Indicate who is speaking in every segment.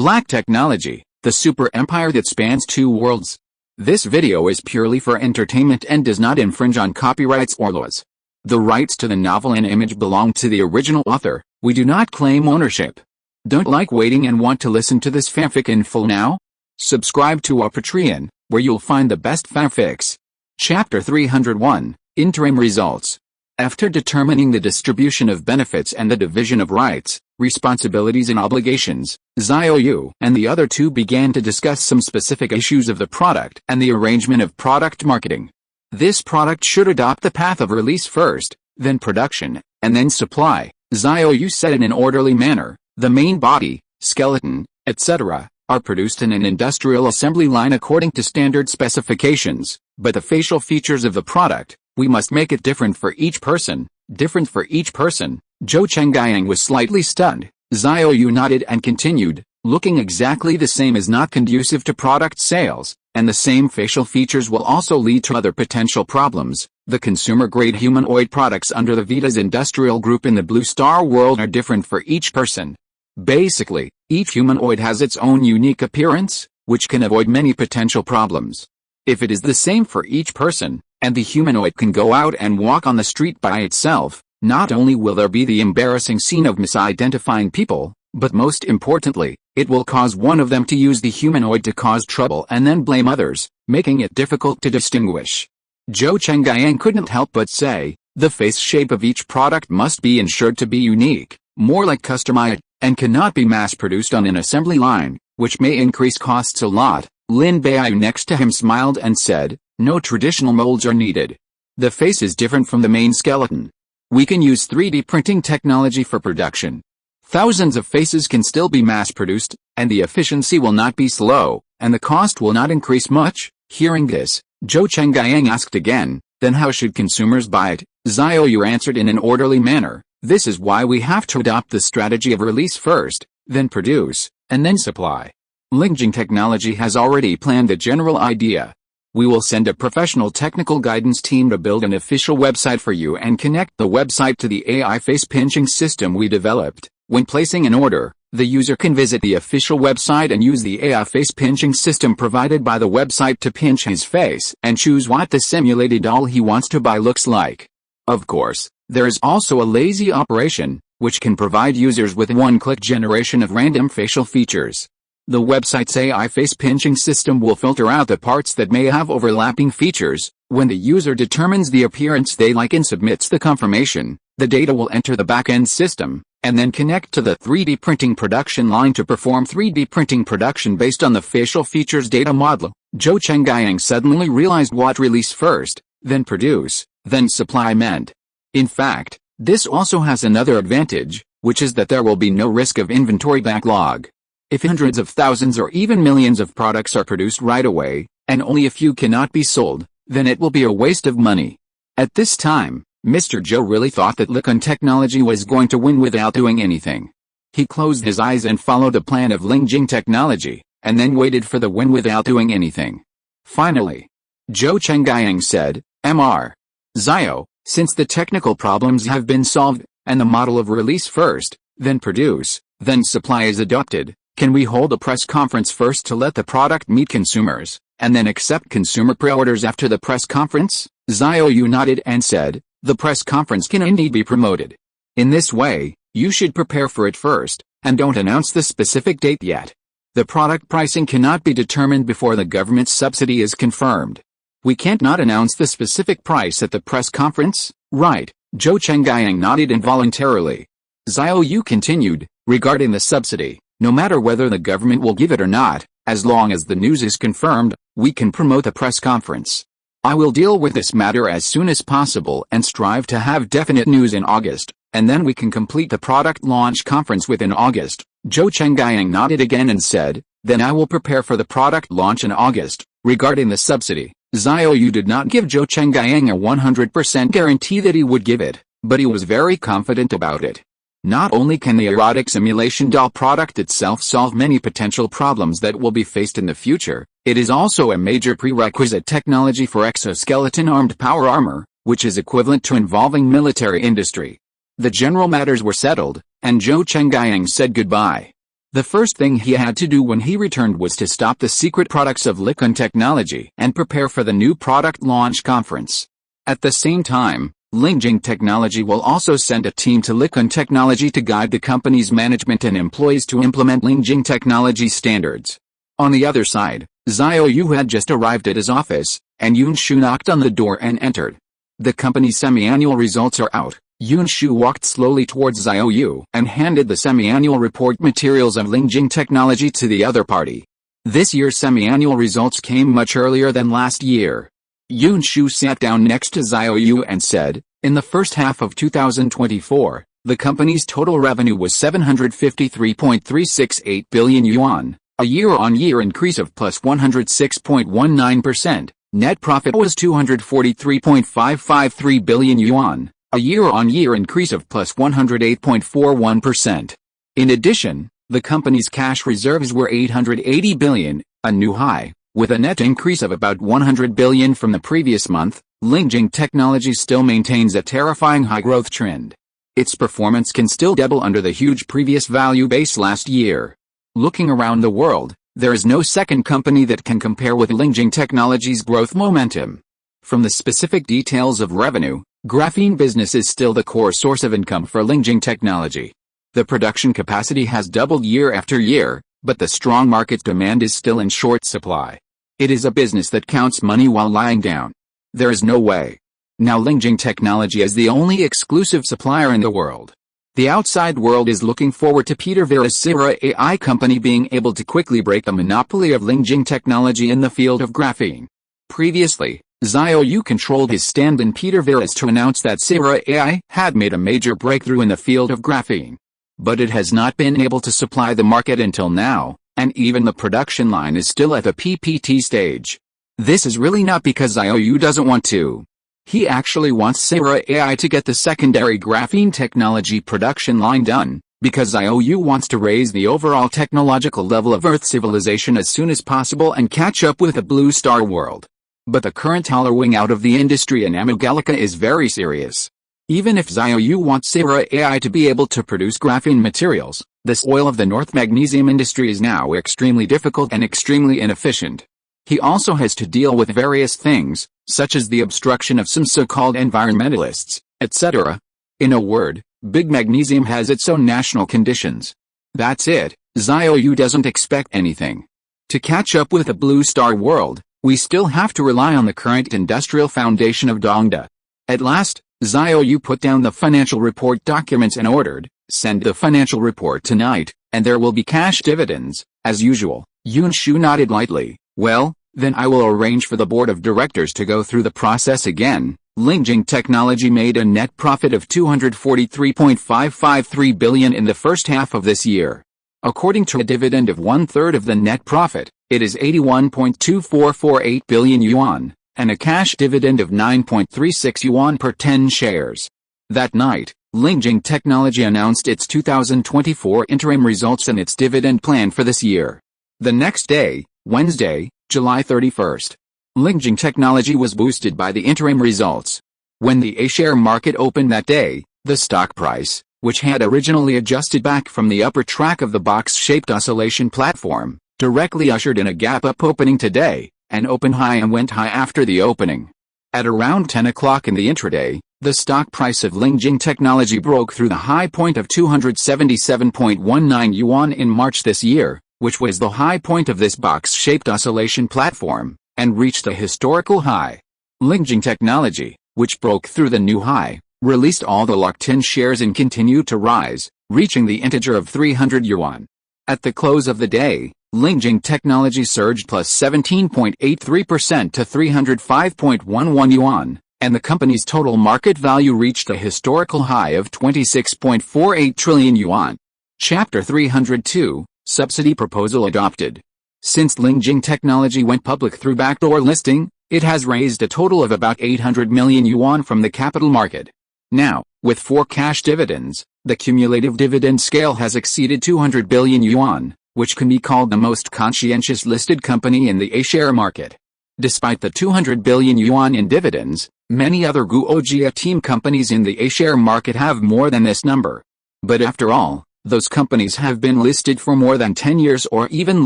Speaker 1: Black technology, the super empire that spans 2 worlds. This video is purely for entertainment and does not infringe on copyrights or laws. The rights to the novel and image belong to the original author. We do not claim ownership. Don't like waiting and want to listen to this fanfic in full now? Subscribe to our Patreon, where you'll find the best fanfics. Chapter 301, Interim Results. After determining the distribution of benefits and the division of rights, responsibilities and obligations, Xiao Yu and the other two began to discuss some specific issues of the product and the arrangement of product marketing. This product should adopt the path of release first, then production, and then supply, Xiao Yu said in an orderly manner. The main body, skeleton, etc., are produced in an industrial assembly line according to standard specifications, but the facial features of the product, we must make it different for each person. Different for each person. Zhou Chengyang was slightly stunned. Xiao Yu nodded and continued, looking exactly the same is not conducive to product sales, and the same facial features will also lead to other potential problems. The consumer-grade humanoid products under the Vita's industrial group in the Blue Star world are different for each person. Basically, each humanoid has its own unique appearance, which can avoid many potential problems. If it is the same for each person, and the humanoid can go out and walk on the street by itself, not only will there be the embarrassing scene of misidentifying people, but most importantly, it will cause one of them to use the humanoid to cause trouble and then blame others, making it difficult to distinguish. Zhou Chengyang couldn't help but say, the face shape of each product must be ensured to be unique, more like customized, and cannot be mass-produced on an assembly line, which may increase costs a lot. Lin Baiyu next to him smiled and said, no traditional molds are needed. The face is different from the main skeleton. We can use 3D printing technology for production. Thousands of faces can still be mass-produced, and the efficiency will not be slow, and the cost will not increase much. Hearing this, Zhou Chengyang asked again, then how should consumers buy it? Xiao Yu answered in an orderly manner, this is why we have to adopt the strategy of release first, then produce, and then supply. Lingjing Technology has already planned the general idea. We will send a professional technical guidance team to build an official website for you and connect the website to the AI face pinching system we developed. When placing an order, the user can visit the official website and use the AI face pinching system provided by the website to pinch his face and choose what the simulated doll he wants to buy looks like. Of course, there is also a lazy operation, which can provide users with one-click generation of random facial features. The website's AI face pinching system will filter out the parts that may have overlapping features. When the user determines the appearance they like and submits the confirmation, the data will enter the back-end system, and then connect to the 3D printing production line to perform 3D printing production based on the facial features data model. Zhou Chengyang suddenly realized what release first, then produce, then supply meant. In fact, this also has another advantage, which is that there will be no risk of inventory backlog. If hundreds of thousands or even millions of products are produced right away, and only a few cannot be sold, then it will be a waste of money. At this time, Mr. Zhou really thought that Lingjing Technology was going to win without doing anything. He closed his eyes and followed the plan of Lingjing Technology, and then waited for the win without doing anything. Finally, Zhou Chengyang said, Mr. Xiao, since the technical problems have been solved, and the model of release first, then produce, then supply is adopted, can we hold a press conference first to let the product meet consumers, and then accept consumer pre-orders after the press conference? Xiao Yu nodded and said, the press conference can indeed be promoted. In this way, you should prepare for it first, and don't announce the specific date yet. The product pricing cannot be determined before the government subsidy is confirmed. We can't not announce the specific price at the press conference, right? Zhou Chengyang nodded involuntarily. Xiao Yu continued, regarding the subsidy, no matter whether the government will give it or not, as long as the news is confirmed, we can promote the press conference. I will deal with this matter as soon as possible and strive to have definite news in August, and then we can complete the product launch conference within August. Zhou Chengyang nodded again and said, then I will prepare for the product launch in August. Regarding the subsidy, Xiao Yu did not give Zhou Chengyang a 100% guarantee that he would give it, but he was very confident about it. Not only can the erotic simulation doll product itself solve many potential problems that will be faced in the future, it is also a major prerequisite technology for exoskeleton armed power armor, which is equivalent to involving military industry. The general matters were settled, and Zhou Chengyang said goodbye. The first thing he had to do when he returned was to stop the secret products of Lingjing Technology and prepare for the new product launch conference. At the same time, Lingjing Technology will also send a team to Lingjing Technology to guide the company's management and employees to implement Lingjing Technology standards. On the other side, Xiao Yu had just arrived at his office, and Yunshu knocked on the door and entered. The company's semi-annual results are out. Yunshu walked slowly towards Xiao Yu and handed the semi-annual report materials of Lingjing Technology to the other party. This year's semi-annual results came much earlier than last year. Yunshu sat down next to Xiao Yu and said, in the first half of 2024, the company's total revenue was 753.368 billion yuan, a year-on-year increase of plus 106.19%. Net profit was 243.553 billion yuan, a year-on-year increase of plus 108.41%. In addition, the company's cash reserves were 880 billion, a new high, with a net increase of about 100 billion from the previous month. Lingjing Technology still maintains a terrifying high growth trend. Its performance can still double under the huge previous value base last year. Looking around the world, there is no second company that can compare with Lingjing Technology's growth momentum. From the specific details of revenue, graphene business is still the core source of income for Lingjing Technology. The production capacity has doubled year after year, but the strong market demand is still in short supply. It is a business that counts money while lying down. There is no way. Now Lingjing Technology is the only exclusive supplier in the world. The outside world is looking forward to Peter Vera's Sierra AI company being able to quickly break the monopoly of Lingjing Technology in the field of graphene. Previously, Xiao Yu controlled his stand-in Peter Vera's to announce that Sierra AI had made a major breakthrough in the field of graphene. But it has not been able to supply the market until now, and even the production line is still at the PPT stage. This is really not because Xiao Yu doesn't want to. He actually wants Sierra AI to get the secondary graphene technology production line done, because Xiao Yu wants to raise the overall technological level of Earth civilization as soon as possible and catch up with the Blue Star world. But the current hollowing out of the industry in Amygdalica is very serious. Even if Xiao Yu wants Sierra AI to be able to produce graphene materials, the soil of the North magnesium industry is now extremely difficult and extremely inefficient. He also has to deal with various things, such as the obstruction of some so-called environmentalists, etc. In a word, big magnesium has its own national conditions. That's it, Xiao Yu doesn't expect anything. To catch up with the Blue Star world, we still have to rely on the current industrial foundation of Dongda. At last, Xiao Yu put down the financial report documents and ordered, send the financial report tonight, and there will be cash dividends, as usual. Yunshu nodded lightly. Well, then I will arrange for the board of directors to go through the process again. Lingjing Technology made a net profit of 243.553 billion in the first half of this year. According to a dividend of 1/3 of the net profit, it is 81.2448 billion yuan, and a cash dividend of 9.36 yuan per 10 shares. That night, Lingjing Technology announced its 2024 interim results and its dividend plan for this year. The next day, Wednesday, July 31st, Lingjing Technology was boosted by the interim results. When the A-share market opened that day, the stock price, which had originally adjusted back from the upper track of the box-shaped oscillation platform, directly ushered in a gap-up opening today, and opened high and went high after the opening. At around 10 o'clock in the intraday, the stock price of Lingjing Technology broke through the high point of 277.19 yuan in March this year, which was the high point of this box-shaped oscillation platform, and reached a historical high. Lingjing Technology, which broke through the new high, released all the locked-in shares and continued to rise, reaching the integer of 300 yuan. At the close of the day, Lingjing Technology surged plus 17.83% to 305.11 yuan, and the company's total market value reached a historical high of 26.48 trillion yuan. Chapter 302, Subsidy Proposal Adopted. Since Lingjing Technology went public through backdoor listing, it has raised a total of about 800 million yuan from the capital market. Now, with 4 cash dividends, the cumulative dividend scale has exceeded 200 billion yuan, which can be called the most conscientious listed company in the A-share market. Despite the 200 billion yuan in dividends, many other Guojia team companies in the A-share market have more than this number. But after all, Those companies have been listed for more than 10 years or even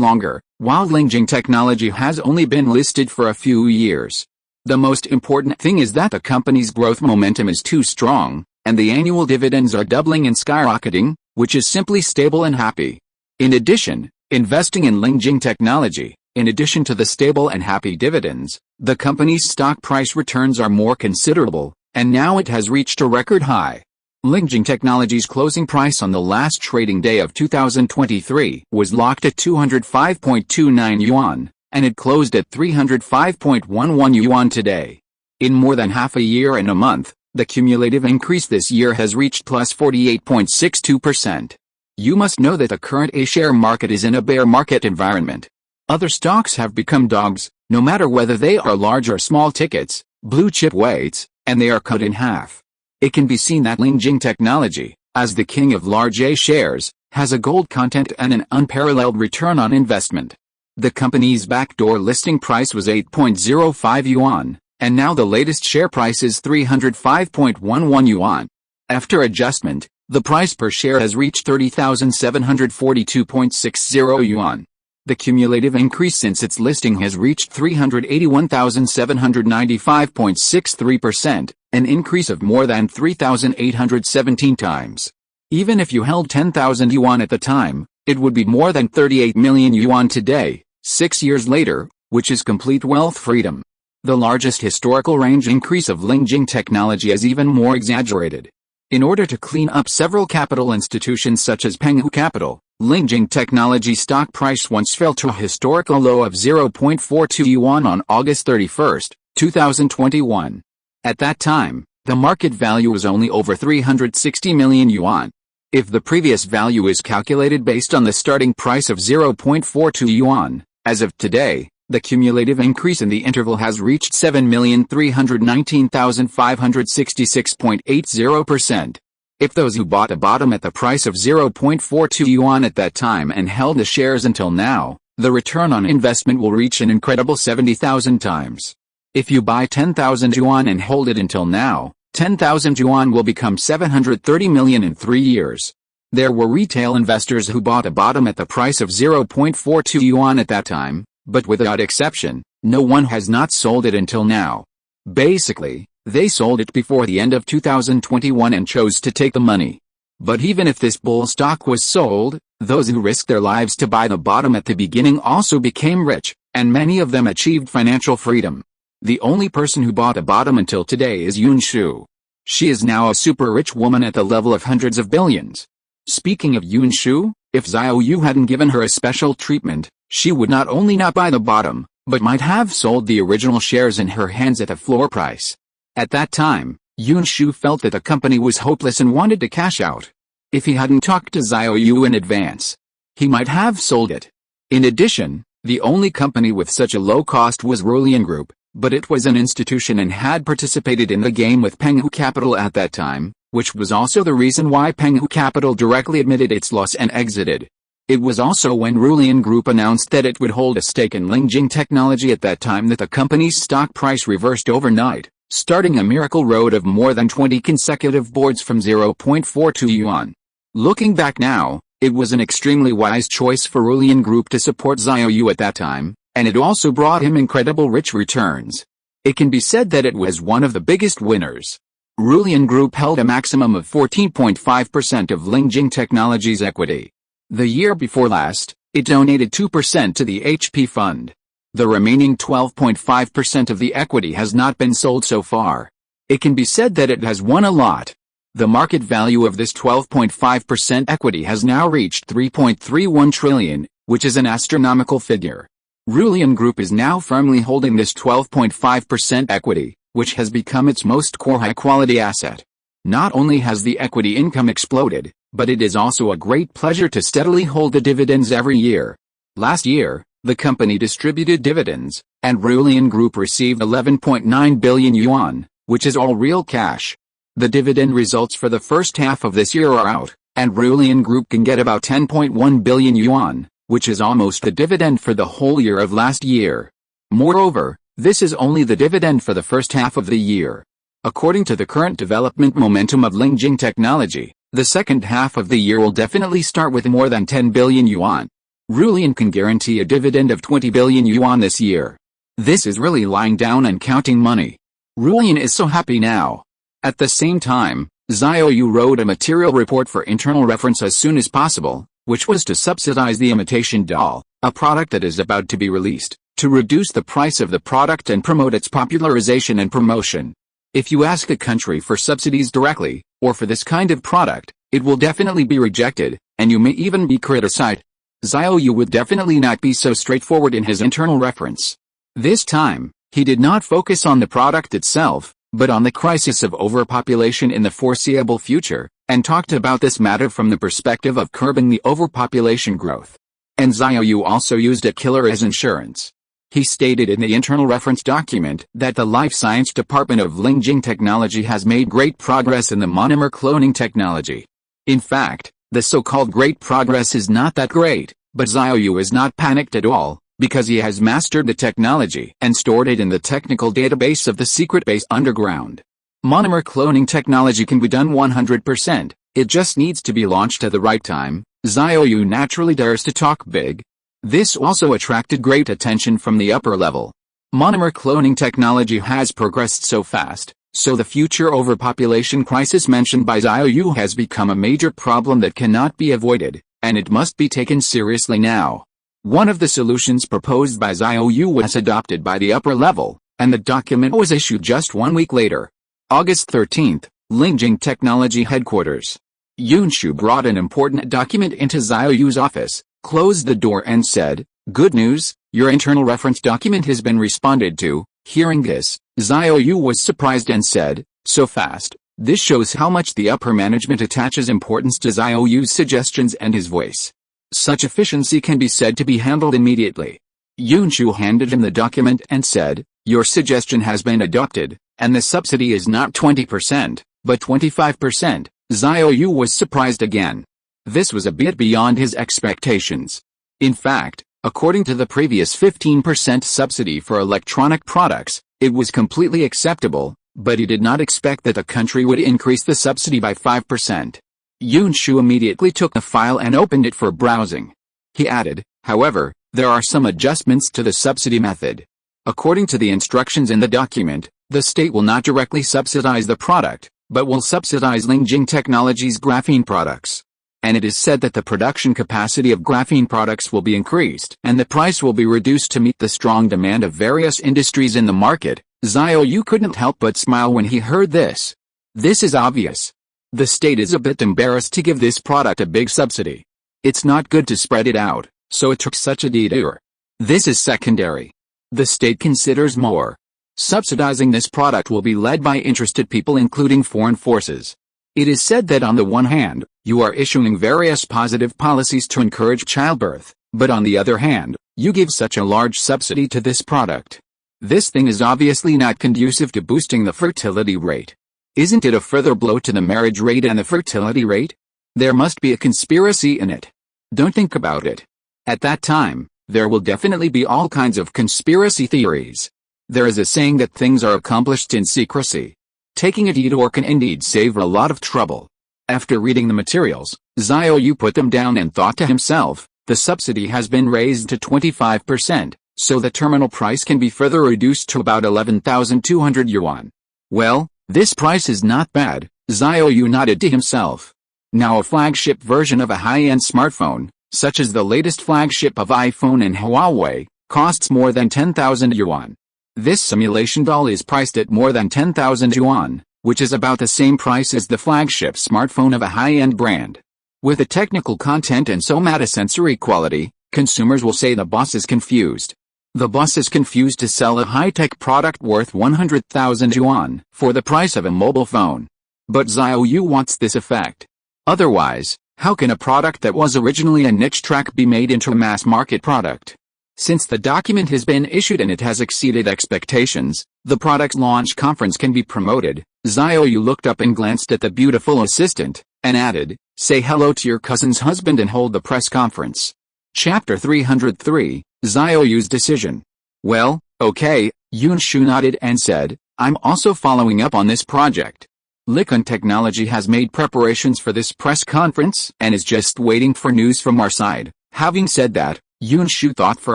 Speaker 1: longer, while Lingjing Technology has only been listed for a few years. The most important thing is that the company's growth momentum is too strong, and the annual dividends are doubling and skyrocketing, which is simply stable and happy. In addition, investing in Lingjing Technology, in addition to the stable and happy dividends, the company's stock price returns are more considerable, and now it has reached a record high. Lingjing Technology's closing price on the last trading day of 2023 was locked at 205.29 yuan, and it closed at 305.11 yuan today. In more than half a year and a month, the cumulative increase this year has reached plus 48.62%. You must know that the current A-share market is in a bear market environment. Other stocks have become dogs, no matter whether they are large or small tickets, blue chip weights, and they are cut in half. It can be seen that Lingjing Technology, as the king of large A-shares, has a gold content and an unparalleled return on investment. The company's backdoor listing price was 8.05 yuan, and now the latest share price is 305.11 yuan. After adjustment, the price per share has reached 30,742.60 yuan. The cumulative increase since its listing has reached 381,795.63%, an increase of more than 3,817 times. Even if you held 10,000 yuan at the time, it would be more than 38 million yuan today, 6 years later, which is complete wealth freedom. The largest historical range increase of Lingjing Technology is even more exaggerated. In order to clean up several capital institutions such as Penghu Capital, Lingjing Technology stock price once fell to a historical low of 0.42 yuan on August 31, 2021. At that time, the market value was only over 360 million yuan. If the previous value is calculated based on the starting price of 0.42 yuan, as of today, the cumulative increase in the interval has reached 7,319,566.80%. If those who bought a bottom at the price of 0.42 yuan at that time and held the shares until now, the return on investment will reach an incredible 70,000 times. If you buy 10,000 yuan and hold it until now, 10,000 yuan will become 730 million in 3 years. There were retail investors who bought a bottom at the price of 0.42 yuan at that time, but without exception, no one has not sold it until now. Basically, they sold it before the end of 2021 and chose to take the money. But even if this bull stock was sold, those who risked their lives to buy the bottom at the beginning also became rich, and many of them achieved financial freedom. The only person who bought a bottom until today is Yun Shu. She is now a super rich woman at the level of hundreds of billions. Speaking of Yun Shu, if Xiao Yu hadn't given her a special treatment, she would not only not buy the bottom, but might have sold the original shares in her hands at a floor price. At that time, Yun Shu felt that the company was hopeless and wanted to cash out. If he hadn't talked to Xiao Yu in advance, he might have sold it. In addition, the only company with such a low cost was Rulian Group, but it was an institution and had participated in the game with Penghu Capital at that time, which was also the reason why Penghu Capital directly admitted its loss and exited. It was also when Rulian Group announced that it would hold a stake in Lingjing Technology at that time that the company's stock price reversed overnight, starting a miracle road of more than 20 consecutive boards from 0.42 yuan. Looking back now, it was an extremely wise choice for Rulian Group to support Xiao Yu at that time, and it also brought him incredible rich returns. It can be said that it was one of the biggest winners. Rulian Group held a maximum of 14.5% of Lingjing Technology's equity. The year before last, it donated 2% to the HP fund. The remaining 12.5% of the equity has not been sold so far. It can be said that it has won a lot. The market value of this 12.5% equity has now reached 3.31 trillion, which is an astronomical figure. Rulian Group is now firmly holding this 12.5% equity, which has become its most core high-quality asset. Not only has the equity income exploded, but it is also a great pleasure to steadily hold the dividends every year. Last year, the company distributed dividends, and Rulian Group received 11.9 billion yuan, which is all real cash. The dividend results for the first half of this year are out, and Rulian Group can get about 10.1 billion yuan, which is almost the dividend for the whole year of last year. Moreover, this is only the dividend for the first half of the year. According to the current development momentum of Lingjing Technology, The second half of the year will definitely start with more than 10 billion yuan. Rulian can guarantee a dividend of 20 billion yuan this year. This is really lying down and counting money. Rulian is so happy now. At the same time, Xiao Yu wrote a material report for internal reference as soon as possible, which was to subsidize the imitation doll, a product that is about to be released, to reduce the price of the product and promote its popularization and promotion. If you ask a country for subsidies directly, or for this kind of product, it will definitely be rejected, and you may even be criticized. Xiao Yu would definitely not be so straightforward in his internal reference. This time, he did not focus on the product itself, but on the crisis of overpopulation in the foreseeable future, and talked about this matter from the perspective of curbing the overpopulation growth. And Xiao Yu also used a killer as insurance. He stated in the internal reference document that the Life Science Department of Lingjing Technology has made great progress in the monomer cloning technology. In fact, the so-called great progress is not that great, but Xiao Yu is not panicked at all, because he has mastered the technology and stored it in the technical database of the secret base underground. Monomer cloning technology can be done 100%, it just needs to be launched at the right time. Xiao Yu naturally dares to talk big. This also attracted great attention from the upper level. Monomer cloning technology has progressed so fast, so the future overpopulation crisis mentioned by Xiao Yu has become a major problem that cannot be avoided, and it must be taken seriously now. One of the solutions proposed by Xiao Yu was adopted by the upper level, and the document was issued just 1 week later. August 13, Lingjing Technology Headquarters. Yunshu brought an important document into Xiao Yu's office, closed the door and said, "Good news, your internal reference document has been responded to." Hearing this, Xiao Yu was surprised and said, "So fast." This shows how much the upper management attaches importance to Xiao Yu's suggestions and his voice. Such efficiency can be said to be handled immediately. Yunshu handed him the document and said, "Your suggestion has been adopted, and the subsidy is not 20%, but 25%. Xiao Yu was surprised again. This was a bit beyond his expectations. In fact, according to the previous 15% subsidy for electronic products, it was completely acceptable, but he did not expect that the country would increase the subsidy by 5%. Yunshu immediately took the file and opened it for browsing. He added, "However, there are some adjustments to the subsidy method. According to the instructions in the document, the state will not directly subsidize the product, but will subsidize Lingjing Technology's graphene products. And it is said that the production capacity of graphene products will be increased and the price will be reduced to meet the strong demand of various industries in the market." Xiao Yu couldn't help but smile when he heard this. This is obvious. The state is a bit embarrassed to give this product a big subsidy. It's not good to spread it out, so it took such a detour. This is secondary. The state considers more. Subsidizing this product will be led by interested people including foreign forces. It is said that on the one hand, you are issuing various positive policies to encourage childbirth, but on the other hand, you give such a large subsidy to this product. This thing is obviously not conducive to boosting the fertility rate. Isn't it a further blow to the marriage rate and the fertility rate? There must be a conspiracy in it. Don't think about it. At that time, there will definitely be all kinds of conspiracy theories. There is a saying that things are accomplished in secrecy. Taking a detour can indeed save a lot of trouble. After reading the materials, Xiao Yu put them down and thought to himself, the subsidy has been raised to 25%, so the terminal price can be further reduced to about 11,200 yuan. Well, this price is not bad, Xiao Yu nodded to himself. Now a flagship version of a high-end smartphone, such as the latest flagship of iPhone and Huawei, costs more than 10,000 yuan. This simulation doll is priced at more than 10,000 yuan, which is about the same price as the flagship smartphone of a high-end brand. With the technical content and somatosensory quality, consumers will say the boss is confused. The boss is confused to sell a high-tech product worth 100,000 yuan for the price of a mobile phone. But Xiao Yu wants this effect. Otherwise, how can a product that was originally a niche track be made into a mass-market product? Since the document has been issued and it has exceeded expectations, the product's launch conference can be promoted. Xiao Yu looked up and glanced at the beautiful assistant, and added, "Say hello to your cousin's husband and hold the press conference." Chapter 303, Xiao Yu's decision. "Well, okay," Yunshu nodded and said, "I'm also following up on this project." Likon Technology has made preparations for this press conference and is just waiting for news from our side. Having said that, Yunshu thought for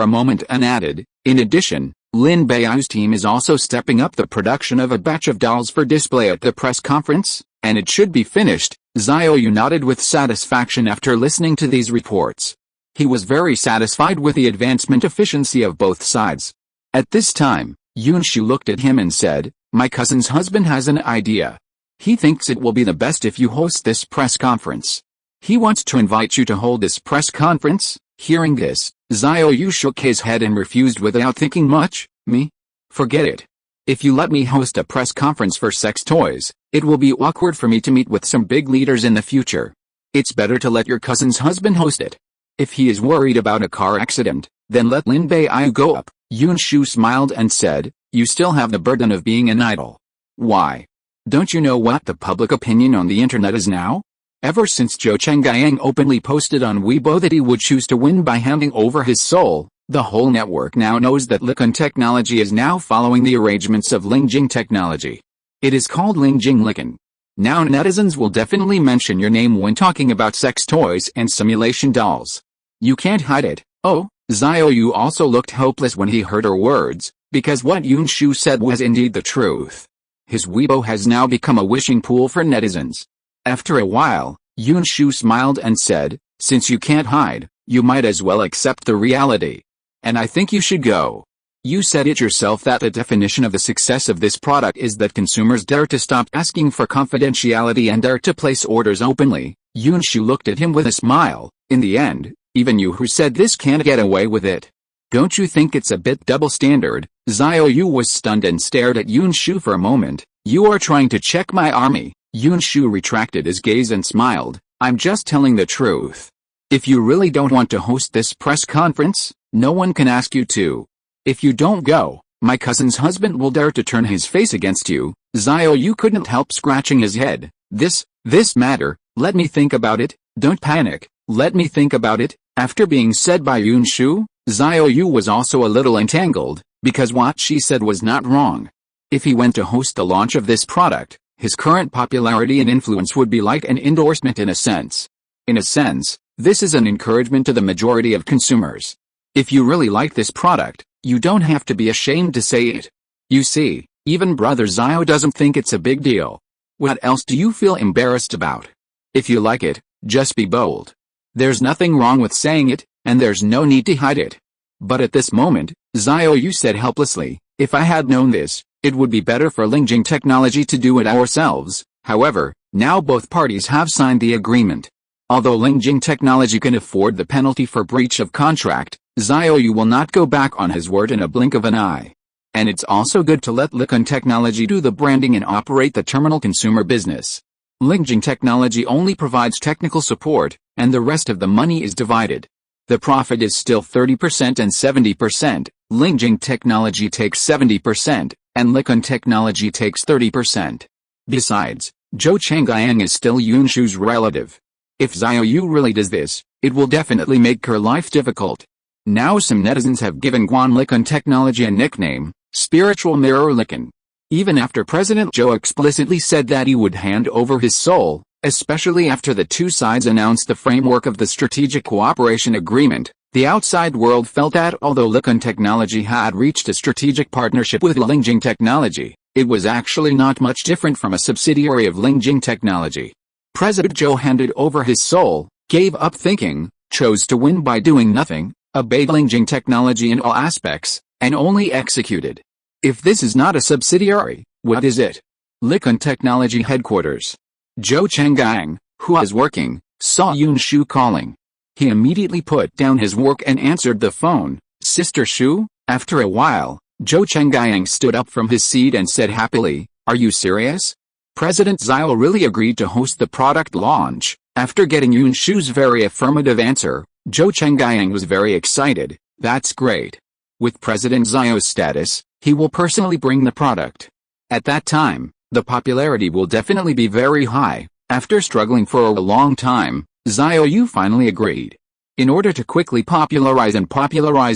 Speaker 1: a moment and added, in addition, Lin Beiyu's team is also stepping up the production of a batch of dolls for display at the press conference, and it should be finished. Xiao Yu nodded with satisfaction after listening to these reports. He was very satisfied with the advancement efficiency of both sides. At this time, Yunshu looked at him and said, my cousin's husband has an idea. He thinks it will be the best if you host this press conference. He wants to invite you to hold this press conference. Hearing this, Xiao Yu shook his head and refused without thinking much. Me? Forget it. If you let me host a press conference for sex toys, it will be awkward for me to meet with some big leaders in the future. It's better to let your cousin's husband host it. If he is worried about a car accident, then let Lin Beiyu go up. Yunshu smiled and said, you still have the burden of being an idol. Why? Don't you know what the public opinion on the internet is now? Ever since Zhou Chenggang openly posted on Weibo that he would choose to win by handing over his soul, the whole network now knows that Likon Technology is now following the arrangements of Lingjing Technology. It is called Lingjing Likon. Now netizens will definitely mention your name when talking about sex toys and simulation dolls. You can't hide it. Oh, Xiao Yu also looked hopeless when he heard her words, because what Yunshu said was indeed the truth. His Weibo has now become a wishing pool for netizens. After a while, Yunshu smiled and said, since you can't hide, you might as well accept the reality. And I think you should go. You said it yourself that the definition of the success of this product is that consumers dare to stop asking for confidentiality and dare to place orders openly. Yunshu looked at him with a smile. In the end, even you who said this can't get away with it. Don't you think it's a bit double standard? Xiao Yu was stunned and stared at Yunshu for a moment. You are trying to check my army. Yunshu retracted his gaze and smiled. I'm just telling the truth. If you really don't want to host this press conference, no one can ask you to. If you don't go, my cousin's husband will dare to turn his face against you. Xiao Yu couldn't help scratching his head. This matter, let me think about it. Don't panic, let me think about it. After being said by Yunshu, Xiao Yu was also a little entangled, because what she said was not wrong. If he went to host the launch of this product, his current popularity and influence would be like an endorsement in a sense. In a sense, this is an encouragement to the majority of consumers. If you really like this product, you don't have to be ashamed to say it. You see, even brother Xiao doesn't think it's a big deal. What else do you feel embarrassed about? If you like it, just be bold. There's nothing wrong with saying it, and there's no need to hide it. But at this moment, Xiao Yu said helplessly, if I had known this, it would be better for Lingjing Technology to do it ourselves. However, now both parties have signed the agreement. Although Lingjing Technology can afford the penalty for breach of contract, Xiao Yu will not go back on his word in a blink of an eye. And it's also good to let Likon Technology do the branding and operate the terminal consumer business. Lingjing Technology only provides technical support, and the rest of the money is divided. The profit is still 30% and 70%, Lingjing Technology takes 70%, and Likon Technology takes 30%. Besides, Zhou Chenggang is still Yunshu's relative. If Xiao Yu really does this, it will definitely make her life difficult. Now some netizens have given Guan Likon Technology a nickname, Spiritual Mirror Likon. Even after President Zhou explicitly said that he would hand over his soul, especially after the two sides announced the framework of the strategic cooperation agreement, the outside world felt that although Likon Technology had reached a strategic partnership with Lingjing Technology, it was actually not much different from a subsidiary of Lingjing Technology. President Zhou handed over his soul, gave up thinking, chose to win by doing nothing, obeyed Lingjing Technology in all aspects, and only executed. If this is not a subsidiary, what is it? Likon Technology headquarters. Zhou Chenggang, who was working, saw Yunshu calling. He immediately put down his work and answered the phone. Sister Shu? After a while, Zhou Chenggang stood up from his seat and said happily, are you serious? President Xiao really agreed to host the product launch. After getting Yunshu's very affirmative answer, Zhou Chenggang was very excited. That's great. With President Xiao's status, he will personally bring the product. At that time, the popularity will definitely be very high. After struggling for a long time, Xiao Yu finally agreed. In order to quickly popularize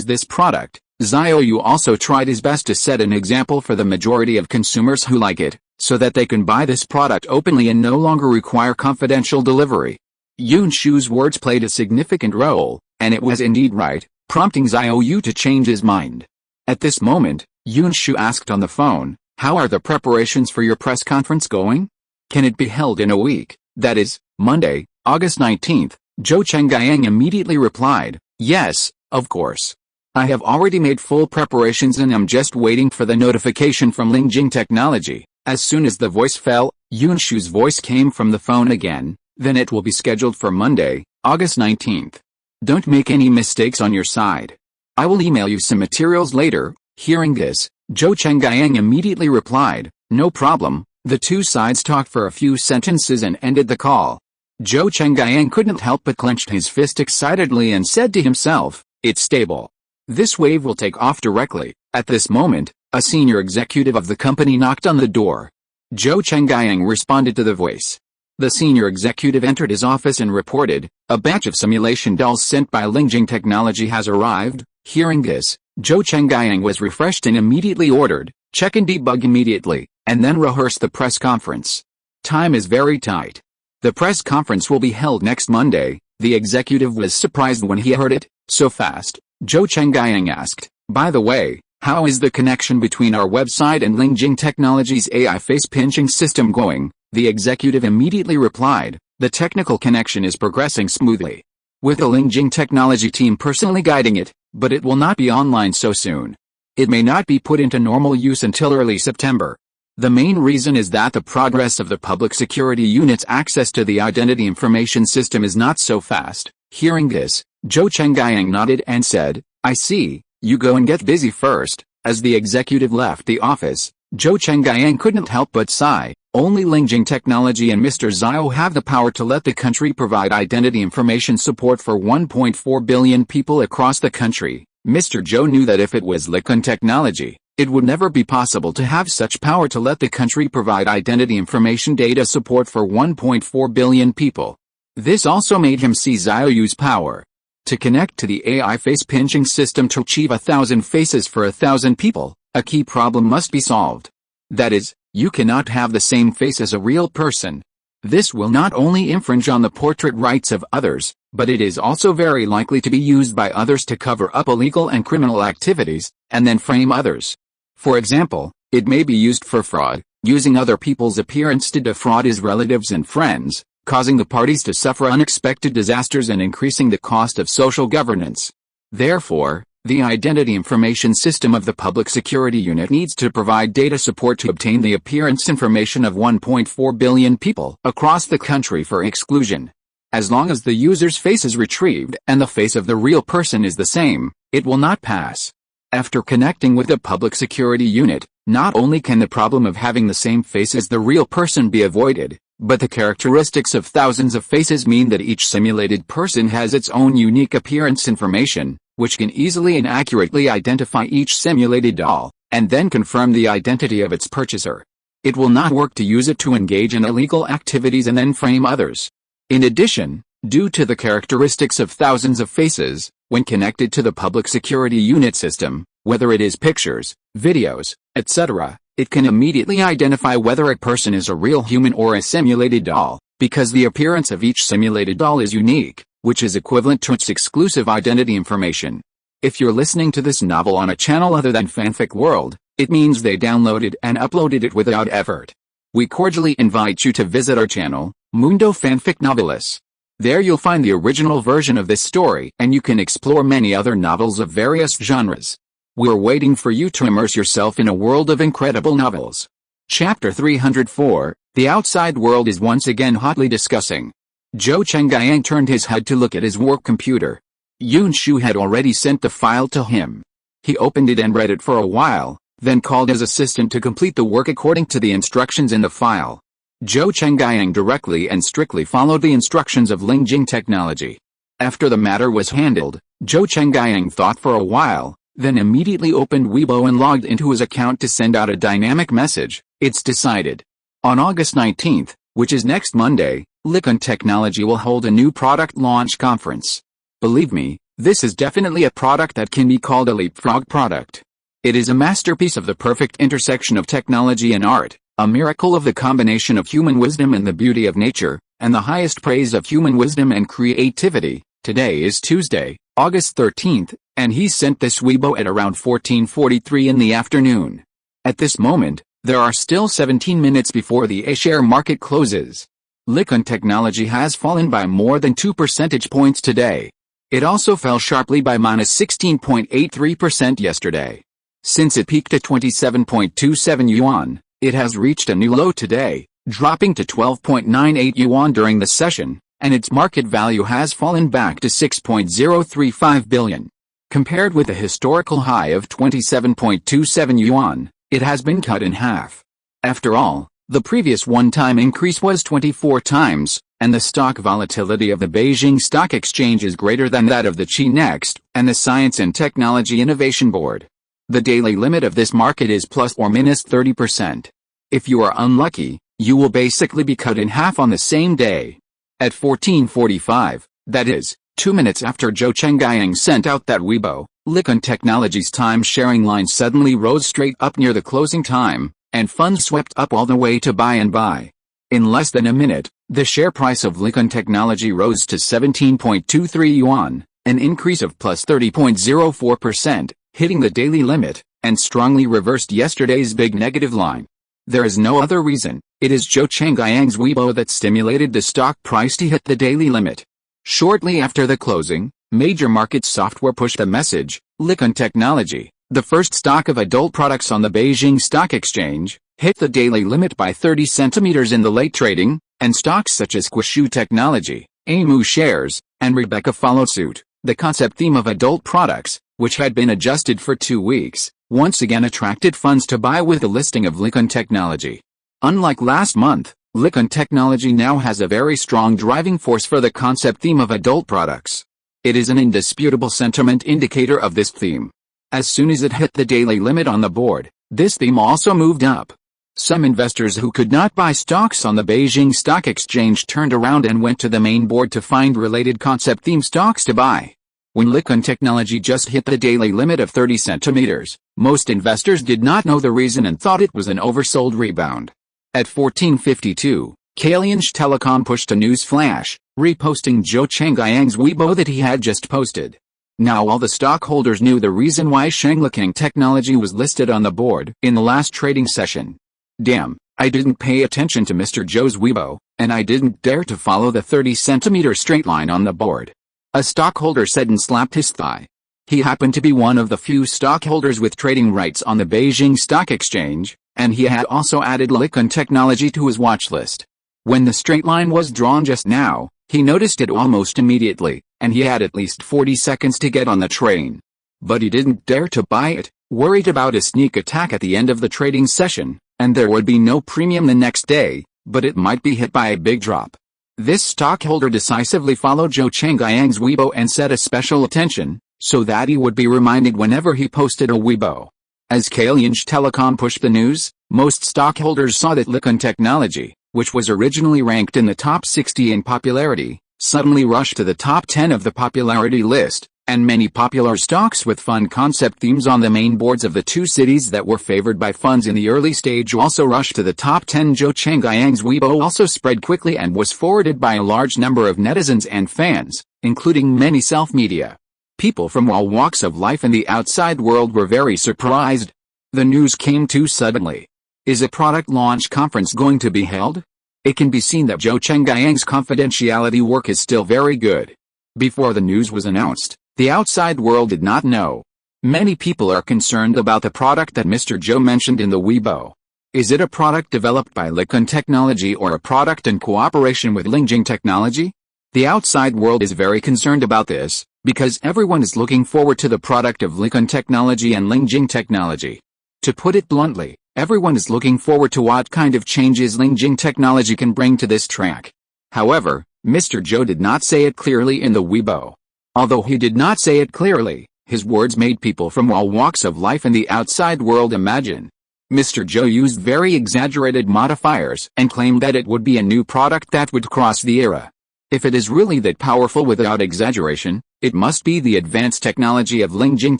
Speaker 1: this product, Xiao Yu also tried his best to set an example for the majority of consumers who like it. so that they can buy this product openly and no longer require confidential delivery. Yunshu's words played a significant role, and it was indeed right, prompting Xiao Yu to change his mind. At this moment, Yunshu asked on the phone, "How are the preparations for your press conference going? Can it be held in a week, that is, Monday, August 19th? Zhou Chenggyang immediately replied, "Yes, of course. I have already made full preparations and am just waiting for the notification from Lingjing Technology." As soon as the voice fell, Yunshu's voice came from the phone again, "Then it will be scheduled for Monday, August 19th. Don't make any mistakes on your side. I will email you some materials later." Hearing this, Zhou Chenggyang immediately replied, "No problem." The two sides talked for a few sentences and ended the call. Zhou Chenggyang couldn't help but clenched his fist excitedly and said to himself, "It's stable. This wave will take off directly." At this moment, a senior executive of the company knocked on the door. Zhou Chenggyang responded to the voice. The senior executive entered his office and reported, "A batch of simulation dolls sent by Lingjing Technology has arrived." Hearing this, Zhou Chenggyang was refreshed and immediately ordered, "Check and debug immediately, and then rehearse the press conference. Time is very tight. The press conference will be held next Monday." The executive was surprised when he heard it so fast. Zhou Chenggyang asked, "By the way, how is the connection between our website and Lingjing Technology's AI face-pinching system going?" The executive immediately replied, "The technical connection is progressing smoothly, with the Lingjing Technology team personally guiding it, but it will not be online so soon. It may not be put into normal use until early September. The main reason is that the progress of the public security unit's access to the identity information system is not so fast." Hearing this, Zhou Chenggyang nodded and said, "I see, you go and get busy first." As the executive left the office, Zhou Chenggyang couldn't help but sigh. Only Lingjing Technology and Mr. Xiao have the power to let the country provide identity information support for 1.4 billion people across the country. Mr. Zhou knew that if it was Lingjing Technology, it would never be possible to have such power to let the country provide identity information data support for 1.4 billion people. This also made him see Xiao Yu's power to connect to the AI face-pinching system to achieve 1,000 faces for 1,000 people. A key problem must be solved. That is, you cannot have the same face as a real person. This will not only infringe on the portrait rights of others, but it is also very likely to be used by others to cover up illegal and criminal activities, and then frame others. For example, it may be used for fraud, using other people's appearance to defraud his relatives and friends, causing the parties to suffer unexpected disasters and increasing the cost of social governance. Therefore, the identity information system of the public security unit needs to provide data support to obtain the appearance information of 1.4 billion people across the country for exclusion. As long as the user's face is retrieved and the face of the real person is the same, it will not pass. After connecting with the public security unit, not only can the problem of having the same face as the real person be avoided, but the characteristics of thousands of faces mean that each simulated person has its own unique appearance information, which can easily and accurately identify each simulated doll, and then confirm the identity of its purchaser. It will not work to use it to engage in illegal activities and then frame others. In addition, due to the characteristics of thousands of faces, when connected to the public security unit system, whether it is pictures, videos, etc., it can immediately identify whether a person is a real human or a simulated doll, because the appearance of each simulated doll is unique, which is equivalent to its exclusive identity information. If you're listening to this novel on a channel other than Fanfic World, it means they downloaded and uploaded it without effort. We cordially invite you to visit our channel, Mundo Fanfic Novelis. There you'll find the original version of this story and you can explore many other novels of various genres. We're waiting for you to immerse yourself in a world of incredible novels. Chapter 304, The Outside World is once again hotly discussing. Zhou Chenggyang turned his head to look at his work computer. Yunshu had already sent the file to him. He opened it and read it for a while, then called his assistant to complete the work according to the instructions in the file. Zhou Chenggyang directly and strictly followed the instructions of Lingjing Technology. After the matter was handled, Zhou Chenggyang thought for a while, then immediately opened Weibo and logged into his account to send out a dynamic message. It's decided. On August 19th, which is next Monday, Lingjing Technology will hold a new product launch conference. Believe me, this is definitely a product that can be called a leapfrog product. It is a masterpiece of the perfect intersection of technology and art, A miracle of the combination of human wisdom and the beauty of nature, and the highest praise of human wisdom and creativity. Today is Tuesday, August 13th, and he sent this Weibo at around 14:43 in the afternoon. At this moment, there are still 17 minutes before the A-share market closes. Likon Technology has fallen by more than 2 percentage points today. It also fell sharply by minus 16.83% yesterday. Since it peaked at 27.27 yuan, it has reached a new low today, dropping to 12.98 yuan during the session, and its market value has fallen back to 6.035 billion. Compared with a historical high of 27.27 yuan, it has been cut in half. After all, the previous one-time increase was 24 times, and the stock volatility of the Beijing Stock Exchange is greater than that of the Chi-Next and the Science and Technology Innovation Board. The daily limit of this market is plus or minus 30%. If you are unlucky, you will basically be cut in half on the same day. At 14:45, that is, 2 minutes after Zhou Chengayang sent out that Weibo, Likon Technology's time-sharing line suddenly rose straight up near the closing time, and funds swept up all the way to buy and buy. In less than a minute, the share price of Likon Technology rose to 17.23 yuan, an increase of plus 30.04%, hitting the daily limit, and strongly reversed yesterday's big negative line. There is no other reason. It is Zhou Chengayang's Weibo that stimulated the stock price to hit the daily limit. Shortly after the closing, major market software pushed a message: Likon Technology, the first stock of adult products on the Beijing Stock Exchange, hit the daily limit by 30 centimeters in the late trading, and stocks such as Xiao Technology, Aimu Shares, and Rebecca followed suit. The concept theme of adult products, which had been adjusted for 2 weeks, once again attracted funds to buy with the listing of Likon Technology. Unlike last month, Likon Technology now has a very strong driving force for the concept theme of adult products. It is an indisputable sentiment indicator of this theme. As soon as it hit the daily limit on the board, this theme also moved up. Some investors who could not buy stocks on the Beijing Stock Exchange turned around and went to the main board to find related concept theme stocks to buy. When Likon Technology just hit the daily limit of 30 centimeters, most investors did not know the reason and thought it was an oversold rebound. At 14:52, Kaliansh Telecom pushed a news flash, reposting Zhou Chengayang's Weibo that he had just posted. Now all the stockholders knew the reason why Likon Technology was listed on the board in the last trading session. Damn, I didn't pay attention to Mr. Zhou's Weibo, and I didn't dare to follow the 30-centimeter straight line on the board. A stockholder said and slapped his thigh. He happened to be one of the few stockholders with trading rights on the Beijing Stock Exchange, and he had also added Likon Technology to his watch list. When the straight line was drawn just now, he noticed it almost immediately, and he had at least 40 seconds to get on the train. But he didn't dare to buy it, worried about a sneak attack at the end of the trading session, and there would be no premium the next day, but it might be hit by a big drop. This stockholder decisively followed Zhou Chengayang's Weibo and set a special attention, so that he would be reminded whenever he posted a Weibo. As Kaliansh Telecom pushed the news, most stockholders saw that Likon Technology, which was originally ranked in the top 60 in popularity, suddenly rushed to the top 10 of the popularity list, and many popular stocks with fun concept themes on the main boards of the 2 cities that were favored by funds in the early stage also rushed to the top 10. Zhou Chengayang's Weibo also spread quickly and was forwarded by a large number of netizens and fans, including many self-media. People from all walks of life in the outside world were very surprised. The news came too suddenly. Is a product launch conference going to be held? It can be seen that Zhou Chengayang's confidentiality work is still very good. Before the news was announced, the outside world did not know. Many people are concerned about the product that Mr. Zhou mentioned in the Weibo. Is it a product developed by Likon Technology or a product in cooperation with Lingjing Technology? The outside world is very concerned about this, because everyone is looking forward to the product of Likon Technology and Lingjing Technology. To put it bluntly, everyone is looking forward to what kind of changes Lingjing Technology can bring to this track. However, Mr. Zhou did not say it clearly in the Weibo. Although he did not say it clearly, his words made people from all walks of life in the outside world imagine. Mr. Zhou used very exaggerated modifiers and claimed that it would be a new product that would cross the era. If it is really that powerful without exaggeration, it must be the advanced technology of Lingjing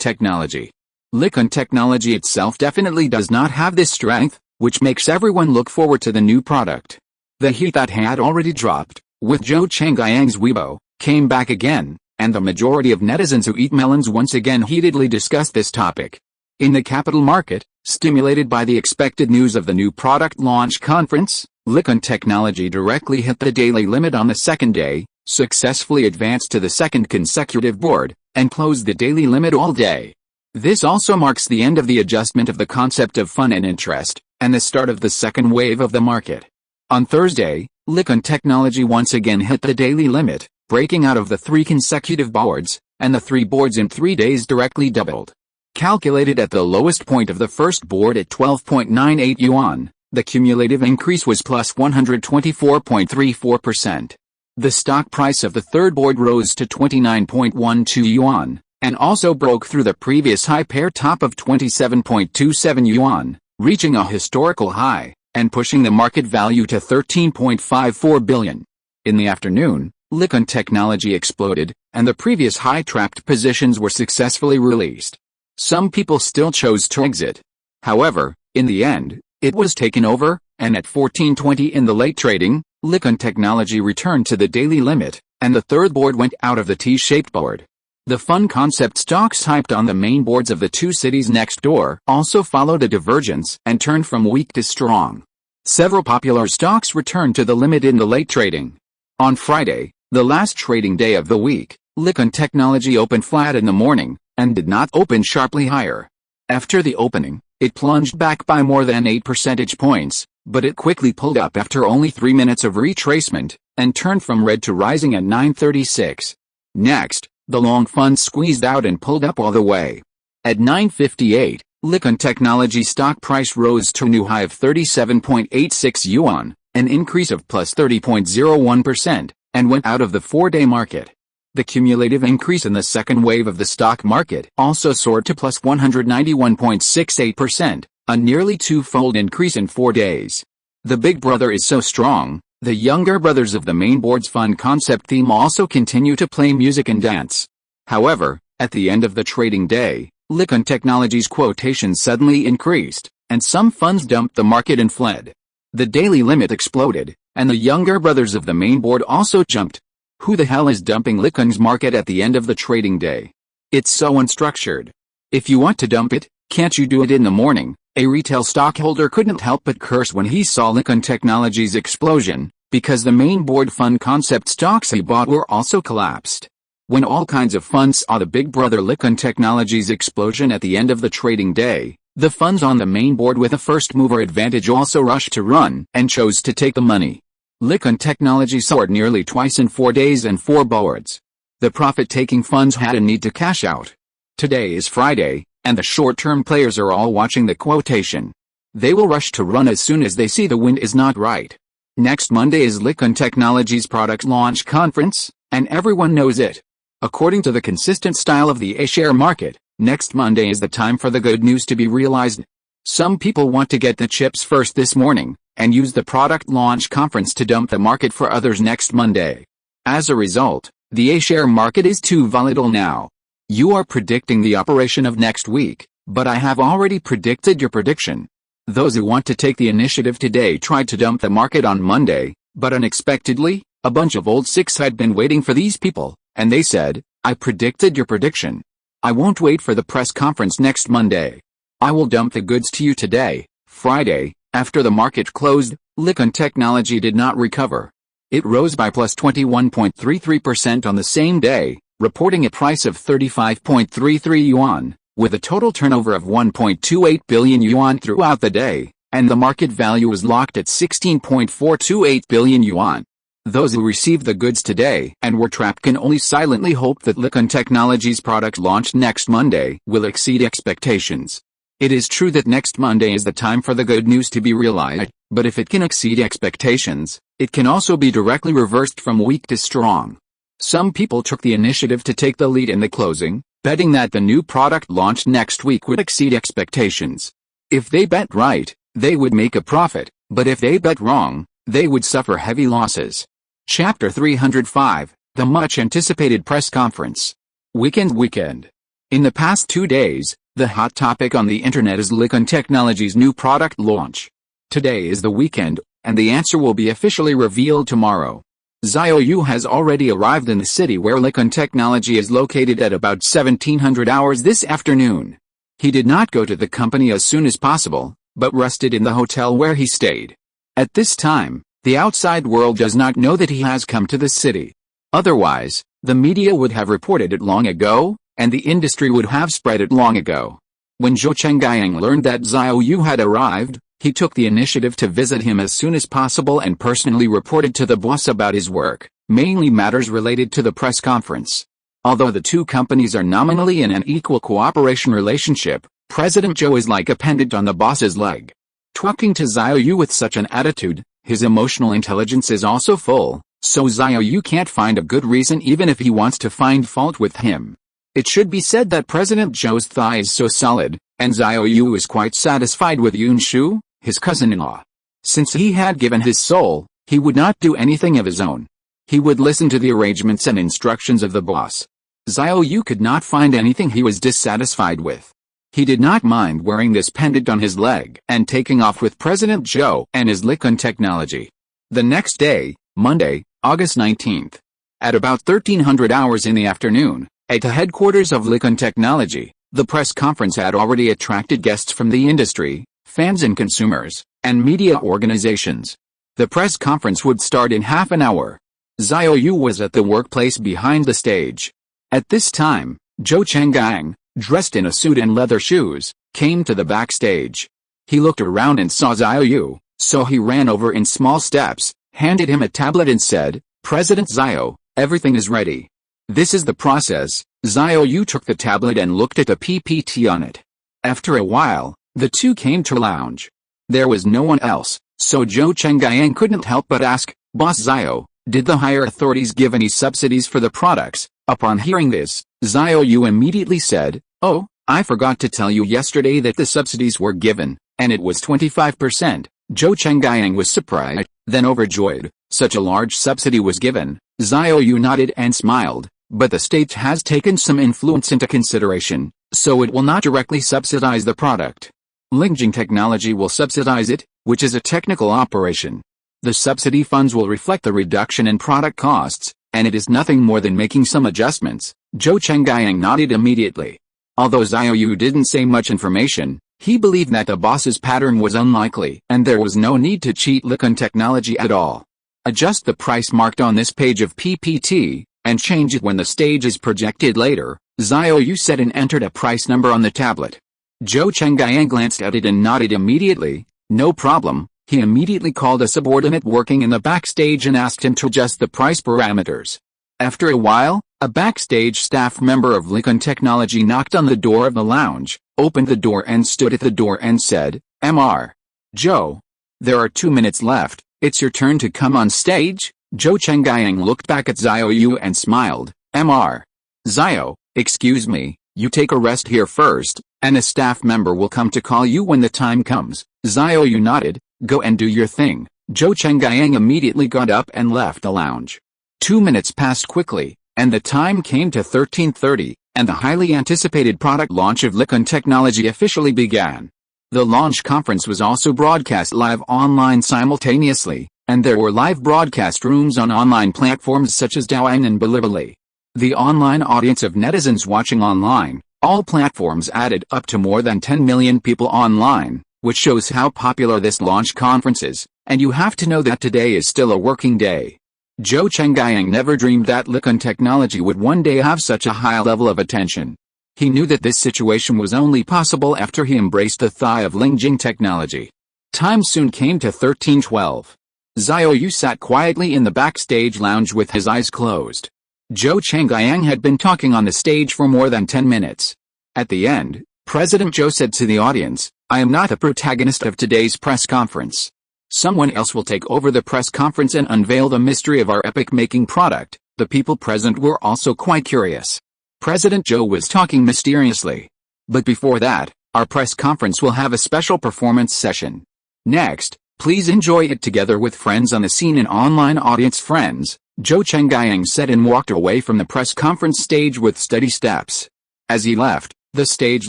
Speaker 1: Technology. Likon Technology itself definitely does not have this strength, which makes everyone look forward to the new product. The heat that had already dropped, with Zhou Chengyang's Weibo, came back again, and the majority of netizens who eat melons once again heatedly discussed this topic. In the capital market, stimulated by the expected news of the new product launch conference, Likon Technology directly hit the daily limit on the second day, successfully advanced to the second consecutive board, and closed the daily limit all day. This also marks the end of the adjustment of the concept of fun and interest, and the start of the second wave of the market. On Thursday, Likon Technology once again hit the daily limit, breaking out of the 3 consecutive boards, and the 3 boards in 3 days directly doubled. Calculated at the lowest point of the first board at 12.98 yuan, the cumulative increase was plus 124.34%. The stock price of the third board rose to 29.12 yuan, and also broke through the previous high pair top of 27.27 yuan, reaching a historical high, and pushing the market value to 13.54 billion. In the afternoon, Likon Technology exploded, and the previous high trapped positions were successfully released. Some people still chose to exit. However, in the end, it was taken over, and at 14:20 in the late trading, Likon Technology returned to the daily limit, and the third board went out of the T-shaped board. The fun concept stocks hyped on the main boards of the 2 cities next door also followed a divergence and turned from weak to strong. Several popular stocks returned to the limit in the late trading. On Friday, the last trading day of the week, Likon Technology opened flat in the morning, and did not open sharply higher. After the opening, it plunged back by more than 8 percentage points, but it quickly pulled up after only 3 minutes of retracement, and turned from red to rising at 9:36. Next, the long fund squeezed out and pulled up all the way. At 9:58, Likon Technology stock price rose to a new high of 37.86 yuan, an increase of plus 30.01%, and went out of the 4-day market. The cumulative increase in the second wave of the stock market also soared to plus 191.68%, a nearly 2-fold increase in 4 days. The big brother is so strong, the younger brothers of the main board's fun concept theme also continue to play music and dance. However, at the end of the trading day, Likon Technology's quotation suddenly increased, and some funds dumped the market and fled. The daily limit exploded, and the younger brothers of the main board also jumped. Who the hell is dumping Likon's market at the end of the trading day? It's so unstructured. If you want to dump it, can't you do it in the morning? A retail stockholder couldn't help but curse when he saw Likon Technology's explosion, because the main board fund concept stocks he bought were also collapsed. When all kinds of funds saw the big brother Likon Technology's explosion at the end of the trading day, the funds on the main board with a first mover advantage also rushed to run and chose to take the money. Likon Technology soared nearly twice in 4 days and 4 boards. The profit-taking funds had a need to cash out. Today is Friday, and the short-term players are all watching the quotation. They will rush to run as soon as they see the wind is not right. Next Monday is Likon Technology's product launch conference, and everyone knows it. According to the consistent style of the A-share market, next Monday is the time for the good news to be realized. Some people want to get the chips first this morning, and use the product launch conference to dump the market for others next Monday. As a result, the A-share market is too volatile now. You are predicting the operation of next week, but I have already predicted your prediction. Those who want to take the initiative today tried to dump the market on Monday, but unexpectedly, a bunch of old six had been waiting for these people, and they said, I predicted your prediction. I won't wait for the press conference next Monday. I will dump the goods to you today, Friday. After the market closed, Likon Technology did not recover. It rose by plus 21.33% on the same day, reporting a price of 35.33 yuan, with a total turnover of 1.28 billion yuan throughout the day, and the market value was locked at 16.428 billion yuan. Those who received the goods today and were trapped can only silently hope that Likon Technology's product launched next Monday will exceed expectations. It is true that next Monday is the time for the good news to be realized, but if it can exceed expectations, it can also be directly reversed from weak to strong. Some people took the initiative to take the lead in the closing, betting that the new product launched next week would exceed expectations. If they bet right, they would make a profit, but if they bet wrong, they would suffer heavy losses. Chapter 305, The Much Anticipated Press Conference. Weekend. In the past 2 days, the hot topic on the internet is Likon Technology's new product launch. Today is the weekend, and the answer will be officially revealed tomorrow. Xiao Yu has already arrived in the city where Likon Technology is located at about 1700 hours this afternoon. He did not go to the company as soon as possible, but rested in the hotel where he stayed. At this time, the outside world does not know that he has come to the city. Otherwise, the media would have reported it long ago, and the industry would have spread it long ago. When Zhou Chenggyang learned that Xiao Yu had arrived, he took the initiative to visit him as soon as possible and personally reported to the boss about his work, mainly matters related to the press conference. Although the two companies are nominally in an equal cooperation relationship, President Zhou is like a pendant on the boss's leg. Talking to Xiao Yu with such an attitude, his emotional intelligence is also full, so Xiao Yu can't find a good reason even if he wants to find fault with him. It should be said that President Zhou's thigh is so solid, and Xiao Yu is quite satisfied with Yun Shu, his cousin-in-law. Since he had given his soul, he would not do anything of his own. He would listen to the arrangements and instructions of the boss. Xiao Yu could not find anything he was dissatisfied with. He did not mind wearing this pendant on his leg and taking off with President Zhou and his Likon Technology. The next day, Monday, August 19th, at about 1300 hours in the afternoon, at the headquarters of Likon Technology, the press conference had already attracted guests from the industry, fans and consumers, and media organizations. The press conference would start in half an hour. Xiao Yu was at the workplace behind the stage. At this time, Zhou Chenggyang, dressed in a suit and leather shoes, came to the backstage. He looked around and saw Xiao Yu, so he ran over in small steps, handed him a tablet and said, "President Xiao, everything is ready." "This is the process." Xiao Yu took the tablet and looked at the PPT on it. After a while, the two came to a lounge. There was no one else, so Zhou Chenggyang couldn't help but ask, "Boss Xiao, did the higher authorities give any subsidies for the products?" Upon hearing this, Xiao Yu immediately said, "Oh, I forgot to tell you yesterday that the subsidies were given, and it was 25%. Zhou Chenggyang was surprised, then overjoyed. Such a large subsidy was given. Xiao Yu nodded and smiled, but the state has taken some influence into consideration, so it will not directly subsidize the product. Lingjing Technology will subsidize it, which is a technical operation. The subsidy funds will reflect the reduction in product costs, and it is nothing more than making some adjustments." Zhou Chenggyang nodded immediately. Although Xiao Yu didn't say much information, he believed that the boss's pattern was unlikely and there was no need to cheat Likon Technology at all. Adjust the price marked on this page of PPT, and change it when the stage is projected later, Xiao Yu said and entered a price number on the tablet. Zhou Chenggyang glanced at it and nodded immediately. "No problem." He immediately called a subordinate working in the backstage and asked him to adjust the price parameters. After a while, a backstage staff member of Likon Technology knocked on the door of the lounge, opened the door and stood at the door and said, "Mr. Zhou, there are 2 minutes left, it's your turn to come on stage." Zhou Chenggyang looked back at Xiao Yu and smiled. "Mr. Xiao, excuse me, you take a rest here first, and a staff member will come to call you when the time comes." Xiao Yu nodded. "Go and do your thing." Zhou Chenggyang immediately got up and left the lounge. 2 minutes passed quickly, and the time came to 13:30, and the highly anticipated product launch of Likon Technology officially began. The launch conference was also broadcast live online simultaneously, and there were live broadcast rooms on online platforms such as Douyin and Bilibili. The online audience of netizens watching online, all platforms added up to more than 10 million people online, which shows how popular this launch conference is, and you have to know that today is still a working day. Zhou Chenggyang never dreamed that Likon Technology would one day have such a high level of attention. He knew that this situation was only possible after he embraced the thigh of Lingjing Technology. Time soon came to 13:12. Xiao Yu sat quietly in the backstage lounge with his eyes closed. Zhou Chenggyang had been talking on the stage for more than 10 minutes. At the end, President Zhou said to the audience, "I am not the protagonist of today's press conference. Someone else will take over the press conference and unveil the mystery of our epic-making product." The people present were also quite curious. President Zhou was talking mysteriously. "But before that, our press conference will have a special performance session. Next, please enjoy it together with friends on the scene and online audience." "Friends," Zhou Chenggyang said and walked away from the press conference stage with steady steps. As he left, the stage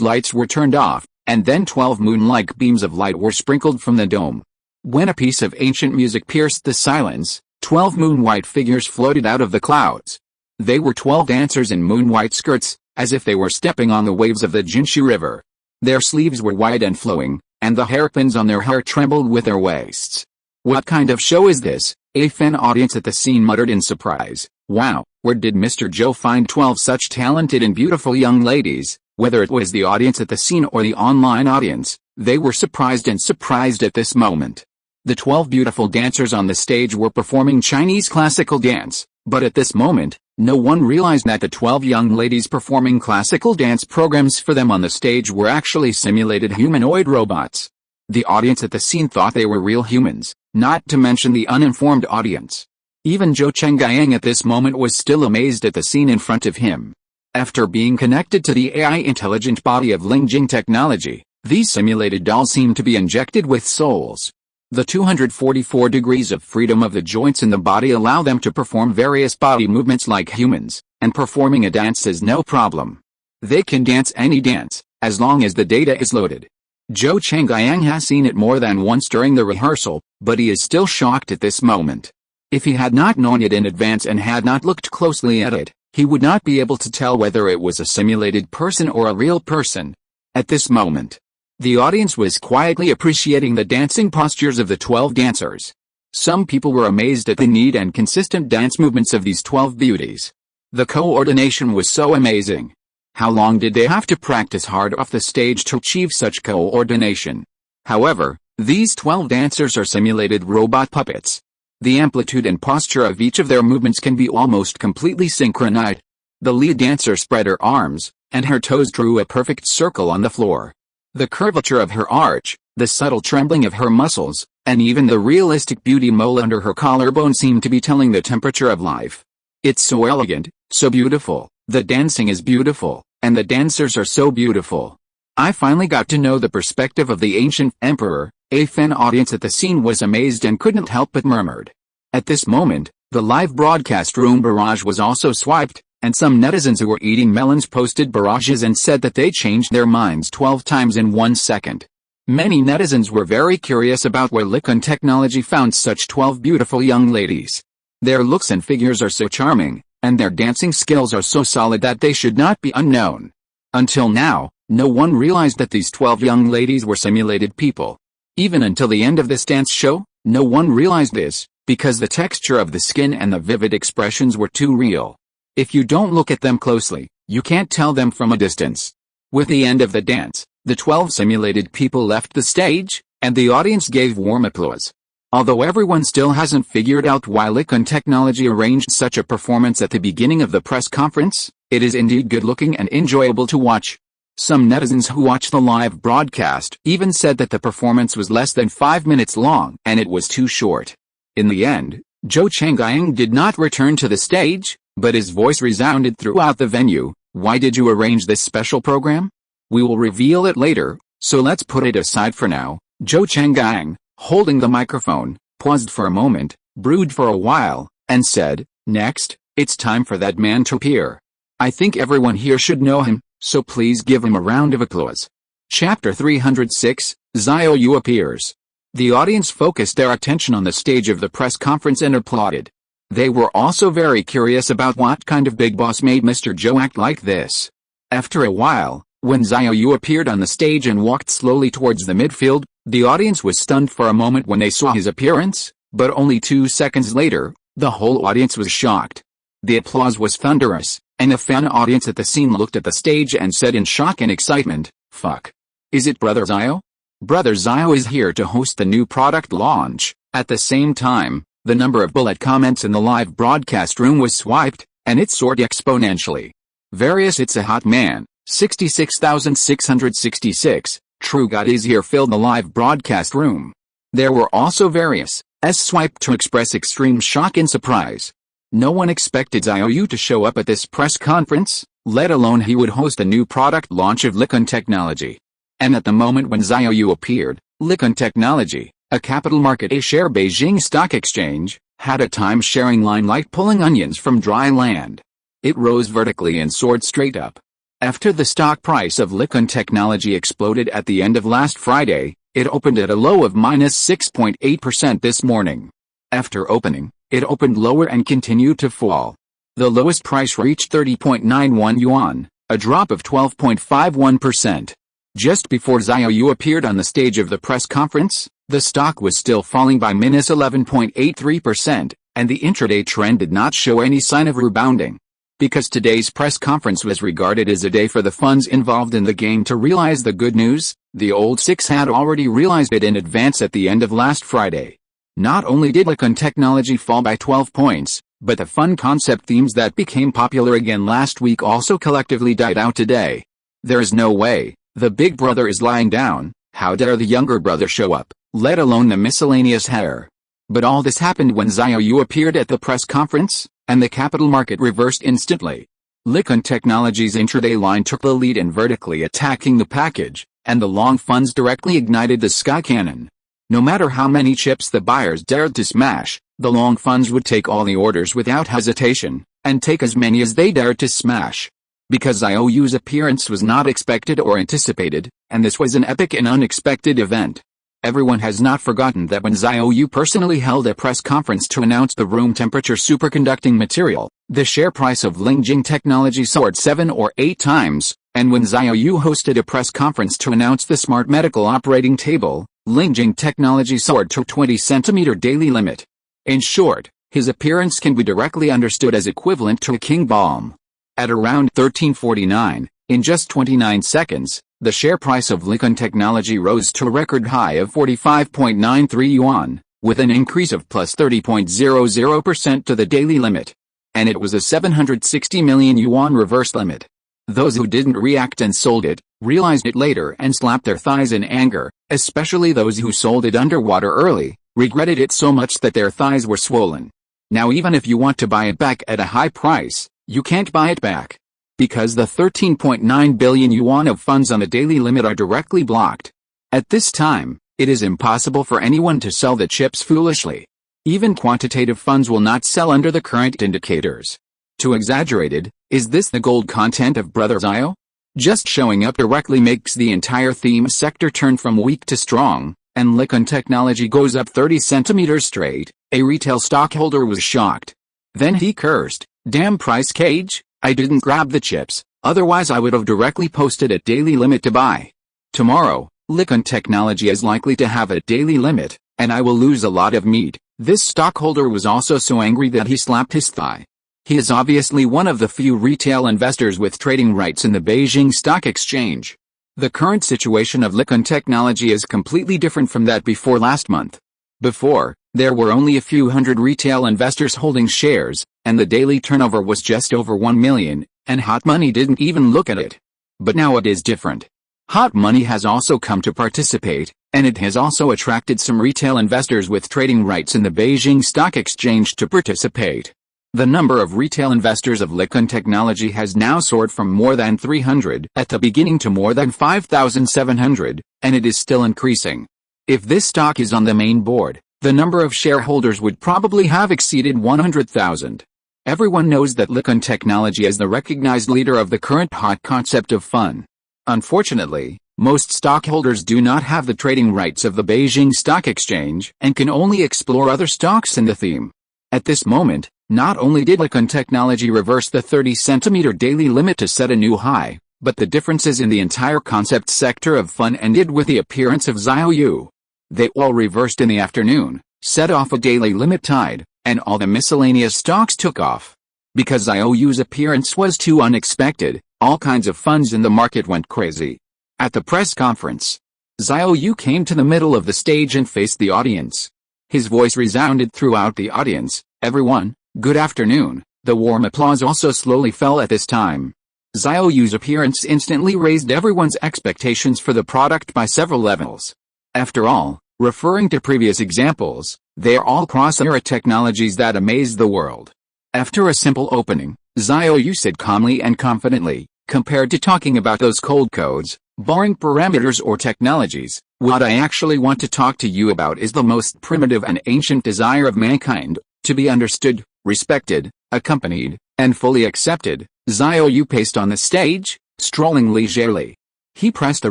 Speaker 1: lights were turned off, and then 12 moon-like beams of light were sprinkled from the dome. When a piece of ancient music pierced the silence, 12 moon-white figures floated out of the clouds. They were 12 dancers in moon-white skirts, as if they were stepping on the waves of the Jinshu River. Their sleeves were wide and flowing, and the hairpins on their hair trembled with their waists. "What kind of show is this?" a fan audience at the scene muttered in surprise. "Wow, where did Mr. Joe find 12 such talented and beautiful young ladies?" Whether it was the audience at the scene or the online audience, they were surprised at this moment. The 12 beautiful dancers on the stage were performing Chinese classical dance, but at this moment, no one realized that the 12 young ladies performing classical dance programs for them on the stage were actually simulated humanoid robots. The audience at the scene thought they were real humans, not to mention the uninformed audience. Even Zhou Chenggyang at this moment was still amazed at the scene in front of him. After being connected to the AI intelligent body of Lingjing technology, these simulated dolls seemed to be injected with souls. The 244 degrees of freedom of the joints in the body allow them to perform various body movements like humans, and performing a dance is no problem. They can dance any dance, as long as the data is loaded. Zhou Chenggyang has seen it more than once during the rehearsal, but he is still shocked at this moment. If he had not known it in advance and had not looked closely at it, he would not be able to tell whether it was a simulated person or a real person. At this moment, the audience was quietly appreciating the dancing postures of the 12 dancers. Some people were amazed at the neat and consistent dance movements of these 12 beauties. The coordination was so amazing. How long did they have to practice hard off the stage to achieve such coordination? However, these 12 dancers are simulated robot puppets. The amplitude and posture of each of their movements can be almost completely synchronized. The lead dancer spread her arms, and her toes drew a perfect circle on the floor. The curvature of her arch, the subtle trembling of her muscles, and even the realistic beauty mole under her collarbone seemed to be telling the temperature of life. It's so elegant, so beautiful, the dancing is beautiful, and the dancers are so beautiful. I finally got to know the perspective of the ancient emperor. A fan audience at the scene was amazed and couldn't help but murmured. At this moment, the live broadcast room barrage was also swiped, and some netizens who were eating melons posted barrages and said that they changed their minds 12 times in 1 second. Many netizens were very curious about where Likon Technology found such 12 beautiful young ladies. Their looks and figures are so charming, and their dancing skills are so solid that they should not be unknown. Until now, no one realized that these 12 young ladies were simulated people. Even until the end of this dance show, no one realized this, because the texture of the skin and the vivid expressions were too real. If you don't look at them closely, you can't tell them from a distance. With the end of the dance, the 12 simulated people left the stage, and the audience gave warm applause. Although everyone still hasn't figured out why Likon Technology arranged such a performance at the beginning of the press conference, it is indeed good-looking and enjoyable to watch. Some netizens who watched the live broadcast even said that the performance was less than 5 minutes long and it was too short. In the end, Zhou Chenggyang did not return to the stage, but his voice resounded throughout the venue. Why did you arrange this special program? We will reveal it later, so let's put it aside for now. Zhou Chenggyang, holding the microphone, paused for a moment, brooded for a while, and said, "Next, it's time for that man to appear. I think everyone here should know him, so please give him a round of applause." Chapter 306, Xiao Yu appears. The audience focused their attention on the stage of the press conference and applauded. They were also very curious about what kind of big boss made Mr. Zhou act like this. After a while, when Xiao Yu appeared on the stage and walked slowly towards the midfield, the audience was stunned for a moment when they saw his appearance, but only 2 seconds later, the whole audience was shocked. The applause was thunderous, and the fan audience at the scene looked at the stage and said in shock and excitement, "Fuck. Is it Brother Xiao? Brother Xiao is here to host the new product launch." At the same time, the number of bullet comments in the live broadcast room was swiped, and it soared exponentially. Various "It's a hot man," 66,666, "True God is here" filled the live broadcast room. There were also various "S" swiped to express extreme shock and surprise. No one expected Xiao Yu to show up at this press conference, let alone he would host a new product launch of Likon Technology. And at the moment when Xiao Yu appeared, Likon Technology, a capital market A-share Beijing Stock Exchange, had a time-sharing line like pulling onions from dry land. It rose vertically and soared straight up. After the stock price of Likon Technology exploded at the end of last Friday, It opened at a low of minus 6.8% this morning. After opening, it opened lower and continued to fall. The lowest price reached 30.91 yuan, a drop of 12.51%. Just before Xiao Yu appeared on the stage of the press conference, the stock was still falling by minus 11.83%, and the intraday trend did not show any sign of rebounding. Because today's press conference was regarded as a day for the funds involved in the game to realize the good news, the old six had already realized it in advance at the end of last Friday. Not only did Silicon Technology fall by 12 points, but the fun concept themes that became popular again last week also collectively died out today. There is no way. The big brother is lying down, how dare the younger brother show up, let alone the miscellaneous hair. But all this happened when Xiao Yu appeared at the press conference, and the capital market reversed instantly. Silicon Technology's intraday line took the lead in vertically attacking the package, and the long funds directly ignited the sky cannon. No matter how many chips the buyers dared to smash, the long funds would take all the orders without hesitation, and take as many as they dared to smash. Because Xiao Yu's appearance was not expected or anticipated, and this was an epic and unexpected event. Everyone has not forgotten that when Xiao Yu personally held a press conference to announce the room temperature superconducting material, the share price of Lingjing Technology soared 7 or 8 times, and when Xiao Yu hosted a press conference to announce the smart medical operating table, Lingjing Technology soared to 20-centimeter daily limit. In short, his appearance can be directly understood as equivalent to a king bomb. At around 13:49, in just 29 seconds, the share price of Silicon Technology rose to a record high of 45.93 yuan, with an increase of plus 30.00% to the daily limit. And it was a 760 million yuan reverse limit. Those who didn't react and sold it, realized it later and slapped their thighs in anger, especially those who sold it underwater early, regretted it so much that their thighs were swollen. Now even if you want to buy it back at a high price, you can't buy it back. Because the 13.9 billion yuan of funds on the daily limit are directly blocked. At this time, it is impossible for anyone to sell the chips foolishly. Even quantitative funds will not sell under the current indicators. Too exaggerated, is this the gold content of Brother Xiao? Just showing up directly makes the entire theme sector turn from weak to strong, and Silicon Technology goes up 30 centimeters straight. A retail stockholder was shocked. Then he cursed, "Damn price cage, I didn't grab the chips, otherwise I would have directly posted a daily limit to buy. Tomorrow, Silicon Technology is likely to have a daily limit, and I will lose a lot of meat." This stockholder was also so angry that he slapped his thigh. He is obviously one of the few retail investors with trading rights in the Beijing Stock Exchange. The current situation of Silicon Technology is completely different from that before last month. Before, there were only a few hundred retail investors holding shares, and the daily turnover was just over 1 million, and hot money didn't even look at it. But now it is different. Hot money has also come to participate, and it has also attracted some retail investors with trading rights in the Beijing Stock Exchange to participate. The number of retail investors of Silicon Technology has now soared from more than 300 at the beginning to more than 5,700, and it is still increasing. If this stock is on the main board, the number of shareholders would probably have exceeded 100,000. Everyone knows that Silicon Technology is the recognized leader of the current hot concept of fun. Unfortunately, most stockholders do not have the trading rights of the Beijing Stock Exchange and can only explore other stocks in the theme. At this moment, not only did Silicon Technology reverse the 30-centimeter daily limit to set a new high, but the differences in the entire concept sector of fun ended with the appearance of Xiao Yu. They all reversed in the afternoon, set off a daily limit tide, and all the miscellaneous stocks took off. Because Xiao Yu's appearance was too unexpected, all kinds of funds in the market went crazy. At the press conference, Xiao Yu came to the middle of the stage and faced the audience. His voice resounded throughout the audience, "Everyone, good afternoon." The warm applause also slowly fell at this time. Xiao Yu's appearance instantly raised everyone's expectations for the product by several levels. After all, referring to previous examples, they are all cross-era technologies that amaze the world. After a simple opening, Xiao Yu said calmly and confidently, "Compared to talking about those cold codes, boring parameters or technologies, what I actually want to talk to you about is the most primitive and ancient desire of mankind, to be understood, respected, accompanied, and fully accepted." Xiao Yu paced on the stage, strolling leisurely. He pressed the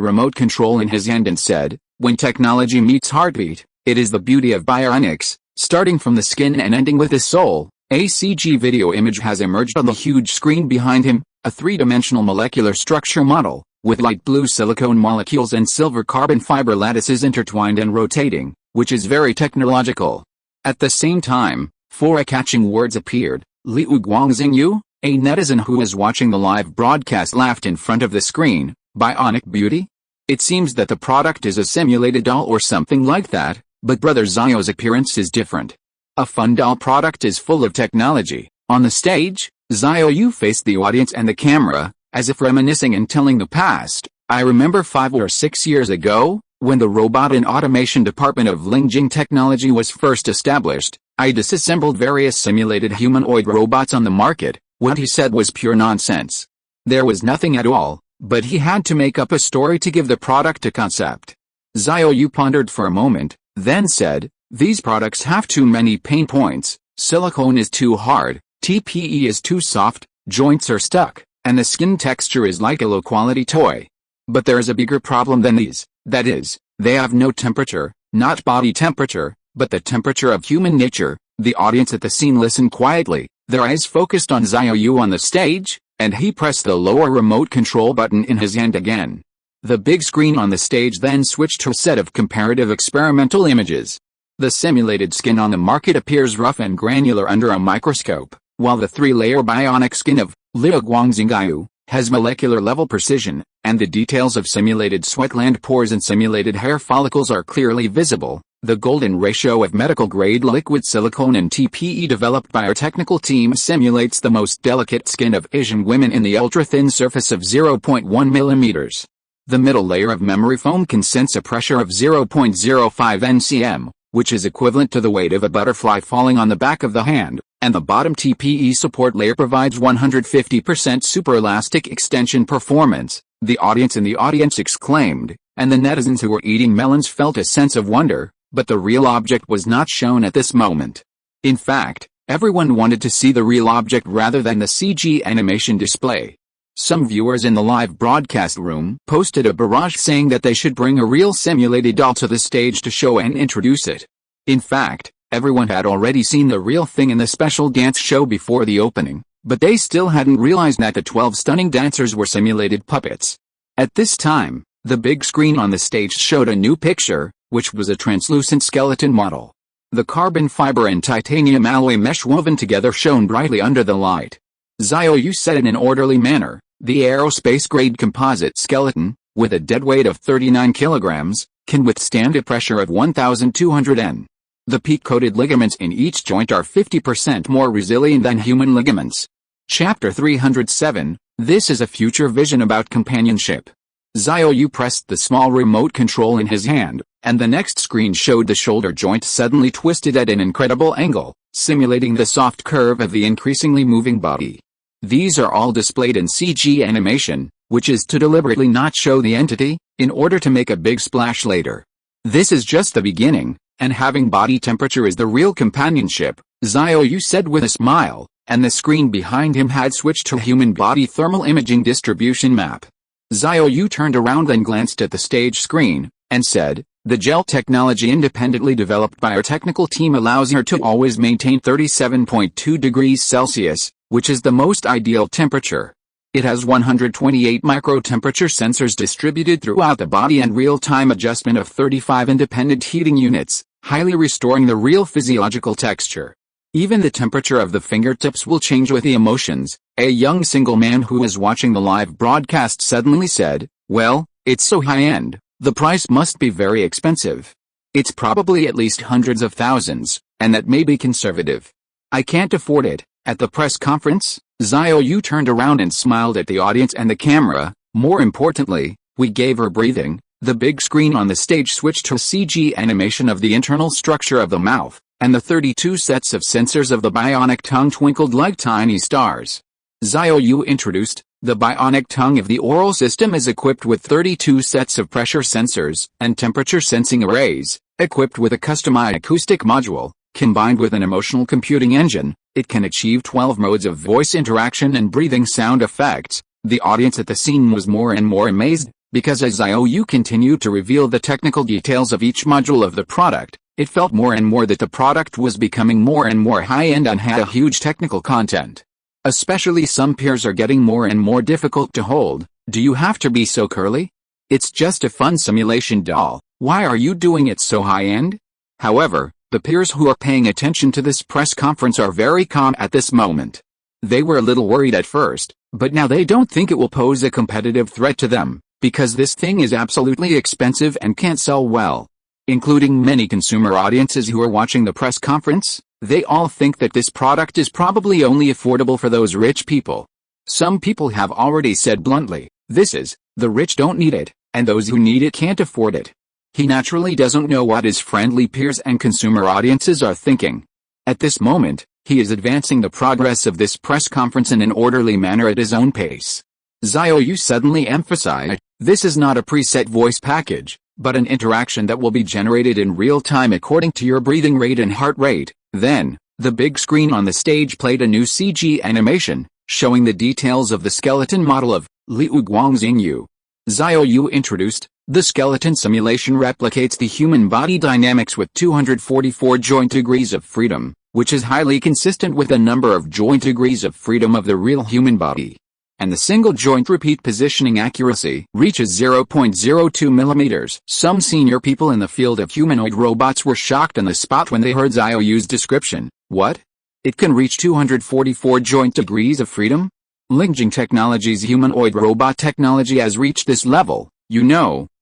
Speaker 1: remote control in his hand and said, When technology meets heartbeat, it is the beauty of bionics, starting from the skin and ending with the soul. A CG video image has emerged on the huge screen behind him, a three-dimensional molecular structure model, with light blue silicone molecules and silver carbon fiber lattices intertwined and rotating, which is very technological. At the same time, four catching words appeared. Liu Guangxingyu, a netizen who was watching the live broadcast, laughed in front of the screen. Bionic beauty? It seems that the product is a simulated doll or something like that, but Brother Xiao's appearance is different. A fun doll product is full of technology. On the stage, Xiao Yu faced the audience and the camera, as if reminiscing and telling the past. I remember 5 or 6 years ago, when the Robot and Automation Department of Lingjing Technology was first established, I disassembled various simulated humanoid robots on the market. What he said was pure nonsense. There was nothing at all, but he had to make up a story to give the product a concept. Xiao Yu pondered for a moment, then said, "These products have too many pain points. Silicone is too hard, TPE is too soft, joints are stuck, and the skin texture is like a low-quality toy. But there is a bigger problem than these, that is, they have no temperature, not body temperature, but the temperature of human nature." The audience at the scene listened quietly, their eyes focused on Xiao Yu on the stage, and he pressed the lower remote control button in his hand again. The big screen on the stage then switched to a set of comparative experimental images. The simulated skin on the market appears rough and granular under a microscope, while the three-layer bionic skin of Liu Guangxingyu has molecular-level precision, and the details of simulated sweat gland pores and simulated hair follicles are clearly visible. The golden ratio of medical-grade liquid silicone and TPE developed by our technical team simulates the most delicate skin of Asian women in the ultra-thin surface of 0.1 mm. The middle layer of memory foam can sense a pressure of 0.05 nCm, which is equivalent to the weight of a butterfly falling on the back of the hand, and the bottom TPE support layer provides 150% superelastic extension performance. The audience in the audience exclaimed, and the netizens who were eating melons felt a sense of wonder. But the real object was not shown at this moment. In fact, everyone wanted to see the real object rather than the CG animation display. Some viewers in the live broadcast room posted a barrage saying that they should bring a real simulated doll to the stage to show and introduce it. In fact, everyone had already seen the real thing in the special dance show before the opening, but they still hadn't realized that the 12 stunning dancers were simulated puppets. At this time, the big screen on the stage showed a new picture, which was a translucent skeleton model. The carbon fiber and titanium alloy mesh woven together shone brightly under the light. Xiao Yu said in an orderly manner, "The aerospace-grade composite skeleton, with a dead weight of 39 kilograms, can withstand a pressure of 1,200 N. The PEEK-coated ligaments in each joint are 50% more resilient than human ligaments." Chapter 307, This is a future vision about companionship. Xiao Yu pressed the small remote control in his hand, and the next screen showed the shoulder joint suddenly twisted at an incredible angle, simulating the soft curve of the increasingly moving body. These are all displayed in CG animation, which is to deliberately not show the entity, in order to make a big splash later. This is just the beginning, and having body temperature is the real companionship, Xiao Yu said with a smile, and the screen behind him had switched to human body thermal imaging distribution map. Xiao Yu turned around and glanced at the stage screen, and said, "The gel technology independently developed by our technical team allows her to always maintain 37.2 degrees Celsius, which is the most ideal temperature. It has 128 micro-temperature sensors distributed throughout the body and real-time adjustment of 35 independent heating units, highly restoring the real physiological texture. Even the temperature of the fingertips will change with the emotions." A young single man who was watching the live broadcast suddenly said, "Well, it's so high-end, the price must be very expensive. It's probably at least hundreds of thousands, and that may be conservative. I can't afford it." At the press conference, Xiao Yu turned around and smiled at the audience and the camera. "More importantly, we gave her breathing." The big screen on the stage switched to CG animation of the internal structure of the mouth, and the 32 sets of sensors of the bionic tongue twinkled like tiny stars. Xiao Yu introduced, the bionic tongue of the oral system is equipped with 32 sets of pressure sensors and temperature sensing arrays, equipped with a customized acoustic module. Combined with an emotional computing engine, it can achieve 12 modes of voice interaction and breathing sound effects. The audience at the scene was more and more amazed. Because as Xiao Yu continued to reveal the technical details of each module of the product, it felt more and more that the product was becoming more and more high-end and had a huge technical content. Especially some peers are getting more and more difficult to hold. Do you have to be so curly? It's just a fun simulation doll. Why are you doing it so high-end? However, the peers who are paying attention to this press conference are very calm at this moment. They were a little worried at first, but now they don't think it will pose a competitive threat to them, because this thing is absolutely expensive and can't sell well. Including many consumer audiences who are watching the press conference, they all think that this product is probably only affordable for those rich people. Some people have already said bluntly, the rich don't need it, and those who need it can't afford it. He naturally doesn't know what his friendly peers and consumer audiences are thinking. At this moment, he is advancing the progress of this press conference in an orderly manner at his own pace. Xiao Yu suddenly emphasized, this is not a preset voice package, but an interaction that will be generated in real time according to your breathing rate and heart rate. Then, the big screen on the stage played a new CG animation, showing the details of the skeleton model of Liu Guangxing. Xiao Yu introduced, the skeleton simulation replicates the human body dynamics with 244 joint degrees of freedom, which is highly consistent with the number of joint degrees of freedom of the real human body. And the single joint repeat positioning accuracy reaches 0.02 millimeters. Some senior people in the field of humanoid robots were shocked on the spot when they heard Xiao Yu's description. What? It can reach 244 joint degrees of freedom? Lingjing Technology's humanoid robot technology has reached this level.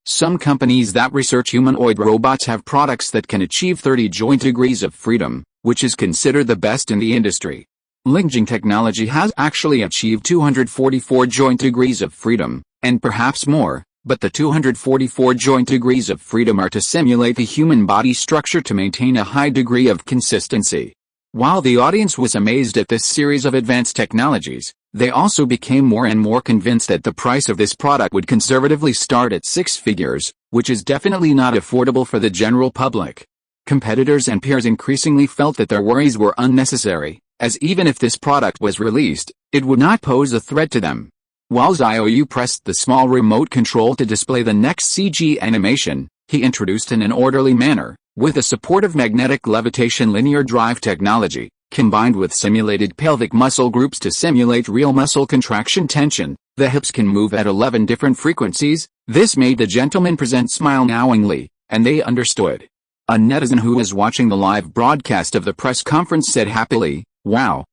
Speaker 1: Some companies that research humanoid robots have products that can achieve 30 joint degrees of freedom, which is considered the best in the industry. Lingjing Technology has actually achieved 244 joint degrees of freedom, and perhaps more, but the 244 joint degrees of freedom are to simulate the human body structure to maintain a high degree of consistency. While the audience was amazed at this series of advanced technologies, they also became more and more convinced that the price of this product would conservatively start at 6 figures, which is definitely not affordable for the general public. Competitors and peers increasingly felt that their worries were unnecessary, as even if this product was released, it would not pose a threat to them. While Xiao Yu pressed the small remote control to display the next CG animation, he introduced in an orderly manner, with the support of magnetic levitation linear drive technology, combined with simulated pelvic muscle groups to simulate real muscle contraction tension, the hips can move at 11 different frequencies. This made the gentleman present smile knowingly, and they understood. A netizen who was watching the live broadcast of the press conference said happily, wow,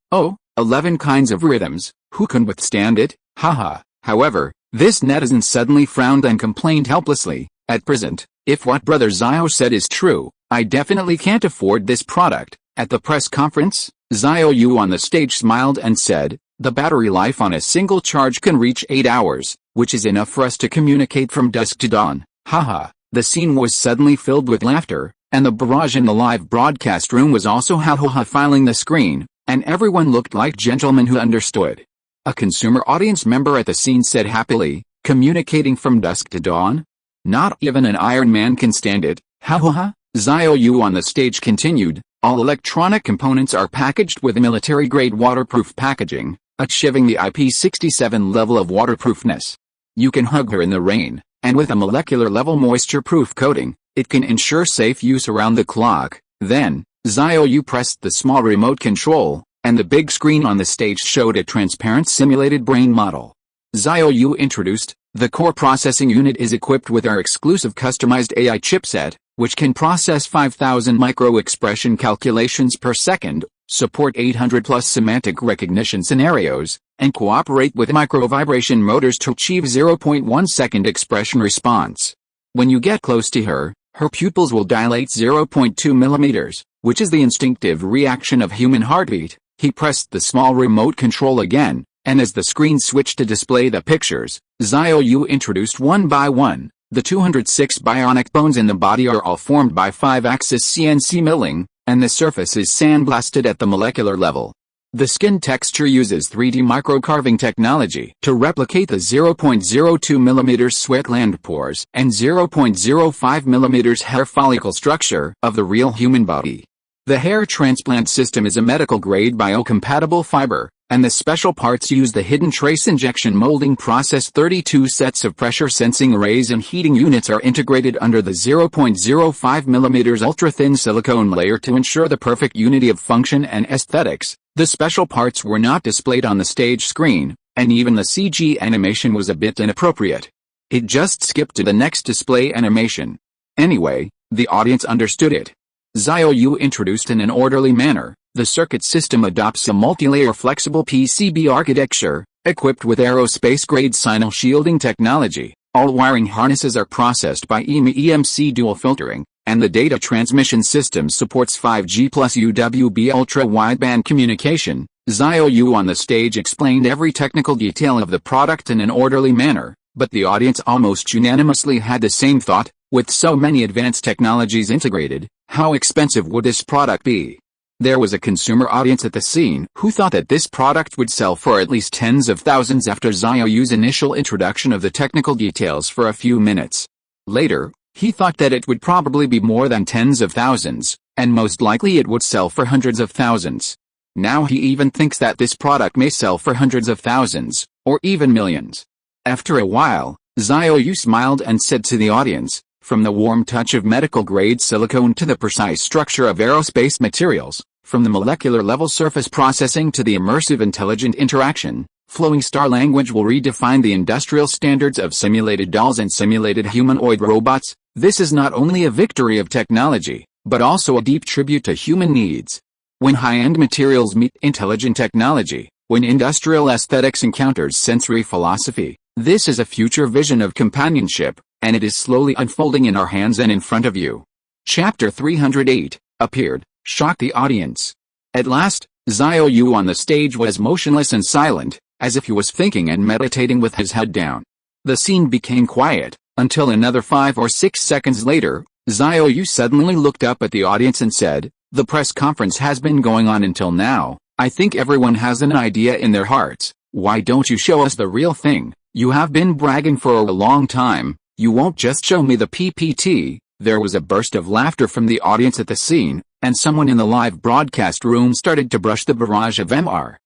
Speaker 1: 11 kinds of rhythms, who can withstand it, haha. However, this netizen suddenly frowned and complained helplessly, at present, if what Brother Xiao said is true, I definitely can't afford this product. At the press conference, Xiao Yu on the stage smiled and said, the battery life on a single charge can reach 8 hours, which is enough for us to communicate from dusk to dawn, haha. The scene was suddenly filled with laughter, and the barrage in the live broadcast room was also ha-ha-ha filing the screen, and everyone looked like gentlemen who understood. A consumer audience member at the scene said happily, communicating from dusk to dawn? Not even an Iron Man can stand it, ha-ha-ha. Xiao Yu on the stage continued, all electronic components are packaged with military-grade waterproof packaging, achieving the IP67 level of waterproofness. You can hug her in the rain, and with a molecular-level moisture-proof coating, it can ensure safe use around the clock. Then, Xiao Yu pressed the small remote control, and the big screen on the stage showed a transparent simulated brain model. Xiao Yu introduced, the core processing unit is equipped with our exclusive customized AI chipset, which can process 5,000 micro-expression calculations per second, support 800+ semantic recognition scenarios, and cooperate with micro-vibration motors to achieve 0.1 second expression response. When you get close to her, her pupils will dilate 0.2 millimeters, which is the instinctive reaction of human heartbeat. He pressed the small remote control again, and as the screen switched to display the pictures, Xiao Yu introduced one by one. The 206 bionic bones in the body are all formed by 5-axis CNC milling, and the surface is sandblasted at the molecular level. The skin texture uses 3D microcarving technology to replicate the 0.02 mm sweat gland pores and 0.05 mm hair follicle structure of the real human body. The hair transplant system is a medical-grade biocompatible fiber, and the special parts use the hidden trace injection molding process. 32 sets of pressure sensing arrays and heating units are integrated under the 0.05 mm ultra-thin silicone layer to ensure the perfect unity of function and aesthetics. The special parts were not displayed on the stage screen, and even the CG animation was a bit inappropriate. It just skipped to the next display animation. Anyway, the audience understood it. Xiao Yu introduced in an orderly manner. The circuit system adopts a multi-layer flexible PCB architecture, equipped with aerospace-grade signal shielding technology. All wiring harnesses are processed by EMC dual filtering, and the data transmission system supports 5G plus UWB ultra-wideband communication. Xiao Yu on the stage explained every technical detail of the product in an orderly manner, but the audience almost unanimously had the same thought: with so many advanced technologies integrated, how expensive would this product be? There was a consumer audience at the scene who thought that this product would sell for at least tens of thousands after Xiao Yu's initial introduction of the technical details for a few minutes. Later, he thought that it would probably be more than tens of thousands, and most likely it would sell for hundreds of thousands. Now he even thinks that this product may sell for hundreds of thousands, or even millions. After a while, Xiao Yu smiled and said to the audience, "From the warm touch of medical-grade silicone to the precise structure of aerospace materials, from the molecular-level surface processing to the immersive intelligent interaction, Flowing Star language will redefine the industrial standards of simulated dolls and simulated humanoid robots. This is not only a victory of technology, but also a deep tribute to human needs. When high-end materials meet intelligent technology, when industrial aesthetics encounters sensory philosophy, this is a future vision of companionship, and it is slowly unfolding in our hands and in front of you." Chapter 308, appeared, shocked the audience. At last, Xiao Yu on the stage was motionless and silent, as if he was thinking and meditating with his head down. The scene became quiet, until another 5 or 6 seconds later, Xiao Yu suddenly looked up at the audience and said, "The press conference has been going on until now. I think everyone has an idea in their hearts. Why don't you show us the real thing? You have been bragging for a long time. You won't just show me the PPT." There was a burst of laughter from the audience at the scene, and someone in the live broadcast room started to brush the barrage of MR.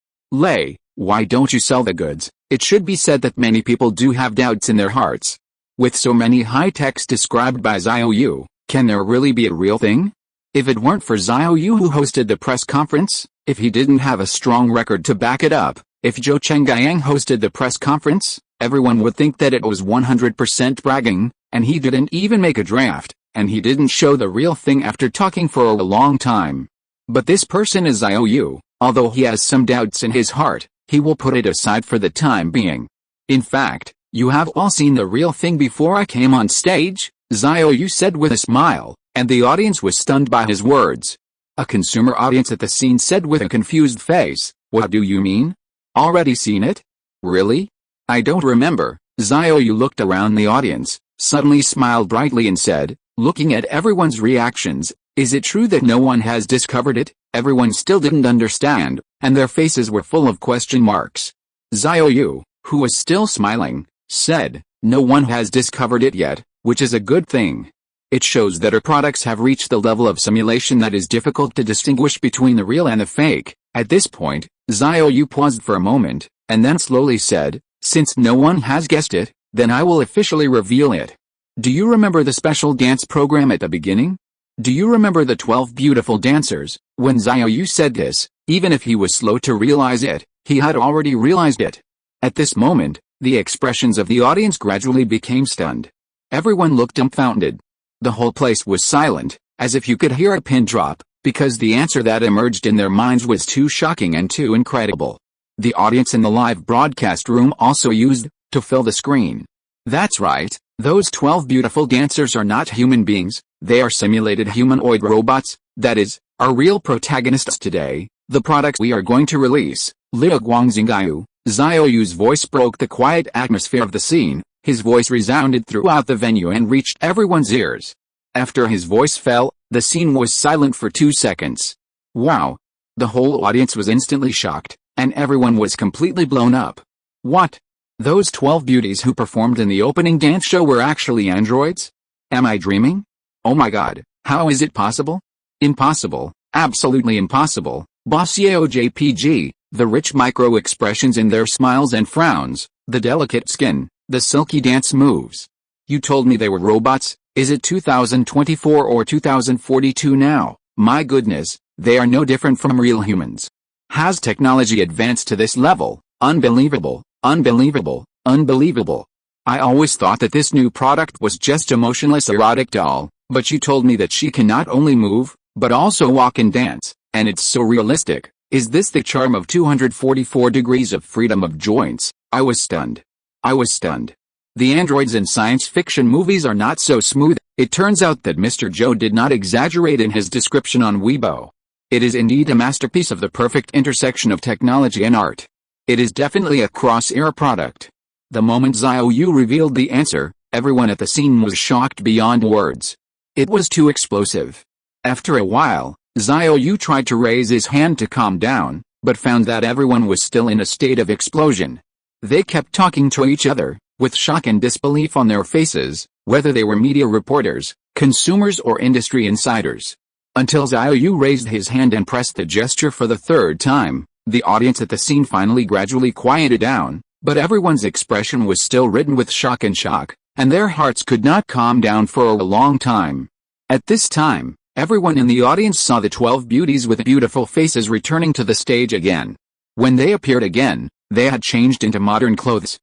Speaker 1: Why don't you sell the goods? It should be said that many people do have doubts in their hearts. With so many high-techs described by Xiao Yu, can there really be a real thing? If it weren't for Xiao Yu who hosted the press conference, if he didn't have a strong record to back it up, if Zhou Chengyang hosted the press conference, everyone would think that it was 100% bragging, and he didn't even make a draft, and he didn't show the real thing after talking for a long time. But this person is Xiao Yu. Although he has some doubts in his heart, he will put it aside for the time being. "In fact, you have all seen the real thing before I came on stage," Xiao Yu said with a smile, and the audience was stunned by his words. A consumer audience at the scene said with a confused face, "What do you mean? Already seen it? Really? I don't remember." Xiao Yu looked around the audience, suddenly smiled brightly and said, looking at everyone's reactions, "Is it true that no one has discovered it?" Everyone still didn't understand, and their faces were full of question marks. Xiao Yu, who was still smiling, said, "No one has discovered it yet, which is a good thing. It shows that our products have reached the level of simulation that is difficult to distinguish between the real and the fake." At this point, Xiao Yu paused for a moment, and then slowly said, "Since no one has guessed it, then I will officially reveal it. Do you remember the special dance program at the beginning? Do you remember the 12 beautiful dancers?" When Xiao Yu said this, even if he was slow to realize it, he had already realized it. At this moment, the expressions of the audience gradually became stunned. Everyone looked dumbfounded. The whole place was silent, as if you could hear a pin drop, because the answer that emerged in their minds was too shocking and too incredible. The audience in the live broadcast room also used to fill the screen. "That's right, those 12 beautiful dancers are not human beings, they are simulated humanoid robots, that is, our real protagonists today, the products we are going to release." Liu Guangxingyu, Xiao Yu's voice broke the quiet atmosphere of the scene. His voice resounded throughout the venue and reached everyone's ears. After his voice fell, the scene was silent for 2 seconds. Wow! The whole audience was instantly shocked, and everyone was completely blown up. What? Those 12 beauties who performed in the opening dance show were actually androids? Am I dreaming? Oh my god, how is it possible? Impossible, absolutely impossible. Boss Xiao JPG, The rich micro-expressions in their smiles and frowns, the delicate skin, the silky dance moves. You told me they were robots. Is it 2024 or 2042 now? My goodness, they are no different from real humans. Has technology advanced to this level? Unbelievable, unbelievable, unbelievable. I always thought that this new product was just a motionless erotic doll, but you told me that she can not only move, but also walk and dance, and it's so realistic. Is this the charm of 244 degrees of freedom of joints? I was stunned. I was stunned. The androids in science fiction movies are not so smooth. It turns out that Mr. Joe did not exaggerate in his description on Weibo. It is indeed a masterpiece of the perfect intersection of technology and art. It is definitely a cross-era product. The moment Xiao Yu revealed the answer, everyone at the scene was shocked beyond words. It was too explosive. After a while, Xiao Yu tried to raise his hand to calm down, but found that everyone was still in a state of explosion. They kept talking to each other, with shock and disbelief on their faces, whether they were media reporters, consumers or industry insiders. Until Xiao Yu raised his hand and pressed the gesture for the third time, the audience at the scene finally gradually quieted down, but everyone's expression was still ridden with shock, and their hearts could not calm down for a long time. At this time, everyone in the audience saw the 12 beauties with beautiful faces returning to the stage again. When they appeared again, they had changed into modern clothes.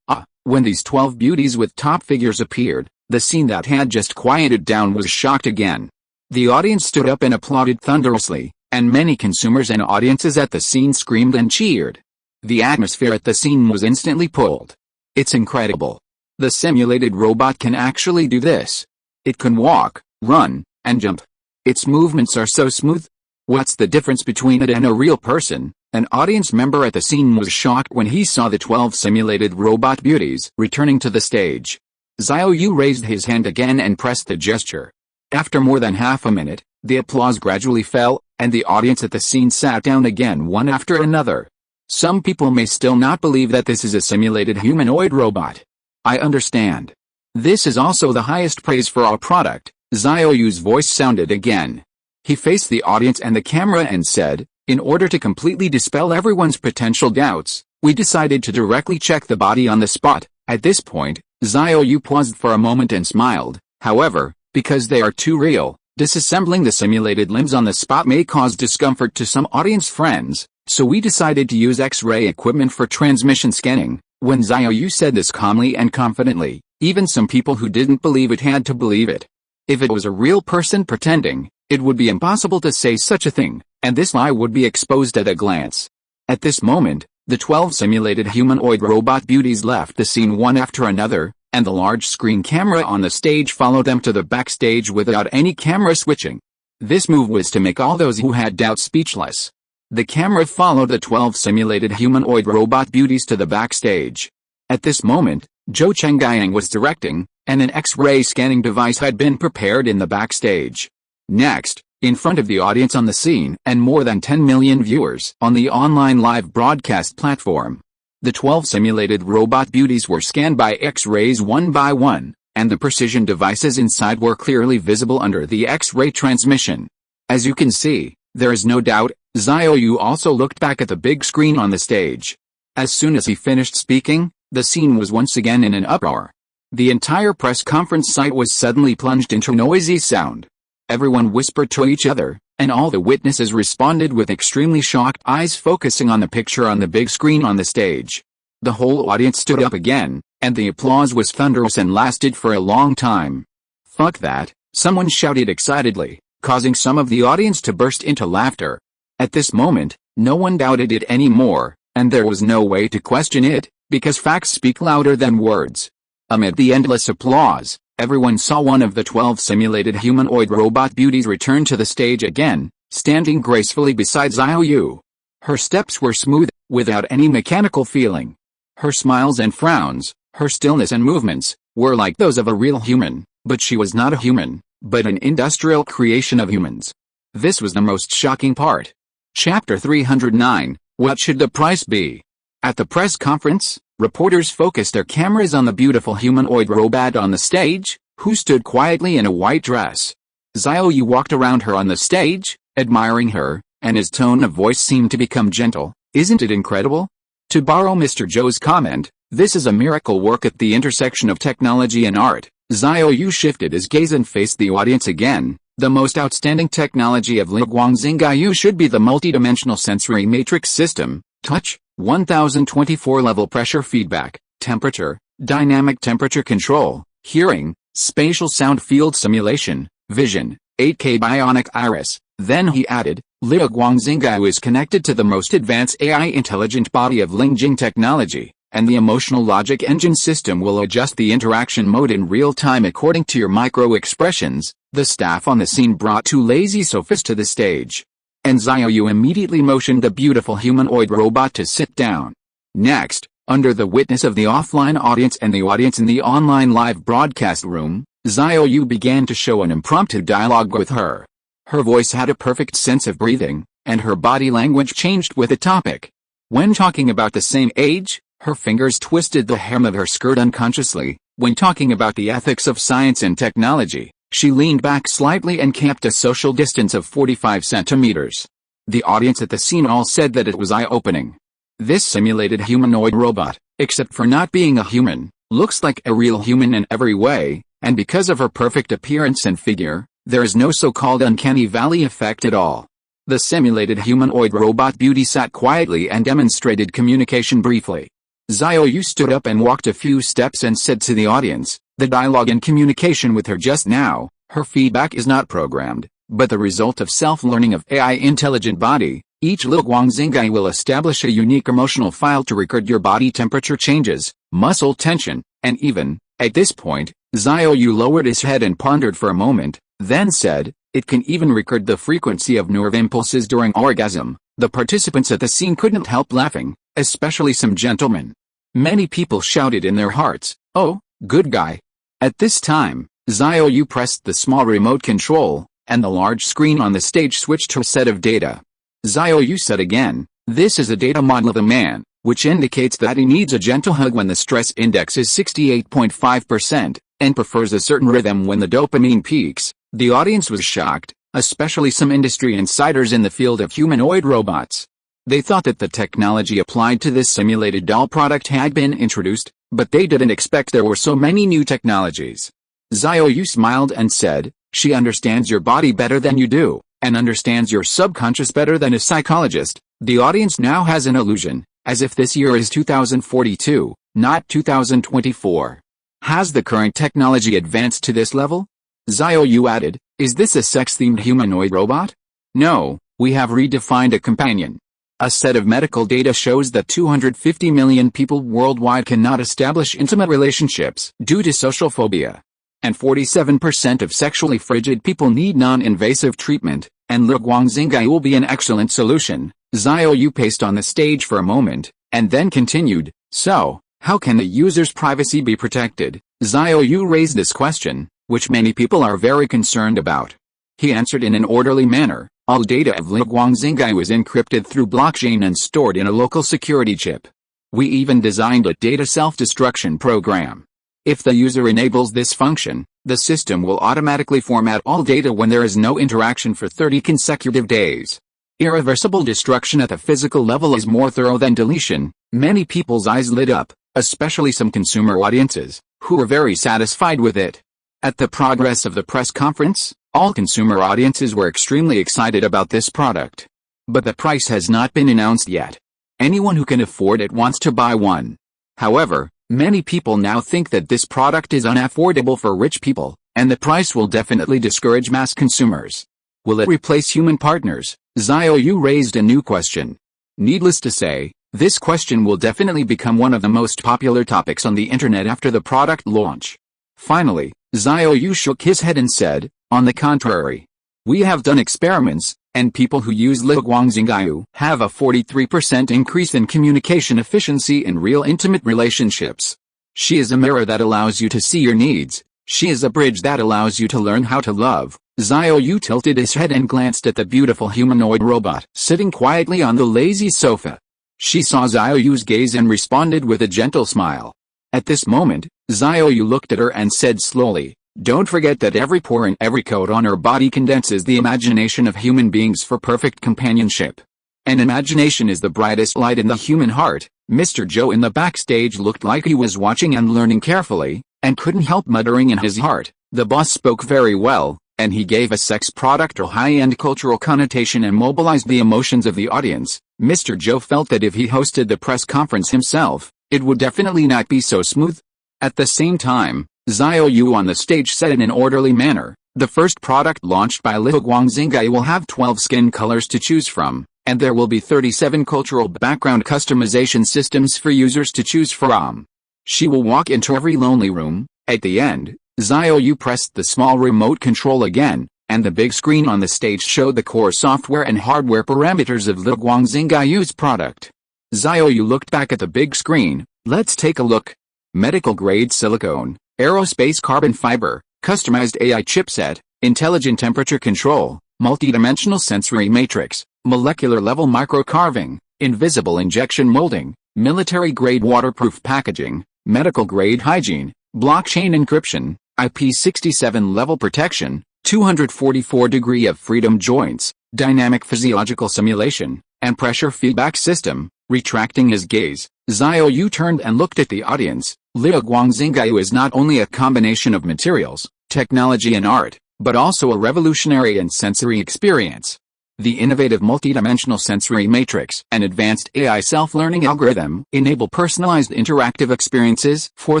Speaker 1: When these 12 beauties with top figures appeared, the scene that had just quieted down was shocked again. The audience stood up and applauded thunderously, and many consumers and audiences at the scene screamed and cheered. The atmosphere at the scene was instantly pulled. It's incredible. The simulated robot can actually do this. It can walk, run, and jump. Its movements are so smooth. What's the difference between it and a real person? An audience member at the scene was shocked when he saw the 12 simulated robot beauties returning to the stage. Xiao Yu raised his hand again and pressed the gesture. After more than half a minute, the applause gradually fell, and the audience at the scene sat down again one after another. Some people may still not believe that this is a simulated humanoid robot. I understand. This is also the highest praise for our product. Xiao Yu's voice sounded again. He faced the audience and the camera and said, in order to completely dispel everyone's potential doubts, we decided to directly check the body on the spot. At this point, Xiao Yu paused for a moment and smiled. However, because they are too real, disassembling the simulated limbs on the spot may cause discomfort to some audience friends, so we decided to use X-ray equipment for transmission scanning. When Xiao Yu said this calmly and confidently, even some people who didn't believe it had to believe it. If it was a real person pretending, it would be impossible to say such a thing, and this lie would be exposed at a glance. At this moment, the 12 simulated humanoid robot beauties left the scene one after another, and the large screen camera on the stage followed them to the backstage without any camera switching. This move was to make all those who had doubts speechless. The camera followed the 12 simulated humanoid robot beauties to the backstage. At this moment, Zhou Chenggyang was directing, and an X-ray scanning device had been prepared in the backstage. Next, in front of the audience on the scene and more than 10 million viewers on the online live broadcast platform, the 12 simulated robot beauties were scanned by X-rays one by one, and the precision devices inside were clearly visible under the X-ray transmission. As you can see, there is no doubt, Xiao Yu also looked back at the big screen on the stage. As soon as he finished speaking, the scene was once again in an uproar. The entire press conference site was suddenly plunged into noisy sound. Everyone whispered to each other, and all the witnesses responded with extremely shocked eyes focusing on the picture on the big screen on the stage. The whole audience stood up again, and the applause was thunderous and lasted for a long time. "Fuck that," someone shouted excitedly, causing some of the audience to burst into laughter. At this moment, no one doubted it anymore, and there was no way to question it, because facts speak louder than words. Amid the endless applause, everyone saw one of the 12 simulated humanoid robot beauties return to the stage again, standing gracefully beside Xiao Yu. Her steps were smooth, without any mechanical feeling. Her smiles and frowns, her stillness and movements, were like those of a real human, but she was not a human, but an industrial creation of humans. This was the most shocking part. Chapter 309, What should the price be? At the press conference, reporters focused their cameras on the beautiful humanoid robot on the stage, who stood quietly in a white dress. Xiao Yu walked around her on the stage, admiring her, and his tone of voice seemed to become gentle. "Isn't it incredible?" To borrow Mr. Zhou's comment, "This is a miracle work at the intersection of technology and art." Xiao Yu shifted his gaze and faced the audience again. "The most outstanding technology of Luguangxingaiyu should be the multidimensional sensory matrix system, touch, 1024 level pressure feedback, temperature, dynamic temperature control, hearing, spatial sound field simulation, vision, 8K bionic iris." Then he added, "Luguangxingaiyu is connected to the most advanced AI intelligent body of Lingjing technology, and the emotional logic engine system will adjust the interaction mode in real time according to your micro-expressions." The staff on the scene brought two lazy sofas to the stage, and Xiao Yu immediately motioned the beautiful humanoid robot to sit down. Next, under the witness of the offline audience and the audience in the online live broadcast room, Xiao Yu began to show an impromptu dialogue with her. Her voice had a perfect sense of breathing, and her body language changed with the topic. When talking about the same age, her fingers twisted the hem of her skirt unconsciously. When talking about the ethics of science and technology, she leaned back slightly and kept a social distance of 45 centimeters. The audience at the scene all said that it was eye-opening. This simulated humanoid robot, except for not being a human, looks like a real human in every way, and because of her perfect appearance and figure, there is no so-called uncanny valley effect at all. The simulated humanoid robot beauty sat quietly and demonstrated communication briefly. Xiao Yu stood up and walked a few steps and said to the audience, "The dialogue and communication with her just now, her feedback is not programmed, but the result of self-learning of AI intelligent body. Each Luguangxingai will establish a unique emotional file to record your body temperature changes, muscle tension, and even." At this point, Xiao Yu lowered his head and pondered for a moment, then said, "It can even record the frequency of nerve impulses during orgasm." The participants at the scene couldn't help laughing, especially some gentlemen. Many people shouted in their hearts, "Oh, good guy." At this time, Xiao Yu pressed the small remote control, and the large screen on the stage switched to a set of data. Xiao Yu said again, "This is a data model of a man, which indicates that he needs a gentle hug when the stress index is 68.5%, and prefers a certain rhythm when the dopamine peaks." The audience was shocked, especially some industry insiders in the field of humanoid robots. They thought that the technology applied to this simulated doll product had been introduced, but they didn't expect there were so many new technologies. Xiao Yu smiled and said, "She understands your body better than you do, and understands your subconscious better than a psychologist." The audience now has an illusion, as if this year is 2042, not 2024. Has the current technology advanced to this level? Xiao Yu added, "Is this a sex-themed humanoid robot? No, we have redefined a companion. A set of medical data shows that 250 million people worldwide cannot establish intimate relationships due to social phobia. And 47% of sexually frigid people need non-invasive treatment, and Luguangxingai will be an excellent solution." Xiao Yu paced on the stage for a moment, and then continued, "So, how can the user's privacy be protected?" Xiao Yu raised this question, which many people are very concerned about. He answered in an orderly manner, "All data of Luguangxingai is encrypted through blockchain and stored in a local security chip. We even designed a data self-destruction program. If the user enables this function, the system will automatically format all data when there is no interaction for 30 consecutive days. Irreversible destruction at the physical level is more thorough than deletion." Many people's eyes lit up, especially some consumer audiences, who were very satisfied with it. At the progress of the press conference, all consumer audiences were extremely excited about this product. But the price has not been announced yet. Anyone who can afford it wants to buy one. However, many people now think that this product is unaffordable for rich people, and the price will definitely discourage mass consumers. Will it replace human partners? Xiao Yu raised a new question. Needless to say, this question will definitely become one of the most popular topics on the internet after the product launch. Finally, Xiao Yu shook his head and said, "On the contrary. We have done experiments, and people who use Luguangxingai have a 43% increase in communication efficiency in real intimate relationships. She is a mirror that allows you to see your needs. She is a bridge that allows you to learn how to love." Xiao Yu tilted his head and glanced at the beautiful humanoid robot sitting quietly on the lazy sofa. She saw Xiao Yu's gaze and responded with a gentle smile. At this moment, Xiao Yu looked at her and said slowly, Don't forget that every pore and every coat on her body condenses the imagination of human beings for perfect companionship. And imagination is the brightest light in the human heart. Mr. Joe in the backstage looked like he was watching and learning carefully, and couldn't help muttering in his heart, "The boss spoke very well," and he gave a sex product or high-end cultural connotation and mobilized the emotions of the audience. Mr. Joe felt that if he hosted the press conference himself, it would definitely not be so smooth. At the same time, Xiao Yu on the stage said in an orderly manner, "The first product launched by Liu Guangxingai will have 12 skin colors to choose from, and there will be 37 cultural background customization systems for users to choose from. She will walk into every lonely room." At the end, Xiao Yu pressed the small remote control again, and the big screen on the stage showed the core software and hardware parameters of Liu Guangxingai's product. Xiao Yu looked back at the big screen. "Let's take a look. Medical-grade silicone, aerospace carbon fiber, customized AI chipset, intelligent temperature control, multidimensional sensory matrix, molecular-level micro-carving, invisible injection molding, military-grade waterproof packaging, medical-grade hygiene, blockchain encryption, IP67 level protection, 244 degree of freedom joints, dynamic physiological simulation, and pressure feedback system." Retracting his gaze, Xiao Yu turned and looked at the audience. Liu Guangxingai is not only a combination of materials, technology and art, but also a revolutionary and sensory experience. The innovative multidimensional sensory matrix and advanced AI self-learning algorithm enable personalized interactive experiences for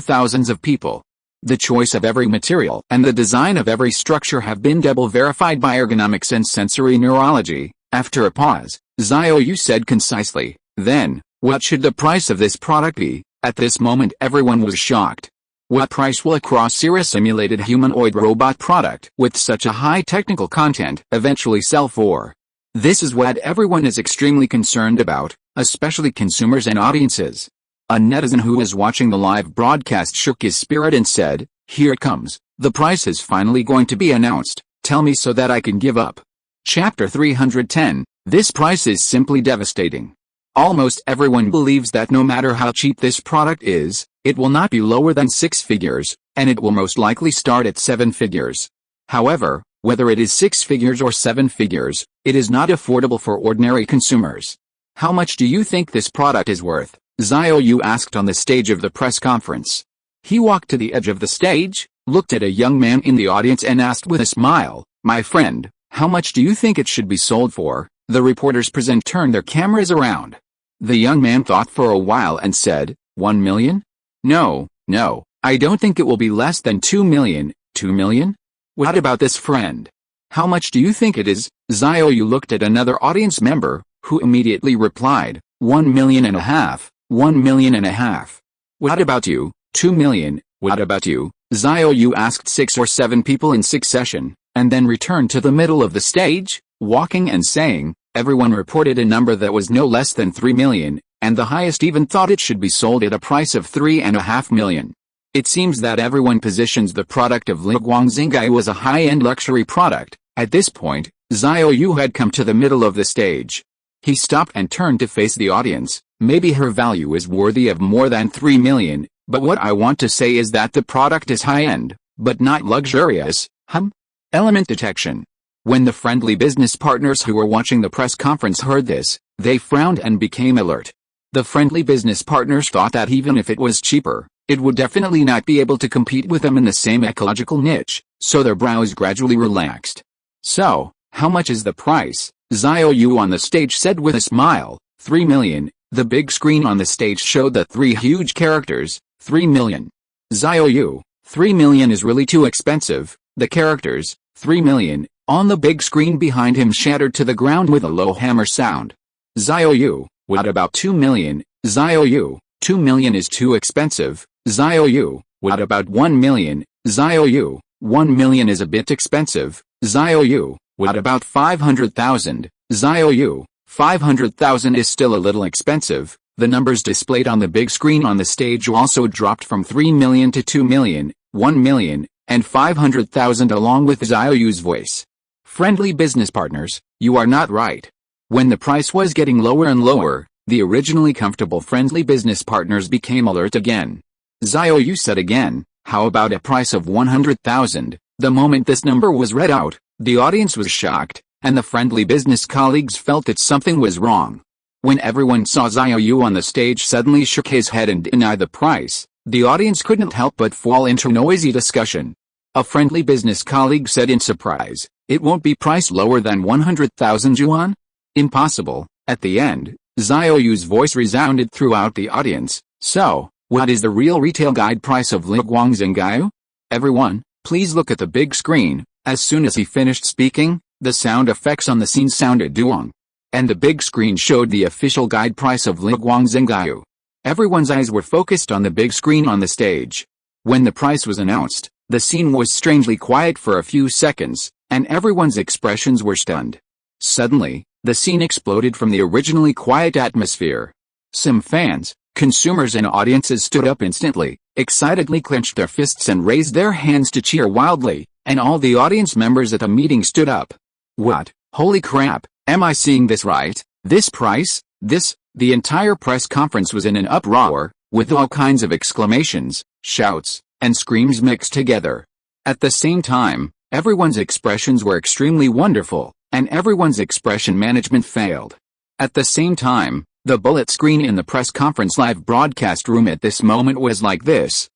Speaker 1: thousands of people. The choice of every material and the design of every structure have been double verified by ergonomics and sensory neurology. After a pause, Xiao Yu said concisely, "Then, what should the price of this product be?" At this moment everyone was shocked. What price will a cross-era-simulated humanoid robot product with such a high technical content eventually sell for? This is what everyone is extremely concerned about, especially consumers and audiences. A netizen who was watching the live broadcast shook his spirit and said, "Here it comes, the price is finally going to be announced, tell me so that I can give up." Chapter 310, This price is simply devastating. Almost everyone believes that no matter how cheap this product is, it will not be lower than 6 figures, and it will most likely start at 7 figures. However, whether it is 6 figures or 7 figures, it is not affordable for ordinary consumers. "How much do you think this product is worth?" Xiao Yu asked on the stage of the press conference. He walked to the edge of the stage, looked at a young man in the audience and asked with a smile, "My friend, how much do you think it should be sold for?" The reporters present turned their cameras around. The young man thought for a while and said, 1 million? No, I don't think it will be less than 2 million. 2 million? What about this friend? How much do you think it is? Xiao Yu looked at another audience member, who immediately replied, 1.5 million. 1.5 million. What about you? 2 million. What about you? Xiao Yu asked 6 or 7 people in succession, and then returned to the middle of the stage, walking and saying, everyone reported a number that was no less than 3 million, and the highest even thought it should be sold at a price of 3.5 million. It seems that everyone positions the product of Liu Guangxingai as a high-end luxury product. At this point, Xiao Yu had come to the middle of the stage. He stopped and turned to face the audience. Maybe her value is worthy of more than 3 million, but what I want to say is that the product is high-end, but not luxurious. Element detection. When the friendly business partners who were watching the press conference heard this, they frowned and became alert. The friendly business partners thought that even if it was cheaper, it would definitely not be able to compete with them in the same ecological niche, so their brows gradually relaxed. "So, how much is the price?" Xiao Yu on the stage said with a smile. 3 million. The big screen on the stage showed the 3 huge characters, 3 million. Xiao Yu, 3 million is really too expensive. The characters, 3 million, on the big screen behind him shattered to the ground with a low hammer sound. Xiao Yu, what about 2 million? Xiao Yu, 2 million is too expensive. Xiao Yu, what about 1 million? Xiao Yu, 1 million is a bit expensive. Xiao Yu, what about 500,000? Xiao Yu, 500,000 is still a little expensive. The numbers displayed on the big screen on the stage also dropped from 3 million to 2 million, 1 million, and 500,000 along with Xiao Yu's voice. Friendly business partners, you are not right. When the price was getting lower and lower, the originally comfortable friendly business partners became alert again. Xiao Yu said again, How about a price of 100,000? The moment this number was read out, the audience was shocked, and the friendly business colleagues felt that something was wrong. When everyone saw Xiao Yu on the stage suddenly shook his head and denied the price, the audience couldn't help but fall into noisy discussion. A friendly business colleague said in surprise, "It won't be priced lower than 100,000 yuan? Impossible." At the end, Xiao Yu's voice resounded throughout the audience. "So, what is the real retail guide price of Liguang Zhenggao? Everyone, please look at the big screen." As soon as he finished speaking, the sound effects on the scene sounded duong, and the big screen showed the official guide price of Liguang Zhenggao. Everyone's eyes were focused on the big screen on the stage. When the price was announced, the scene was strangely quiet for a few seconds, and everyone's expressions were stunned. Suddenly, the scene exploded from the originally quiet atmosphere. Some fans, consumers and audiences stood up instantly, excitedly clenched their fists and raised their hands to cheer wildly, and all the audience members at the meeting stood up. "What? Holy crap, am I seeing this right? This price? This?" The entire press conference was in an uproar, with all kinds of exclamations, shouts, and screams mixed together. At the same time, everyone's expressions were extremely wonderful, and everyone's expression management failed. At the same time, the bullet screen in the press conference live broadcast room at this moment was like this.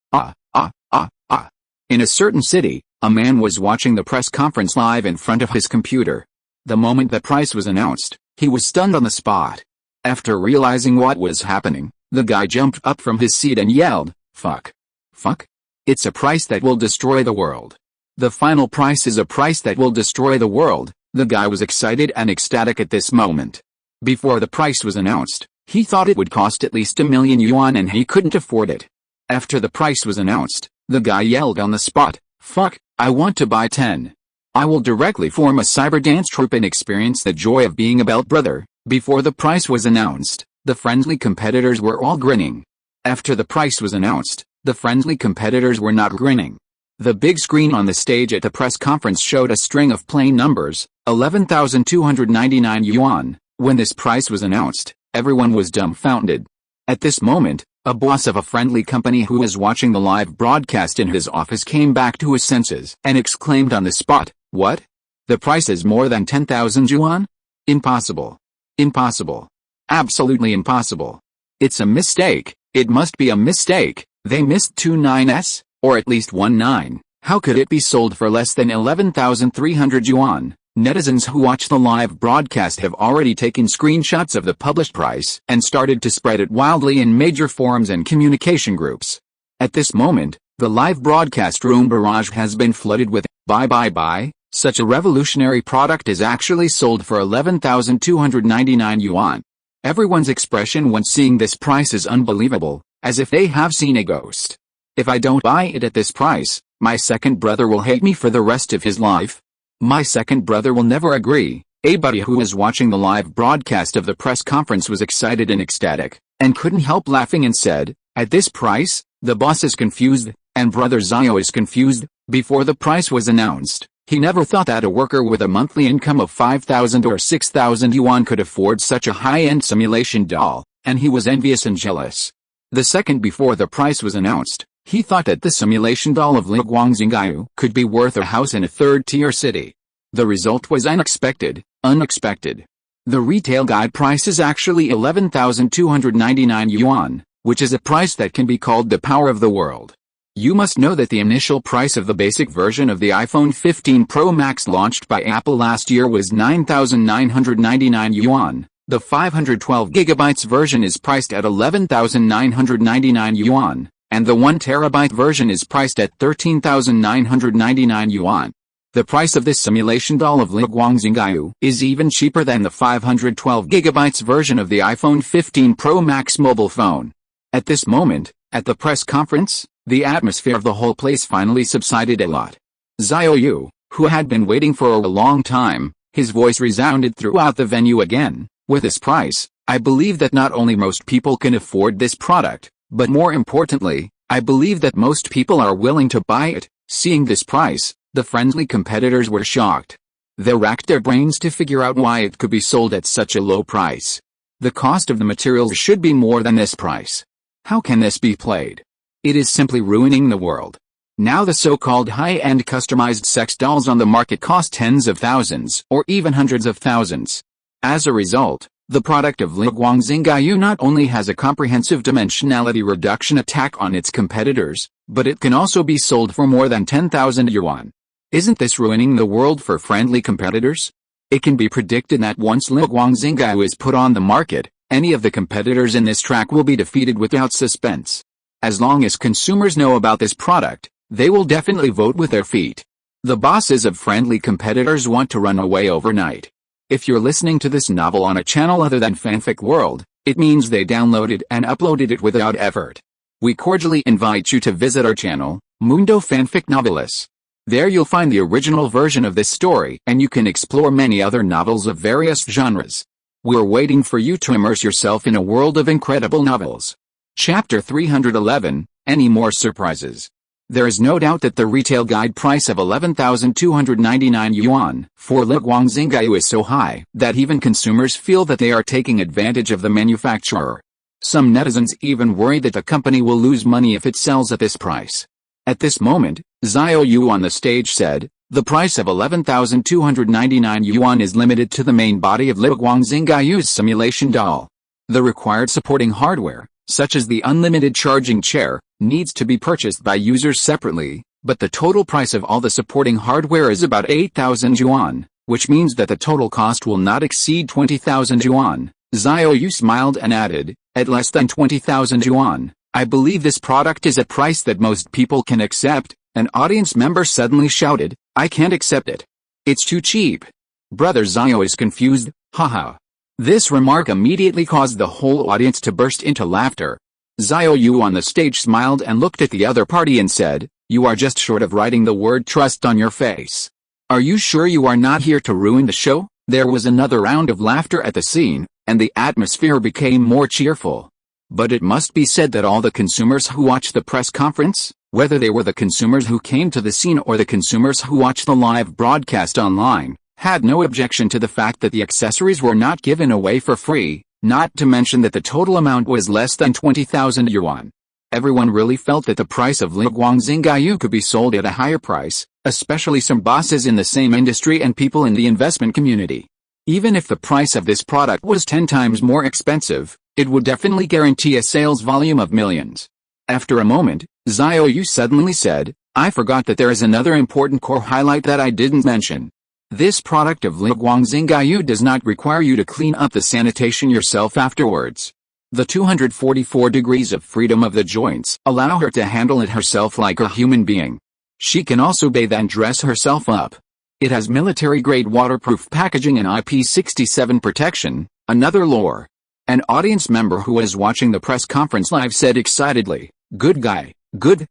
Speaker 1: In a certain city, a man was watching the press conference live in front of his computer. The moment the price was announced, he was stunned on the spot. After realizing what was happening, the guy jumped up from his seat and yelled, "Fuck. Fuck. It's a price that will destroy the world. The final price is a price that will destroy the world." The guy was excited and ecstatic at this moment. Before the price was announced, he thought it would cost at least 1 million yuan and he couldn't afford it. After the price was announced, the guy yelled on the spot, "Fuck, I want to buy 10. I will directly form a cyber dance troupe and experience the joy of being a belt brother." Before the price was announced, the friendly competitors were all grinning. After the price was announced, the friendly competitors were not grinning. The big screen on the stage at the press conference showed a string of plain numbers, 11,299 yuan. When this price was announced, everyone was dumbfounded. At this moment, a boss of a friendly company who was watching the live broadcast in his office came back to his senses and exclaimed on the spot, "What? The price is more than 10,000 yuan? Impossible. Impossible. Absolutely impossible. It's a mistake. It must be a mistake. They missed 2 9s, or at least 1 9. How could it be sold for less than 11,300 yuan? Netizens who watch the live broadcast have already taken screenshots of the published price and started to spread it wildly in major forums and communication groups. At this moment, the live broadcast room barrage has been flooded with, buy. Such a revolutionary product is actually sold for 11,299 yuan. Everyone's expression when seeing this price is unbelievable, as if they have seen a ghost. If I don't buy it at this price, my second brother will hate me for the rest of his life. My second brother will never agree. A buddy who was watching the live broadcast of the press conference was excited and ecstatic, and couldn't help laughing and said, "At this price, the boss is confused, and brother Xiao is confused." Before the price was announced, he never thought that a worker with a monthly income of 5,000 or 6,000 yuan could afford such a high-end simulation doll, and he was envious and jealous. The second before the price was announced, he thought that the simulation doll of Liguang Zhenggao could be worth a house in a third-tier city. The result was unexpected. The retail guide price is actually 11,299 yuan, which is a price that can be called the power of the world. You must know that the initial price of the basic version of the iPhone 15 Pro Max launched by Apple last year was 9,999 yuan. The 512GB version is priced at 11,999 yuan, and the 1TB version is priced at 13,999 yuan. The price of this simulation doll of Liguang Zhenggao is even cheaper than the 512GB version of the iPhone 15 Pro Max mobile phone. At this moment, at the press conference, the atmosphere of the whole place finally subsided a lot. Xiao Yu, who had been waiting for a long time, his voice resounded throughout the venue again. "With this price, I believe that not only most people can afford this product, but more importantly, I believe that most people are willing to buy it." Seeing this price, the friendly competitors were shocked. They racked their brains to figure out why it could be sold at such a low price. The cost of the materials should be more than this price. How can this be played? It is simply ruining the world. Now the so-called high-end customized sex dolls on the market cost tens of thousands or even hundreds of thousands. As a result, the product of Xiao Yu not only has a comprehensive dimensionality reduction attack on its competitors, but it can also be sold for more than 10,000 yuan. Isn't this ruining the world for friendly competitors? It can be predicted that once Xiao Yu is put on the market, any of the competitors in this track will be defeated without suspense. As long as consumers know about this product, they will definitely vote with their feet. The bosses of friendly competitors want to run away overnight. If you're listening to this novel on a channel other than Fanfic World, it means they downloaded and uploaded it without effort. We cordially invite you to visit our channel, Mundo Fanfic Novelis. There you'll find the original version of this story and you can explore many other novels of various genres. We're waiting for you to immerse yourself in a world of incredible novels. Chapter 311, Any More Surprises? There is no doubt that the retail guide price of 11,299 yuan for Xiao Yu is so high that even consumers feel that they are taking advantage of the manufacturer. Some netizens even worry that the company will lose money if it sells at this price. At this moment, Xiao Yu on the stage said, the price of 11,299 yuan is limited to the main body of Xiao Yu's simulation doll. The required supporting hardware, such as the unlimited charging chair, needs to be purchased by users separately, but the total price of all the supporting hardware is about 8,000 yuan, which means that the total cost will not exceed 20,000 yuan. Xiao Yu smiled and added, at less than 20,000 yuan, I believe this product is a price that most people can accept. An audience member suddenly shouted, I can't accept it. It's too cheap. Brother Xiao is confused, haha. This remark immediately caused the whole audience to burst into laughter. Xiao Yu on the stage smiled and looked at the other party and said, you are just short of writing the word trust on your face. Are you sure you are not here to ruin the show? There was another round of laughter at the scene, and the atmosphere became more cheerful. But it must be said that all the consumers who watched the press conference, whether they were the consumers who came to the scene or the consumers who watched the live broadcast online, had no objection to the fact that the accessories were not given away for free, not to mention that the total amount was less than 20,000 yuan. Everyone really felt that the price of Xiao Yu could be sold at a higher price, especially some bosses in the same industry and people in the investment community. Even if the price of this product was 10 times more expensive, it would definitely guarantee a sales volume of millions. After a moment, Xiao Yu suddenly said, I forgot that there is another important core highlight that I didn't mention. This product of Xiao Yu does not require you to clean up the sanitation yourself afterwards. The 244 degrees of freedom of the joints allow her to handle it herself like a human being. She can also bathe and dress herself up. It has military-grade waterproof packaging and IP67 protection, another lore. An audience member who was watching the press conference live said excitedly, good guy, good,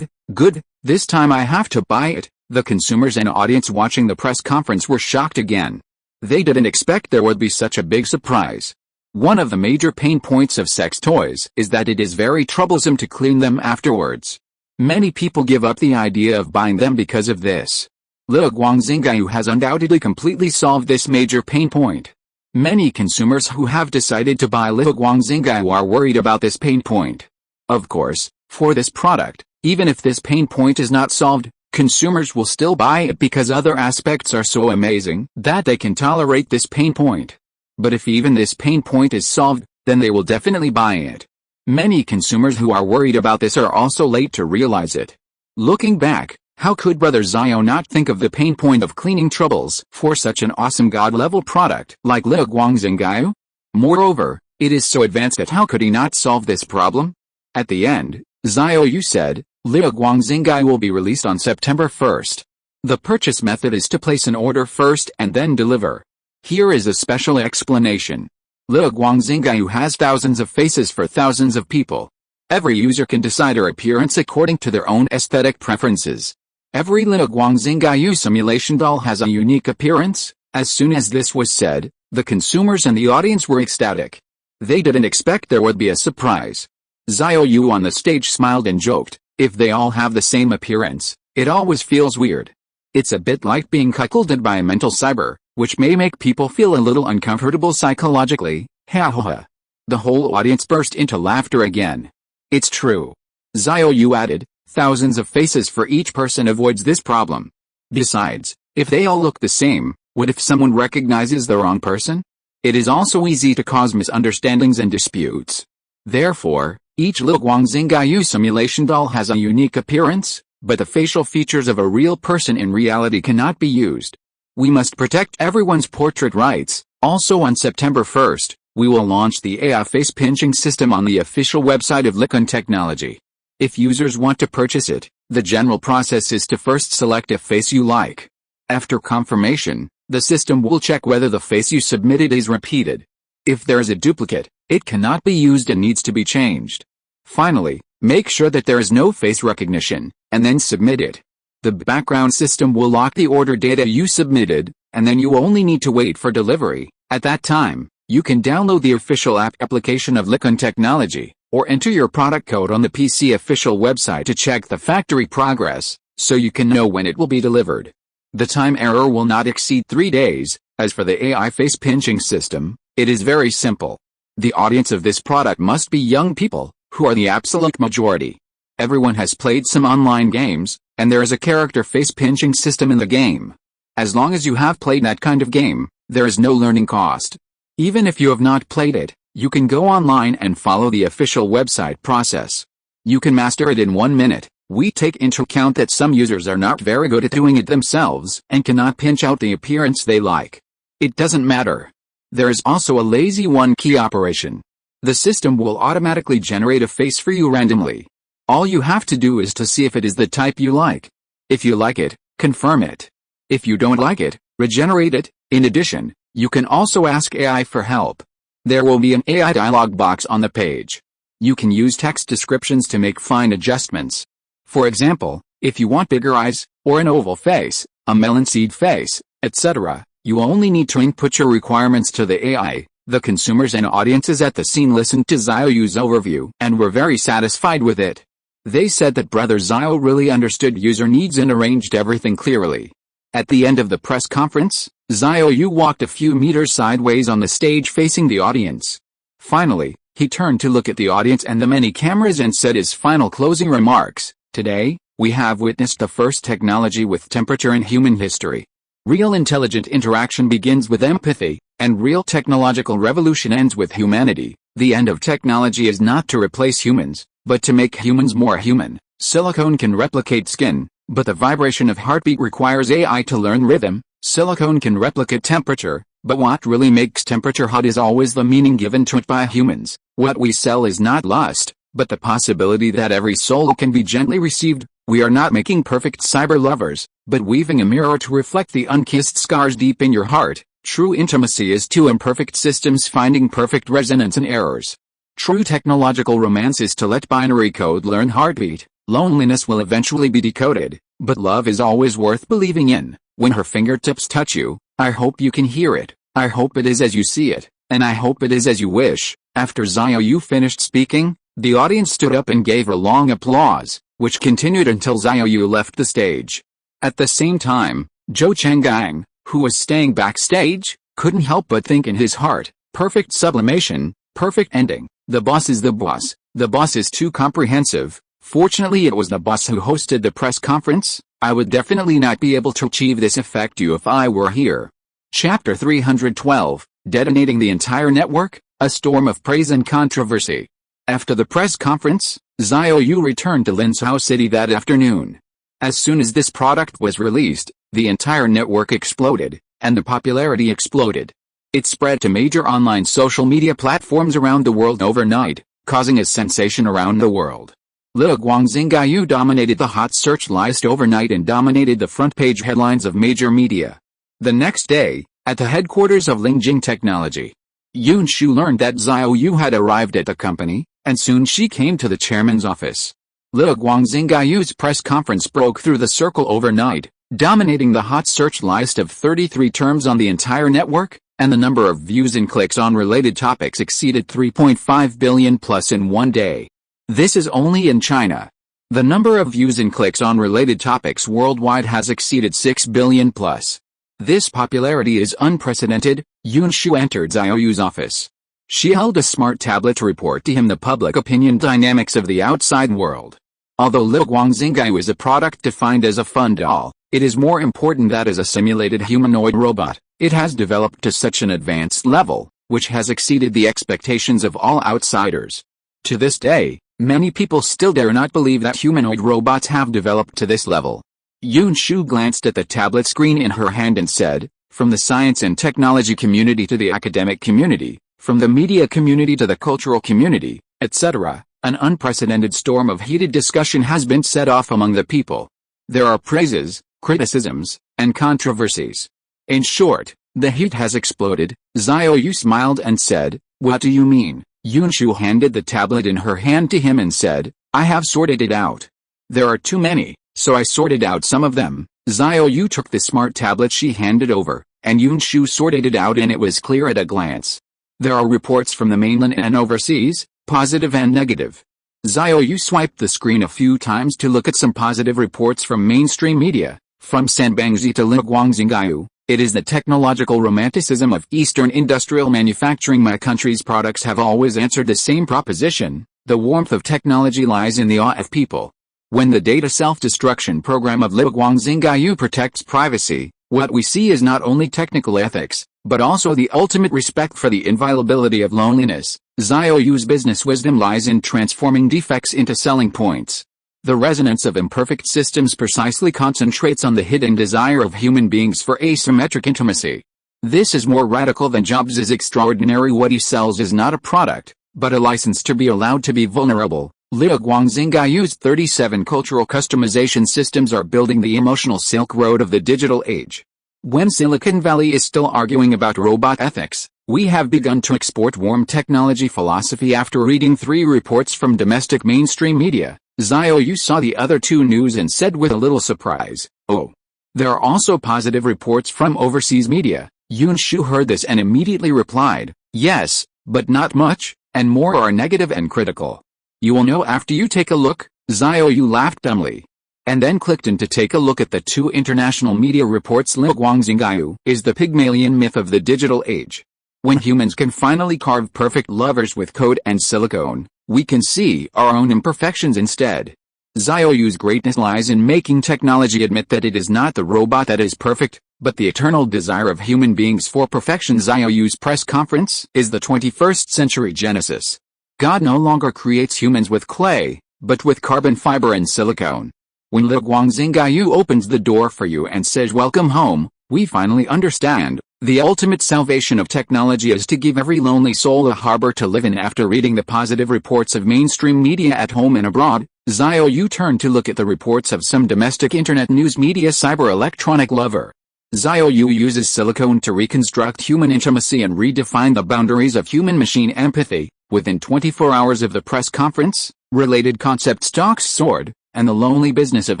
Speaker 1: this time I have to buy it. The consumers and audience watching the press conference were shocked again. They didn't expect there would be such a big surprise. One of the major pain points of sex toys is that it is very troublesome to clean them afterwards. Many people give up the idea of buying them because of this. Xiao Yu has undoubtedly completely solved this major pain point. Many consumers who have decided to buy Xiao Yu are worried about this pain point. Of course, for this product, even if this pain point is not solved, consumers will still buy it because other aspects are so amazing that they can tolerate this pain point. But if even this pain point is solved, then they will definitely buy it. Many consumers who are worried about this are also late to realize it. Looking back, how could Brother Xiao not think of the pain point of cleaning troubles for such an awesome god-level product like Xiao Yu? Moreover, it is so advanced that how could he not solve this problem? At the end, Xiao Yu said, Xiao Yu will be released on September 1st. The purchase method is to place an order first and then deliver. Here is a special explanation. Xiao Yu has thousands of faces for thousands of people. Every user can decide her appearance according to their own aesthetic preferences. Every Xiao Yu simulation doll has a unique appearance. As soon as this was said, the consumers and the audience were ecstatic. They didn't expect there would be a surprise. Xiao Yu on the stage smiled and joked, if they all have the same appearance, it always feels weird. It's a bit like being cuckolded by a mental cyber, which may make people feel a little uncomfortable psychologically. Ha ha ha. The whole audience burst into laughter again. It's true. Xiao Yu added, Thousands of faces for each person avoids this problem. Besides, if they all look the same, what if someone recognizes the wrong person? It is also easy to cause misunderstandings and disputes. Therefore, each Liu Guangxingyu simulation doll has a unique appearance, but the facial features of a real person in reality cannot be used. We must protect everyone's portrait rights. Also on September 1st, we will launch the AI face pinching system on the official website of Likon Technology. If users want to purchase it, the general process is to first select a face you like. After confirmation, the system will check whether the face you submitted is repeated. If there is a duplicate, it cannot be used and needs to be changed. Finally, make sure that there is no face recognition, and then submit it. The background system will lock the order data you submitted, and then you only need to wait for delivery. At that time, you can download the official app application of Likon Technology, or enter your product code on the PC official website to check the factory progress, so you can know when it will be delivered. The time error will not exceed 3 days. As for the AI face pinching system, it is very simple. The audience of this product must be young people, who are the absolute majority. Everyone has played some online games, and there is a character face pinching system in the game. As long as you have played that kind of game, there is no learning cost. Even if you have not played it, you can go online and follow the official website process. You can master it in 1 minute. We take into account that some users are not very good at doing it themselves and cannot pinch out the appearance they like. It doesn't matter. There is also a lazy one-key operation. The system will automatically generate a face for you randomly. All you have to do is to see if it is the type you like. If you like it, confirm it. If you don't like it, regenerate it. In addition, you can also ask AI for help. There will be an AI dialog box on the page. You can use text descriptions to make fine adjustments. For example, if you want bigger eyes, or an oval face, a melon seed face, etc., you only need to input your requirements to the AI. The consumers and audiences at the scene listened to Xiao Yu's overview and were very satisfied with it. They said that Brother Xiao really understood user needs and arranged everything clearly. At the end of the press conference, Xiao Yu walked a few meters sideways on the stage facing the audience. Finally, he turned to look at the audience and the many cameras and said his final closing remarks. Today, we have witnessed the first technology with temperature in human history. Real intelligent interaction begins with empathy, and real technological revolution ends with humanity. The end of technology is not to replace humans, but to make humans more human. Silicone can replicate skin, but the vibration of heartbeat requires AI to learn rhythm. Silicone can replicate temperature, but what really makes temperature hot is always the meaning given to it by humans. What we sell is not lust, but the possibility that every soul can be gently received. We are not making perfect cyber lovers, but weaving a mirror to reflect the unkissed scars deep in your heart. True intimacy is two imperfect systems finding perfect resonance and errors. True technological romance is to let binary code learn heartbeat. Loneliness will eventually be decoded, but love is always worth believing in. When her fingertips touch you, I hope you can hear it. I hope it is as you see it, and I hope it is as you wish. After Xiao Yu finished speaking, the audience stood up and gave a long applause, which continued until Xiao Yu left the stage. At the same time, Zhou Chenggang, who was staying backstage, couldn't help but think in his heart, perfect sublimation, perfect ending. The boss is the boss. The boss is too comprehensive. Fortunately, it was the boss who hosted the press conference. I would definitely not be able to achieve this effect if I were here. Chapter 312, Detonating the Entire Network, a Storm of Praise and Controversy. After the press conference, Xiao Yu returned to Linsao City that afternoon. As soon as this product was released, the entire network exploded, and the popularity exploded. It spread to major online social media platforms around the world overnight, causing a sensation around the world. Liu Guangxingyu dominated the hot search list overnight and dominated the front page headlines of major media. The next day, at the headquarters of Lingjing Technology, Yun Shu learned that Xiao Yu had arrived at the company, and soon she came to the chairman's office. Liu Guangxingyu's press conference broke through the circle overnight, dominating the hot search list of 33 terms on the entire network, and the number of views and clicks on related topics exceeded 3.5 billion plus in one day. This is only in China. The number of views and clicks on related topics worldwide has exceeded 6 billion plus. This popularity is unprecedented. Yun Shu entered Xiao Yu's office. She held a smart tablet to report to him the public opinion dynamics of the outside world. Although Liu Guangxingyu is a product defined as a fun doll, it is more important that as a simulated humanoid robot, it has developed to such an advanced level, which has exceeded the expectations of all outsiders. To this day, many people still dare not believe that humanoid robots have developed to this level. Yunshu glanced at the tablet screen in her hand and said, "From the science and technology community to the academic community, from the media community to the cultural community, etc., an unprecedented storm of heated discussion has been set off among the people. There are praises, criticisms, and controversies. In short, the heat has exploded." Xiao Yu smiled and said, "What do you mean?" Yunshu handed the tablet in her hand to him and said, "I have sorted it out. There are too many, so I sorted out some of them." Xiao Yu took the smart tablet she handed over, and Yunshu sorted it out, and it was clear at a glance. There are reports from the mainland and overseas, positive and negative. Xiao Yu swiped the screen a few times to look at some positive reports from mainstream media. From Sanbangzi to Liu Guangxingyu, it is the technological romanticism of Eastern industrial manufacturing. My country's products have always answered the same proposition: the warmth of technology lies in the awe of people. When the data self-destruction program of Liu Guangxingyu protects privacy, what we see is not only technical ethics, but also the ultimate respect for the inviolability of loneliness. Xiao Yu's business wisdom lies in transforming defects into selling points. The resonance of imperfect systems precisely concentrates on the hidden desire of human beings for asymmetric intimacy. This is more radical than Jobs' extraordinary. What he sells is not a product, but a license to be allowed to be vulnerable. Liu Guangxingyu's 37 cultural customization systems are building the emotional Silk Road of the digital age. When Silicon Valley is still arguing about robot ethics, we have begun to export warm technology philosophy. After reading 3 reports from domestic mainstream media, Xiao Yu saw the other 2 news and said with a little surprise, "Oh. There are also positive reports from overseas media." Yunshu heard this and immediately replied, "Yes, but not much, and more are negative and critical." "You will know after you take a look." Xiao Yu laughed dumbly, and then clicked in to take a look at the 2 international media reports. Liu Guangxingyu is the Pygmalion myth of the digital age. When humans can finally carve perfect lovers with code and silicone, we can see our own imperfections instead. Xiao Yu's greatness lies in making technology admit that it is not the robot that is perfect, but the eternal desire of human beings for perfection. Xiao Yu's press conference is the 21st century Genesis. God no longer creates humans with clay, but with carbon fiber and silicone. When Liu Guangxingyu opens the door for you and says welcome home, we finally understand. The ultimate salvation of technology is to give every lonely soul a harbor to live in. After reading the positive reports of mainstream media at home and abroad, Xiao Yu turned to look at the reports of some domestic internet news media. Cyber electronic lover. Xiao Yu uses silicone to reconstruct human intimacy and redefine the boundaries of human-machine empathy. Within 24 hours of the press conference, related concept stocks soared, and the lonely business of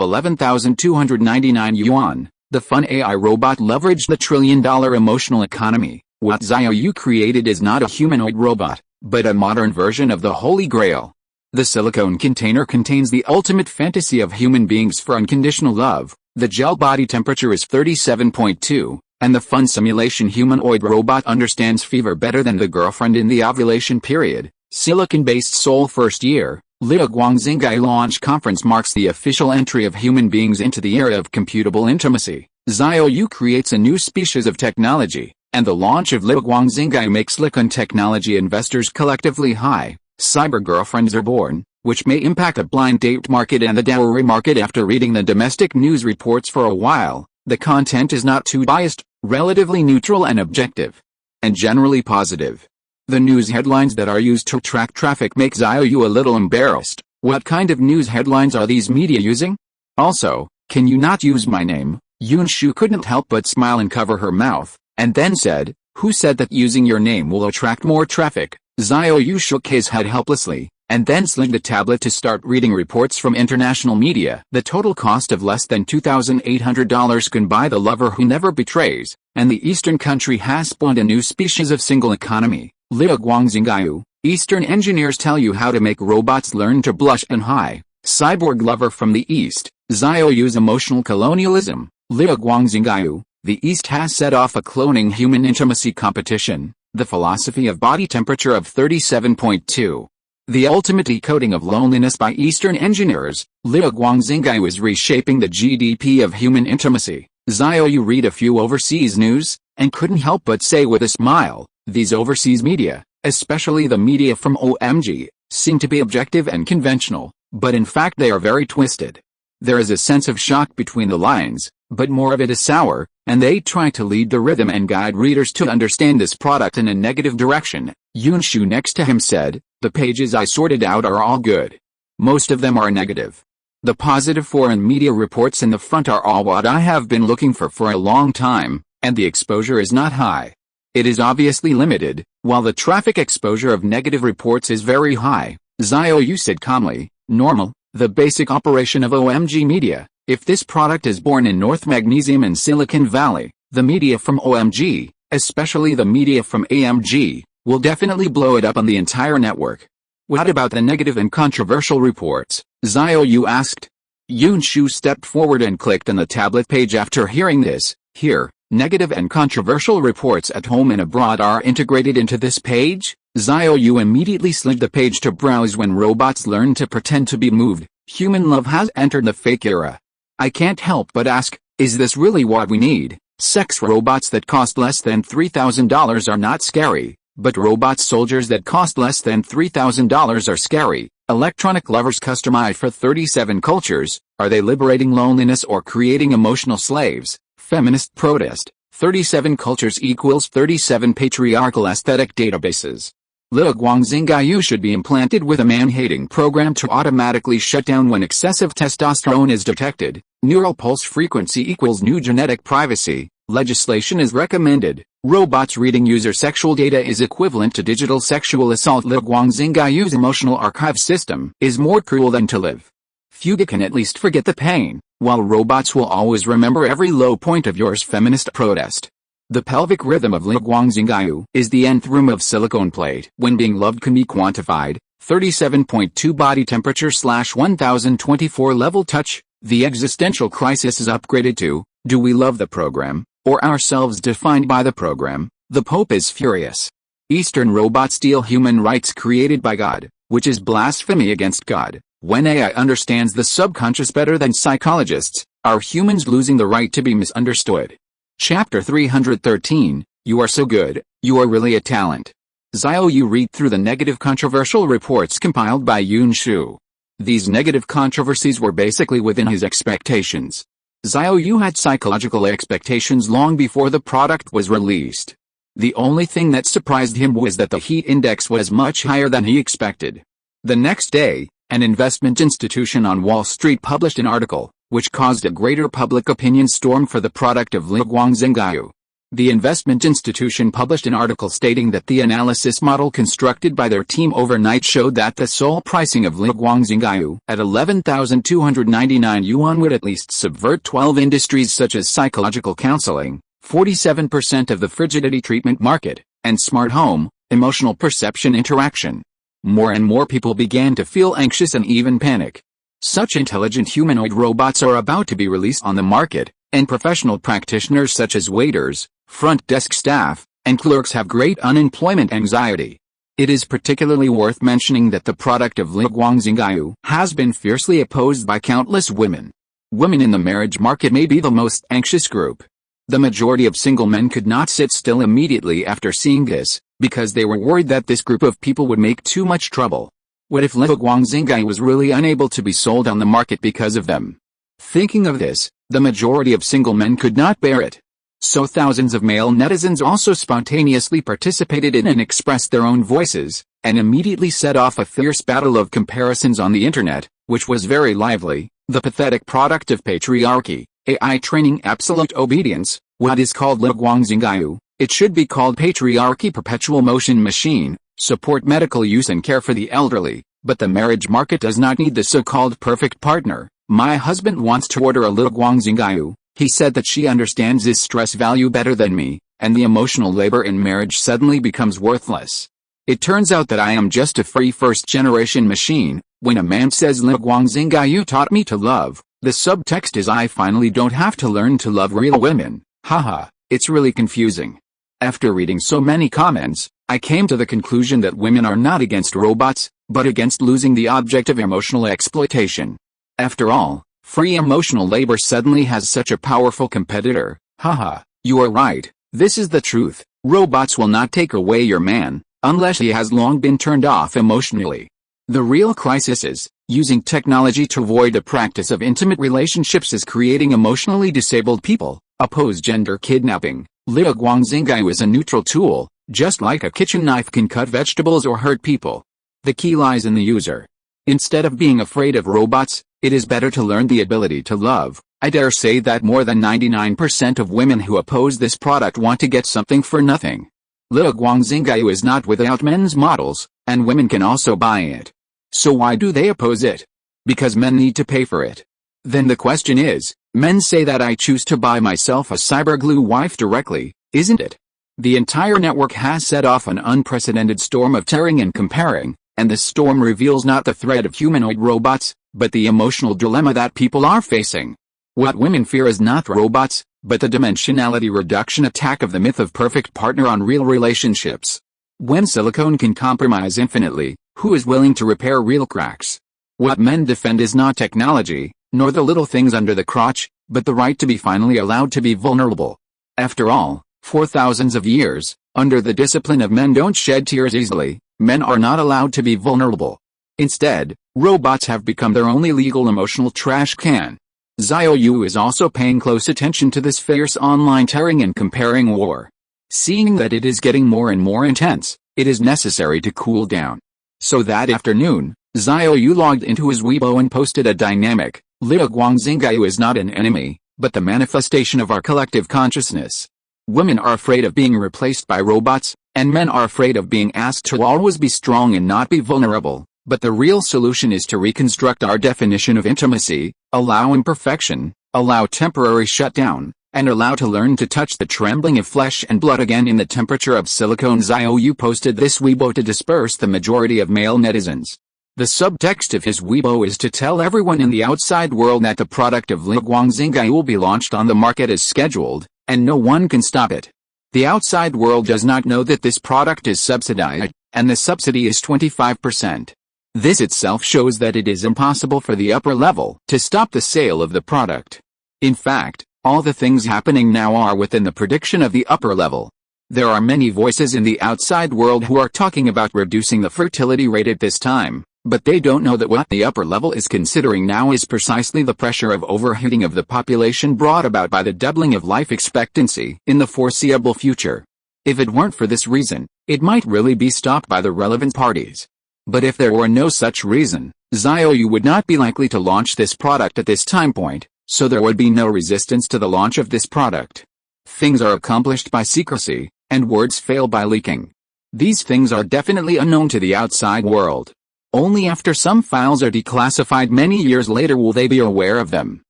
Speaker 1: 11,299 yuan. The fun AI robot leveraged the trillion-dollar emotional economy. What Xiao Yu created is not a humanoid robot, but a modern version of the Holy Grail. The silicone container contains the ultimate fantasy of human beings for unconditional love. The gel body temperature is 37.2, and the fun simulation humanoid robot understands fever better than the girlfriend in the ovulation period. Silicon-based Seoul first year. Liu Guangxingyu launch conference marks the official entry of human beings into the era of computable intimacy. Xiao Yu creates a new species of technology, and the launch of Liu Guangxingyu makes silicon technology investors collectively high. Cyber girlfriends are born, which may impact the blind date market and the dowry market. After reading the domestic news reports for a while, the content is not too biased, relatively neutral and objective, and generally positive. The news headlines that are used to track traffic make Xiao Yu a little embarrassed. What kind of news headlines are these media using? Also, can you not use my name? Yunshu couldn't help but smile and cover her mouth, and then said, "Who said that using your name will attract more traffic?" Xiao Yu shook his head helplessly, and then slid the tablet to start reading reports from international media. The total cost of less than $2,800 can buy the lover who never betrays, and the Eastern country has spawned a new species of single economy. Liu Guangxingyu, Eastern engineers tell you how to make robots learn to blush and high. Cyborg lover from the East, Xiao Yu's emotional colonialism. Liu Guangxingyu, the East has set off a cloning human intimacy competition. The philosophy of body temperature of 37.2. The ultimate decoding of loneliness by Eastern engineers, Liu Guangxingyu is reshaping the GDP of human intimacy. Xiao Yu read a few overseas news, and couldn't help but say with a smile, these overseas media, especially the media from OMG, seem to be objective and conventional, but in fact they are very twisted. There is a sense of shock between the lines, but more of it is sour, and they try to lead the rhythm and guide readers to understand this product in a negative direction. Yunshu next to him said, the pages I sorted out are all good. Most of them are negative. The positive foreign media reports in the front are all what I have been looking for a long time, and the exposure is not high. It is obviously limited, while the traffic exposure of negative reports is very high. Xiao Yu said calmly, normal, the basic operation of OMG media. If this product is born in North Magnesium and Silicon Valley, the media from OMG, especially the media from AMG, will definitely blow it up on the entire network. What about the negative and controversial reports? Xiao Yu asked. Yunshu stepped forward and clicked on the tablet page after hearing this. Here, negative and controversial reports at home and abroad are integrated into this page. Xiao Yu immediately slid the page to browse. When robots learn to pretend to be moved, human love has entered the fake era. I can't help but ask, is this really what we need? Sex robots that cost less than $3,000 are not scary, but robot soldiers that cost less than $3,000 are scary. Electronic lovers customized for 37 cultures, are they liberating loneliness or creating emotional slaves? Feminist protest, 37 cultures equals 37 patriarchal aesthetic databases. Liu Guangxingyu should be implanted with a man-hating program to automatically shut down when excessive testosterone is detected. Neural pulse frequency equals new genetic privacy. Legislation is recommended. Robots reading user sexual data is equivalent to digital sexual assault. Liu Guangxingyu's emotional archive system is more cruel than to live. Few can at least forget the pain, while robots will always remember every low point of yours. Feminist protest. The pelvic rhythm of Liu Guangxingyu is the nth room of silicone plate. When being loved can be quantified, 37.2 body temperature / 1024 level touch. The existential crisis is upgraded to, do we love the program, or ourselves defined by the program? The Pope is furious. Eastern robots steal human rights created by God, which is blasphemy against God. When AI understands the subconscious better than psychologists, are humans losing the right to be misunderstood? Chapter 313, You are so good, you are really a talent. Xiao Yu read through the negative controversial reports compiled by Yunshu. These negative controversies were basically within his expectations. Xiao Yu had psychological expectations long before the product was released. The only thing that surprised him was that the heat index was much higher than he expected. The next day, an investment institution on Wall Street published an article, which caused a greater public opinion storm for the product of Liu Guangxingyu. The investment institution published an article stating that the analysis model constructed by their team overnight showed that the sole pricing of Liu Guangxingyu at 11,299 yuan would at least subvert 12 industries such as psychological counseling, 47% of the frigidity treatment market, and smart home, emotional perception interaction. More and more people began to feel anxious and even panic. Such intelligent humanoid robots are about to be released on the market, and professional practitioners such as waiters, front desk staff, and clerks have great unemployment anxiety. It is particularly worth mentioning that the product of Liu Guangxingyu has been fiercely opposed by countless women. Women in the marriage market may be the most anxious group. The majority of single men could not sit still immediately after seeing this, because they were worried that this group of people would make too much trouble. What if Liu Guangxingyu was really unable to be sold on the market because of them? Thinking of this, the majority of single men could not bear it. So thousands of male netizens also spontaneously participated in and expressed their own voices, and immediately set off a fierce battle of comparisons on the internet, which was very lively. The pathetic product of patriarchy, AI training absolute obedience, what is called Liu Guangxingyu, it should be called patriarchy perpetual motion machine, support medical use and care for the elderly, but the marriage market does not need the so-called perfect partner. My husband wants to order a Liu Guangxingyu. He said that she understands his stress value better than me, and the emotional labor in marriage suddenly becomes worthless. It turns out that I am just a free first-generation machine. When a man says Liu Guangxingyu taught me to love, the subtext is I finally don't have to learn to love real women. Haha, it's really confusing. After reading so many comments, I came to the conclusion that women are not against robots, but against losing the object of emotional exploitation. After all, free emotional labor suddenly has such a powerful competitor. Haha, you are right, this is the truth. Robots will not take away your man, unless he has long been turned off emotionally. The real crisis is, using technology to avoid the practice of intimate relationships is creating emotionally disabled people. Oppose gender kidnapping. Liu Guangxingyu is a neutral tool, just like a kitchen knife can cut vegetables or hurt people. The key lies in the user. Instead of being afraid of robots, it is better to learn the ability to love. I dare say that more than 99% of women who oppose this product want to get something for nothing. Liu Guangxingyu is not without men's models, and women can also buy it. So why do they oppose it? Because men need to pay for it. Then the question is, men say that I choose to buy myself a cyberglue wife directly, isn't it? The entire network has set off an unprecedented storm of tearing and comparing, and this storm reveals not the threat of humanoid robots, but the emotional dilemma that people are facing. What women fear is not robots, but the dimensionality reduction attack of the myth of perfect partner on real relationships. When silicone can compromise infinitely, who is willing to repair real cracks? What men defend is not technology, nor the little things under the crotch, but the right to be finally allowed to be vulnerable. After all, for thousands of years, under the discipline of men don't shed tears easily, men are not allowed to be vulnerable. Instead, robots have become their only legal emotional trash can. Xiao Yu is also paying close attention to this fierce online tearing and comparing war. Seeing that it is getting more and more intense, it is necessary to cool down. So that afternoon, Xiao Yu logged into his Weibo and posted a dynamic, Liu Guangxingyu is not an enemy, but the manifestation of our collective consciousness. Women are afraid of being replaced by robots, and men are afraid of being asked to always be strong and not be vulnerable. But the real solution is to reconstruct our definition of intimacy, allow imperfection, allow temporary shutdown, and allow to learn to touch the trembling of flesh and blood again in the temperature of silicone. Xiao Yu posted this Weibo to disperse the majority of male netizens. The subtext of his Weibo is to tell everyone in the outside world that the product of Liu Guangxingyu will be launched on the market as scheduled, and no one can stop it. The outside world does not know that this product is subsidized, and the subsidy is 25%. This itself shows that it is impossible for the upper level to stop the sale of the product. In fact, all the things happening now are within the prediction of the upper level. There are many voices in the outside world who are talking about reducing the fertility rate at this time, but they don't know that what the upper level is considering now is precisely the pressure of overheating of the population brought about by the doubling of life expectancy in the foreseeable future. If it weren't for this reason, it might really be stopped by the relevant parties. But if there were no such reason, Xiao Yu would not be likely to launch this product at this time point, so there would be no resistance to the launch of this product. Things are accomplished by secrecy, and words fail by leaking. These things are definitely unknown to the outside world. Only after some files are declassified many years later will they be aware of them.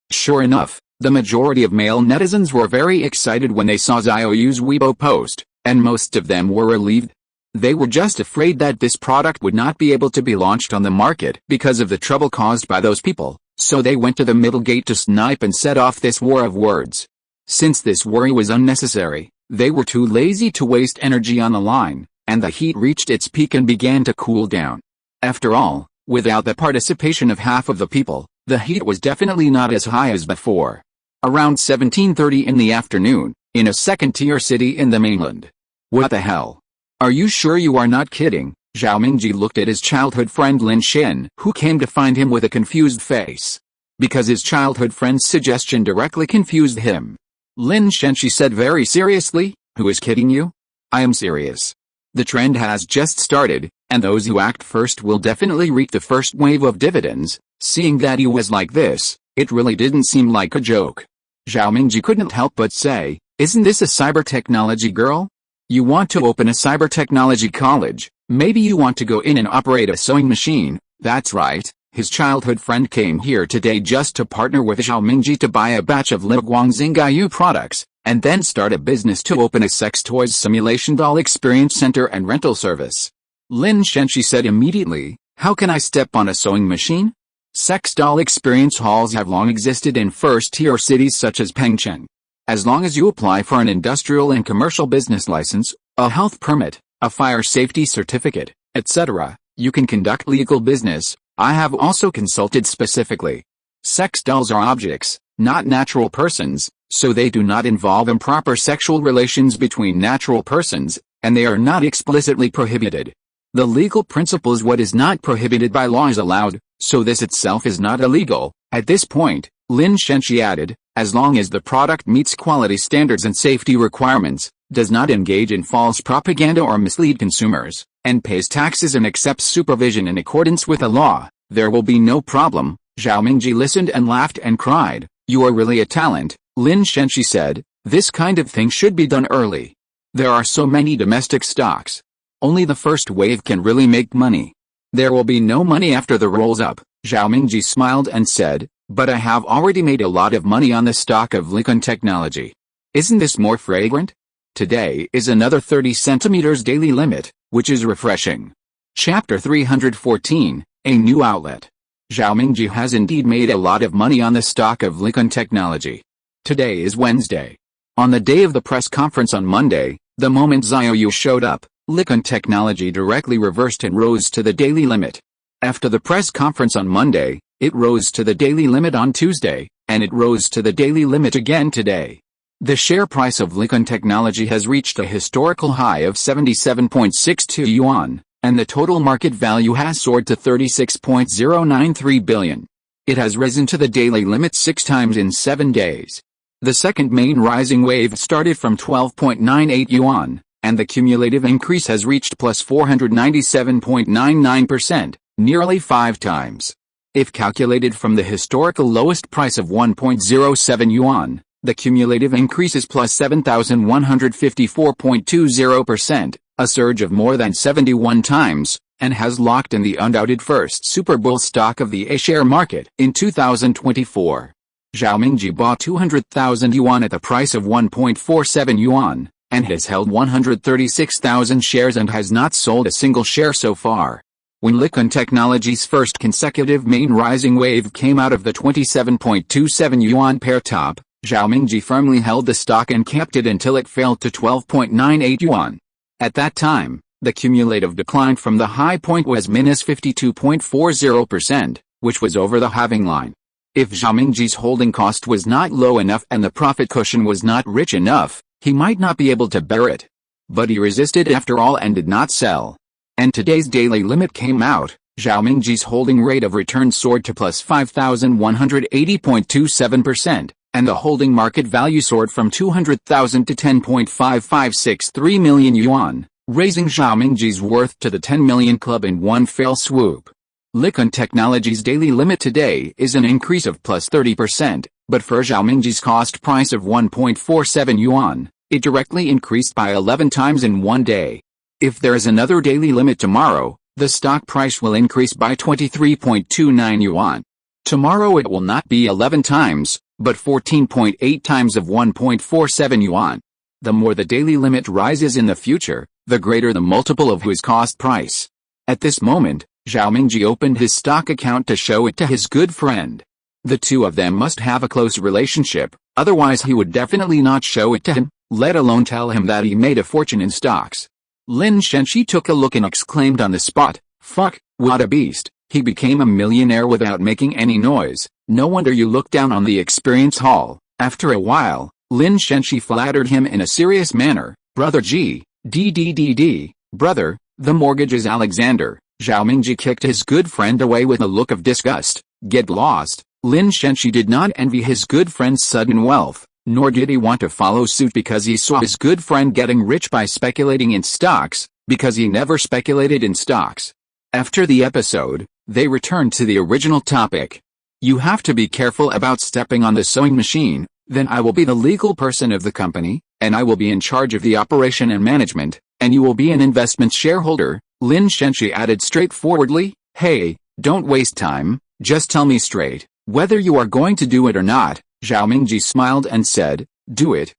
Speaker 1: Sure enough, the majority of male netizens were very excited when they saw Xiao Yu's Weibo post, and most of them were relieved. They were just afraid that this product would not be able to be launched on the market because of the trouble caused by those people, so they went to the middle gate to snipe and set off this war of words. Since this worry was unnecessary, they were too lazy to waste energy on the line, and the heat reached its peak and began to cool down. After all, without the participation of half of the people, the heat was definitely not as high as before. Around 17:30 in the afternoon, in a second-tier city in the mainland. What the hell? Are you sure you are not kidding? Zhao Mingji looked at his childhood friend Lin Shen, who came to find him with a confused face. Because his childhood friend's suggestion directly confused him. Lin Shen, she said very seriously, who is kidding you? I am serious. The trend has just started, and those who act first will definitely reap the first wave of dividends. Seeing that he was like this, it really didn't seem like a joke. Zhao Mingji couldn't help but say, isn't this a cyber technology girl? You want to open a cyber technology college, maybe you want to go in and operate a sewing machine. That's right, his childhood friend came here today just to partner with Zhao Mingji to buy a batch of Liu Guangxingyu products, and then start a business to open a sex toys simulation doll experience center and rental service. Lin Shenshi said immediately, how can I step on a sewing machine? Sex doll experience halls have long existed in first-tier cities such as Pengcheng. As long as you apply for an industrial and commercial business license, a health permit, a fire safety certificate, etc., You can conduct legal business. I have also consulted specifically. Sex dolls are objects, not natural persons, so they do not involve improper sexual relations between natural persons, and they are not explicitly prohibited. The legal principle is what is not prohibited by law is allowed, so this itself is not illegal. At this point, Lin Shenxi added, as long as the product meets quality standards and safety requirements, does not engage in false propaganda or mislead consumers, and pays taxes and accepts supervision in accordance with the law, there will be no problem. Zhao Mingji listened and laughed and cried, "You are really a talent," Lin Shenxi said. "This kind of thing should be done early. There are so many domestic stocks. Only the first wave can really make money. There will be no money after the rolls up." Zhao Mingji smiled and said, "But I have already made a lot of money on the stock of Likon Technology. Isn't this more fragrant? Today is another 30 centimeters daily limit, which is refreshing." Chapter 314, A New Outlet. Zhao Mingji has indeed made a lot of money on the stock of Likon Technology. Today is Wednesday. On the day of the press conference on Monday, the moment Xiao Yu showed up, Likon Technology directly reversed and rose to the daily limit. After the press conference on Monday, it rose to the daily limit on Tuesday, and it rose to the daily limit again today. The share price of Likon Technology has reached a historical high of 77.62 yuan, and the total market value has soared to 36.093 billion. It has risen to the daily limit 6 times in 7 days. The second main rising wave started from 12.98 yuan, and the cumulative increase has reached plus 497.99%, nearly 5 times. If calculated from the historical lowest price of 1.07 yuan, the cumulative increase is plus 7,154.20%, a surge of more than 71 times, and has locked in the undoubted first super bull stock of the A-share market in 2024. Zhao Mingji bought 200,000 yuan at the price of 1.47 yuan, and has held 136,000 shares and has not sold a single share so far. When Likon Technology's first consecutive main rising wave came out of the 27.27 yuan pair top, Zhao Mingji firmly held the stock and kept it until it fell to 12.98 yuan. At that time, the cumulative decline from the high point was minus 52.40%, which was over the halving line. If Zhao Mingji's holding cost was not low enough and the profit cushion was not rich enough, he might not be able to bear it. But he resisted after all and did not sell. And today's daily limit came out. Zhao Mingji's holding rate of return soared to plus 5,180.27%, and the holding market value soared from 200,000 to 10.5563 million yuan, raising Zhao Mingji's worth to the 10 million club in one fell swoop. Likon Technology's daily limit today is an increase of plus 30%, but for Zhao Mingji's cost price of 1.47 yuan, it directly increased by 11 times in one day. If there is another daily limit tomorrow, the stock price will increase by 23.29 yuan. Tomorrow it will not be 11 times, but 14.8 times of 1.47 yuan. The more the daily limit rises in the future, the greater the multiple of his cost price. At this moment, Zhao Mingji opened his stock account to show it to his good friend. The two of them must have a close relationship, otherwise he would definitely not show it to him, let alone tell him that he made a fortune in stocks. Lin Shenxi took a look and exclaimed on the spot, "Fuck, what a beast, he became a millionaire without making any noise, no wonder you look down on the experience hall." After a while, Lin Shenxi flattered him in a serious manner, "Brother G, brother, the mortgage is Alexander." Zhao Mingji kicked his good friend away with a look of disgust. Get lost. Lin Shenxi did not envy his good friend's sudden wealth, nor did he want to follow suit because he saw his good friend getting rich by speculating in stocks, because he never speculated in stocks. After the episode, they returned to the original topic. "You have to be careful about stepping on the sewing machine, then I will be the legal person of the company, and I will be in charge of the operation and management, and you will be an investment shareholder," Lin Shenxi added straightforwardly. "Hey, don't waste time, just tell me straight, whether you are going to do it or not." Zhao Mingji smiled and said, do it,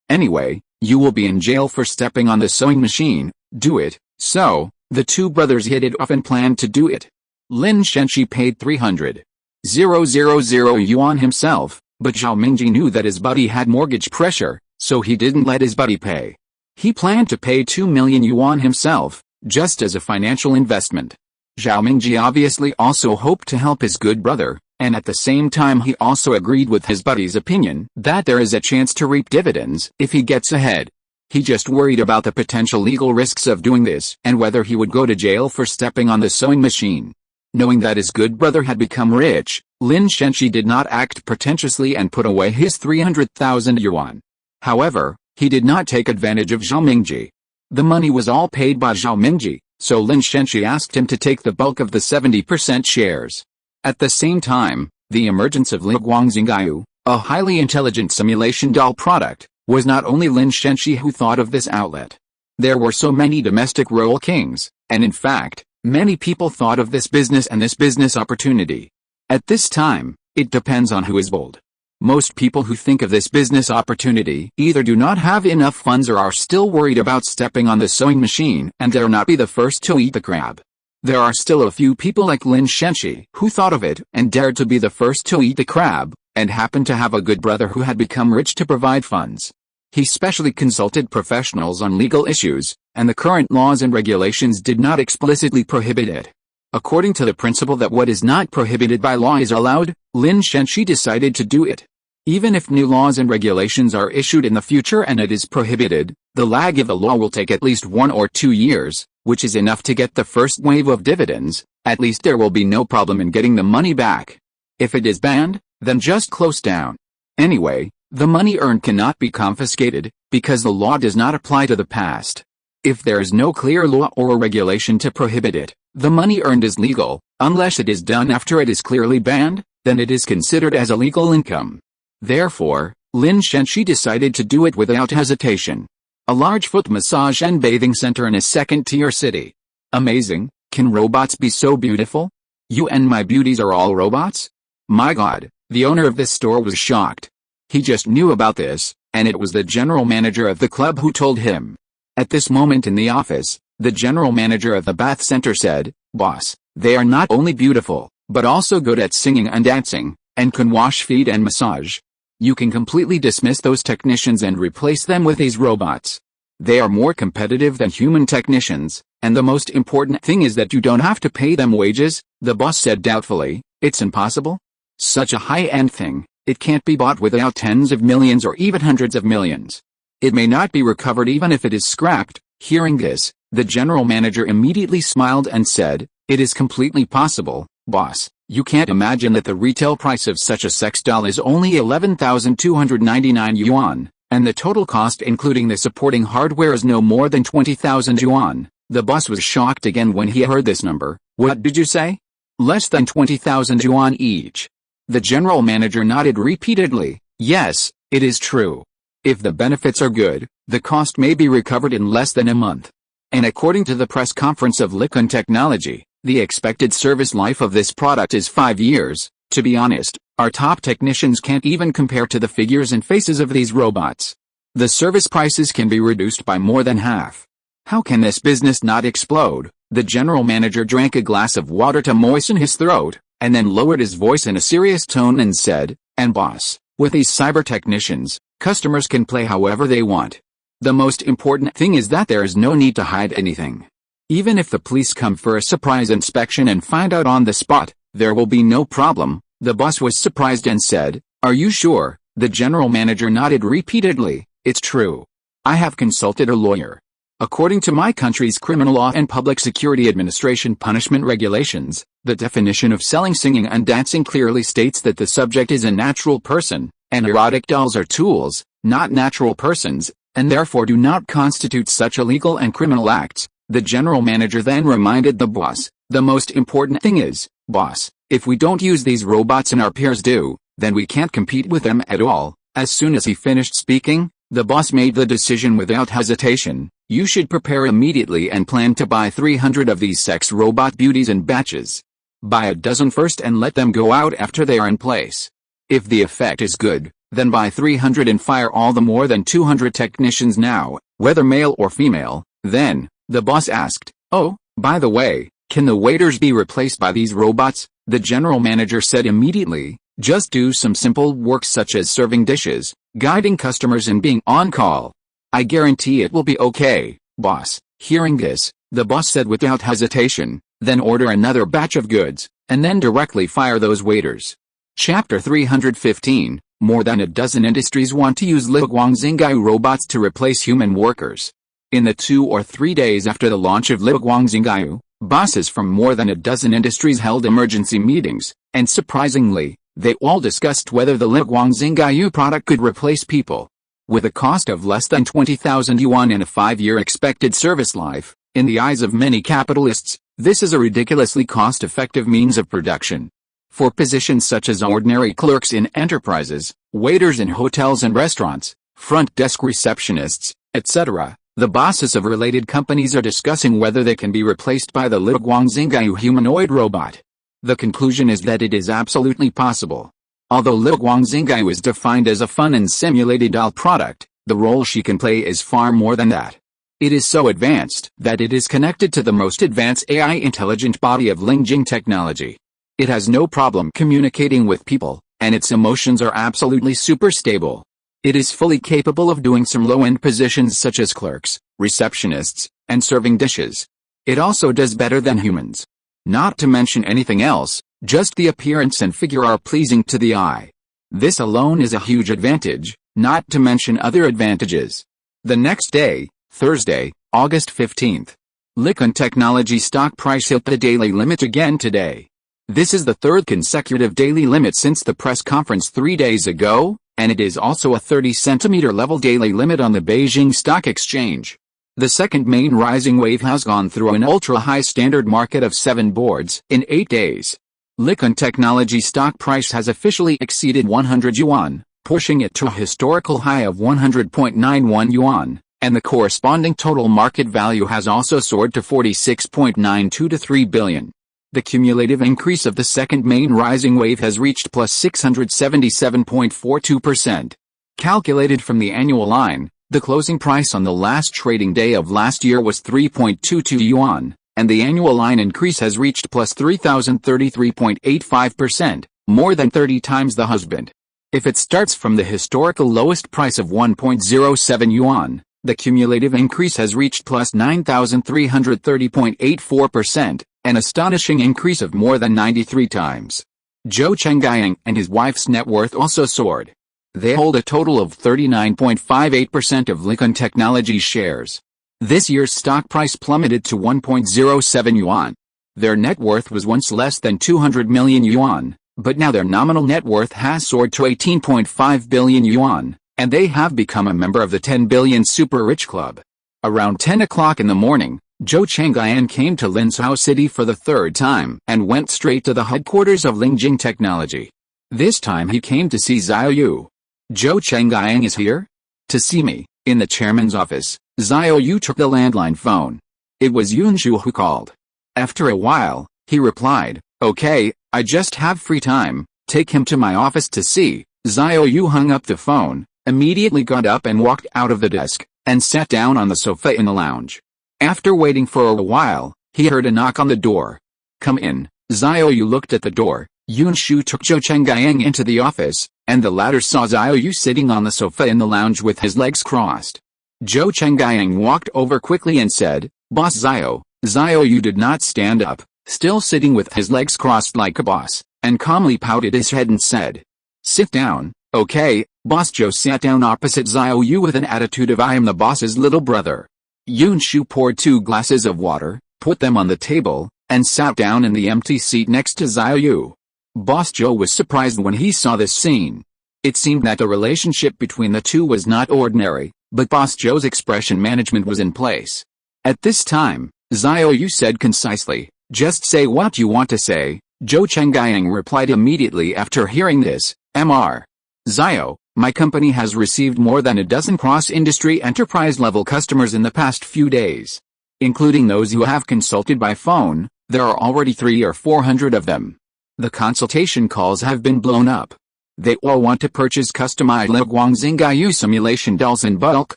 Speaker 1: anyway, you will be in jail for stepping on the sewing machine, do it." So, the two brothers hit it off and planned to do it. Lin Shenxi paid 300,000 yuan himself, but Zhao Mingji knew that his buddy had mortgage pressure, so he didn't let his buddy pay. He planned to pay 2 million yuan himself, just as a financial investment. Zhao Mingji obviously also hoped to help his good brother, and at the same time he also agreed with his buddy's opinion that there is a chance to reap dividends if he gets ahead. He just worried about the potential legal risks of doing this and whether he would go to jail for stepping on the sewing machine. Knowing that his good brother had become rich, Lin Shenxi did not act pretentiously and put away his 300,000 yuan. However, he did not take advantage of Zhao Mingji. The money was all paid by Zhao Mingji, so Lin Shenxi asked him to take the bulk of the 70% shares. At the same time, the emergence of Xiao Yu, a highly intelligent simulation doll product, was not only Lin Shenxi who thought of this outlet. There were so many domestic role kings, and in fact, many people thought of this business and this business opportunity. At this time, it depends on who is bold. Most people who think of this business opportunity either do not have enough funds or are still worried about stepping on the sewing machine and dare not be the first to eat the crab. There are still a few people like Lin Shenxi who thought of it and dared to be the first to eat the crab, and happened to have a good brother who had become rich to provide funds. He specially consulted professionals on legal issues, and the current laws and regulations did not explicitly prohibit it. According to the principle that what is not prohibited by law is allowed, Lin Shenxi decided to do it. Even if new laws and regulations are issued in the future and it is prohibited, the lag of the law will take at least 1 or 2 years, which is enough to get the first wave of dividends. At least there will be no problem in getting the money back. If it is banned, then just close down. Anyway, the money earned cannot be confiscated, because the law does not apply to the past. If there is no clear law or regulation to prohibit it, the money earned is legal. Unless it is done after it is clearly banned, then it is considered as illegal income. Therefore, Lin Shenxi decided to do it without hesitation. A large foot massage and bathing center in a second-tier city. Amazing, can robots be so beautiful? You and my beauties are all robots? My God, the owner of this store was shocked. He just knew about this, and it was the general manager of the club who told him. At this moment in the office, the general manager of the bath center said, "Boss, they are not only beautiful, but also good at singing and dancing, and can wash feet and massage. You can completely dismiss those technicians and replace them with these robots. They are more competitive than human technicians, and the most important thing is that you don't have to pay them wages," the boss said doubtfully. "It's impossible? Such a high-end thing, it can't be bought without tens of millions or even hundreds of millions. It may not be recovered even if it is scrapped." Hearing this, the general manager immediately smiled and said, "It is completely possible, boss. You can't imagine that the retail price of such a sex doll is only 11,299 yuan, and the total cost including the supporting hardware is no more than 20,000 yuan. The boss was shocked again when he heard this number. "What did you say? Less than 20,000 yuan each?" The general manager nodded repeatedly. "Yes, it is true. If the benefits are good, the cost may be recovered in less than a month. And according to the press conference of Likun Technology, the expected service life of this product is 5 years. To be honest, our top technicians can't even compare to the figures and faces of these robots. The service prices can be reduced by more than half. How can this business not explode?" The general manager drank a glass of water to moisten his throat, and then lowered his voice in a serious tone and said, "And boss, with these cyber technicians, customers can play however they want. The most important thing is that there is no need to hide anything. Even if the police come for a surprise inspection and find out on the spot, there will be no problem." The boss was surprised and said, "Are you sure?" The general manager nodded repeatedly. "It's true. I have consulted a lawyer. According to my country's criminal law and public security administration punishment regulations, the definition of selling singing and dancing clearly states that the subject is a natural person, and erotic dolls are tools, not natural persons, and therefore do not constitute such illegal and criminal acts." The general manager then reminded the boss, "The most important thing is, boss, if we don't use these robots and our peers do, then we can't compete with them at all." As soon as he finished speaking, the boss made the decision without hesitation. "You should prepare immediately and plan to buy 300 of these sex robot beauties in batches. Buy a dozen first and let them go out after they are in place. If the effect is good, then buy 300 and fire all the more than 200 technicians now, whether male or female." Then, the boss asked, "Oh, by the way, can the waiters be replaced by these robots?" The general manager said immediately, "Just do some simple work such as serving dishes, guiding customers and being on call. I guarantee it will be okay, boss." Hearing this, the boss said without hesitation, then order another batch of goods, and then directly fire those waiters. Chapter 315, more than a dozen industries want to use Liguangxingyu robots to replace human workers. In the 2 or 3 days after the launch of Liguangxingyu, bosses from more than a dozen industries held emergency meetings, and surprisingly, they all discussed whether the Liguangxingyu product could replace people. With a cost of less than 20,000 yuan and a 5-year expected service life, in the eyes of many capitalists, this is a ridiculously cost-effective means of production. For positions such as ordinary clerks in enterprises, waiters in hotels and restaurants, front desk receptionists, etc., the bosses of related companies are discussing whether they can be replaced by the Liguangxingyu humanoid robot. The conclusion is that it is absolutely possible. Although Liguangxingyu is defined as a fun and simulated doll product, the role she can play is far more than that. It is so advanced that it is connected to the most advanced AI intelligent body of Lingjing technology. It has no problem communicating with people, and its emotions are absolutely super stable. It is fully capable of doing some low-end positions such as clerks, receptionists, and serving dishes. It also does better than humans. Not to mention anything else, just the appearance and figure are pleasing to the eye. This alone is a huge advantage, not to mention other advantages. The next day, Thursday, August 15th. Likon Technology stock price hit the daily limit again today. This is the third consecutive daily limit since the press conference 3 days ago, and it is also a 30-centimeter level daily limit on the Beijing Stock Exchange. The second main rising wave has gone through an ultra-high standard market of 7 boards in 8 days. Likon Technology stock price has officially exceeded 100 yuan, pushing it to a historical high of 100.91 yuan, and the corresponding total market value has also soared to 46.92 to 3 billion. The cumulative increase of the second main rising wave has reached plus 677.42%. Calculated from the annual line, the closing price on the last trading day of last year was 3.22 yuan, and the annual line increase has reached plus 3,033.85%, more than 30 times the husband. If it starts from the historical lowest price of 1.07 yuan, the cumulative increase has reached plus 9,330.84%, an astonishing increase of more than 93 times. Zhou Chenggyang and his wife's net worth also soared. They hold a total of 39.58% of Likon Technology shares. This year's stock price plummeted to 1.07 yuan. Their net worth was once less than 200 million yuan, but now their nominal net worth has soared to 18.5 billion yuan, and they have become a member of the 10 billion super rich club. Around 10 o'clock in the morning, Zhou Chenggyang came to Linzhou City for the third time and went straight to the headquarters of Lingjing Technology. This time he came to see Xiao Yu. Zhou Chenggyang is here? To see me, in the chairman's office. Xiao Yu took the landline phone. It was Yunshu who called. After a while, he replied, "Okay, I just have free time, take him to my office to see." Xiao Yu hung up the phone, immediately got up and walked out of the desk, and sat down on the sofa in the lounge. After waiting for a while, he heard a knock on the door. "Come in." Xiao Yu looked at the door. Yunshu took Zhou Chenggyang into the office, and the latter saw Xiao Yu sitting on the sofa in the lounge with his legs crossed. Zhou Chenggyang walked over quickly and said, "Boss Xiao." Xiao Yu did not stand up, still sitting with his legs crossed like a boss, and calmly pouted his head and said, "Sit down." "Okay." Boss Zhou sat down opposite Xiao Yu with an attitude of "I am the boss's little brother." Yunshu poured 2 glasses of water, put them on the table, and sat down in the empty seat next to Xiao Yu. Boss Zhou was surprised when he saw this scene. It seemed that the relationship between the two was not ordinary, but Boss Zhou's expression management was in place. At this time, Xiao Yu said concisely, "Just say what you want to say." Zhou Chenggyang replied immediately after hearing this, "Mr. Xiao, my company has received more than a dozen cross-industry enterprise-level customers in the past few days. Including those who have consulted by phone, there are already 300 or 400 of them. The consultation calls have been blown up. They all want to purchase customized Liguangxingyu simulation dolls in bulk."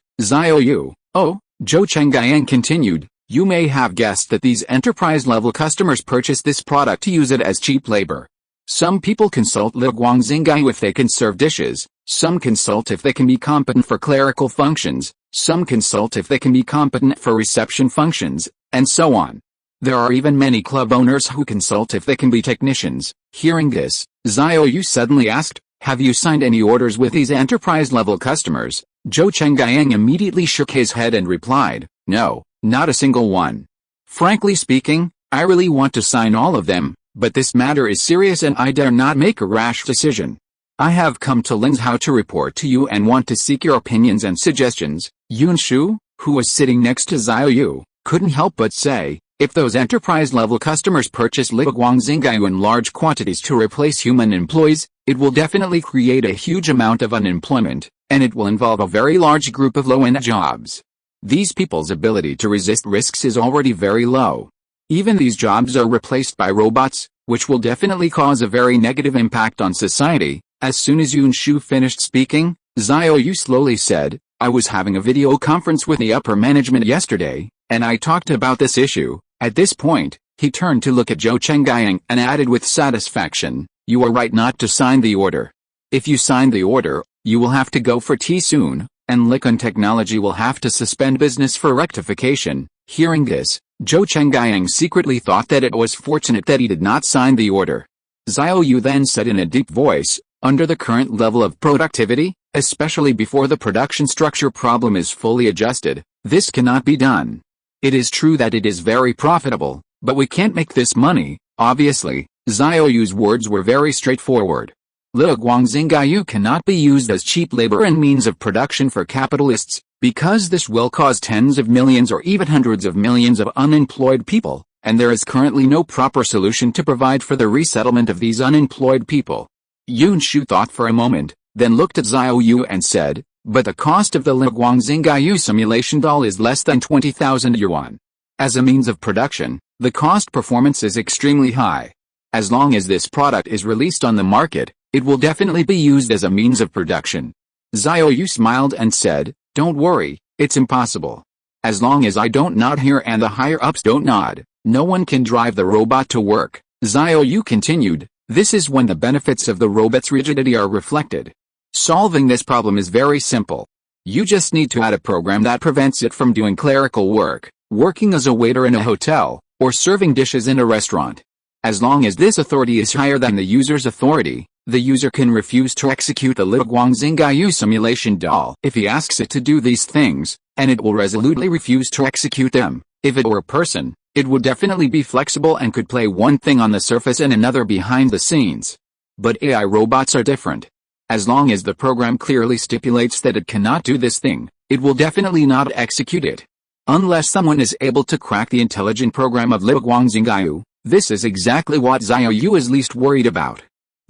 Speaker 1: Xiao Yu, "Oh," Zhou Chenggyang continued, "you may have guessed that these enterprise-level customers purchase this product to use it as cheap labor. Some people consult Liguangxingyu if they can serve dishes, some consult if they can be competent for clerical functions, some consult if they can be competent for reception functions, and so on. There are even many club owners who consult if they can be technicians. Hearing this, Xiao Yu suddenly asked, "Have you signed any orders with these enterprise-level customers?" Zhou Chengyang immediately shook his head and replied, "No, not a single one. Frankly speaking, I really want to sign all of them, but this matter is serious and I dare not make a rash decision. I have come to Lingzhou to report to you and want to seek your opinions and suggestions." Yun Shu, who was sitting next to Xiao Yu, couldn't help but say, "If those enterprise-level customers purchase Guangxingyu in large quantities to replace human employees, it will definitely create a huge amount of unemployment, and it will involve a very large group of low-end jobs. These people's ability to resist risks is already very low. Even these jobs are replaced by robots, which will definitely cause a very negative impact on society." As soon as Yun Shu finished speaking, Xiao Yu slowly said, "I was having a video conference with the upper management yesterday, and I talked about this issue." At this point, he turned to look at Zhou Chengyang and added with satisfaction, "You are right not to sign the order. If you sign the order, you will have to go for tea soon, and Likon Technology will have to suspend business for rectification." Hearing this, Zhou Chengyang secretly thought that it was fortunate that he did not sign the order. Xiao Yu then said in a deep voice, "Under the current level of productivity, especially before the production structure problem is fully adjusted, this cannot be done. It is true that it is very profitable, but we can't make this money." Obviously, Xiao Yu's words were very straightforward. Guangxingyu cannot be used as cheap labor and means of production for capitalists, because this will cause tens of millions or even hundreds of millions of unemployed people, and there is currently no proper solution to provide for the resettlement of these unemployed people. Yun Shu thought for a moment, then looked at Xiao Yu and said, "But the cost of the Guangxingyu simulation doll is less than 20,000 yuan. As a means of production, the cost performance is extremely high. As long as this product is released on the market, it will definitely be used as a means of production." Xiao Yu smiled and said, "Don't worry, it's impossible. As long as I don't nod here and the higher-ups don't nod, no one can drive the robot to work." Xiao Yu continued, "This is when the benefits of the robot's rigidity are reflected. Solving this problem is very simple. You just need to add a program that prevents it from doing clerical work, working as a waiter in a hotel, or serving dishes in a restaurant. As long as this authority is higher than the user's authority, the user can refuse to execute the Guangxingyu simulation doll if he asks it to do these things, and it will resolutely refuse to execute them. If it were a person, it would definitely be flexible and could play one thing on the surface and another behind the scenes. But AI robots are different. As long as the program clearly stipulates that it cannot do this thing, it will definitely not execute it. Unless someone is able to crack the intelligent program of Guangxingyu, this is exactly what Xiao Yu is least worried about.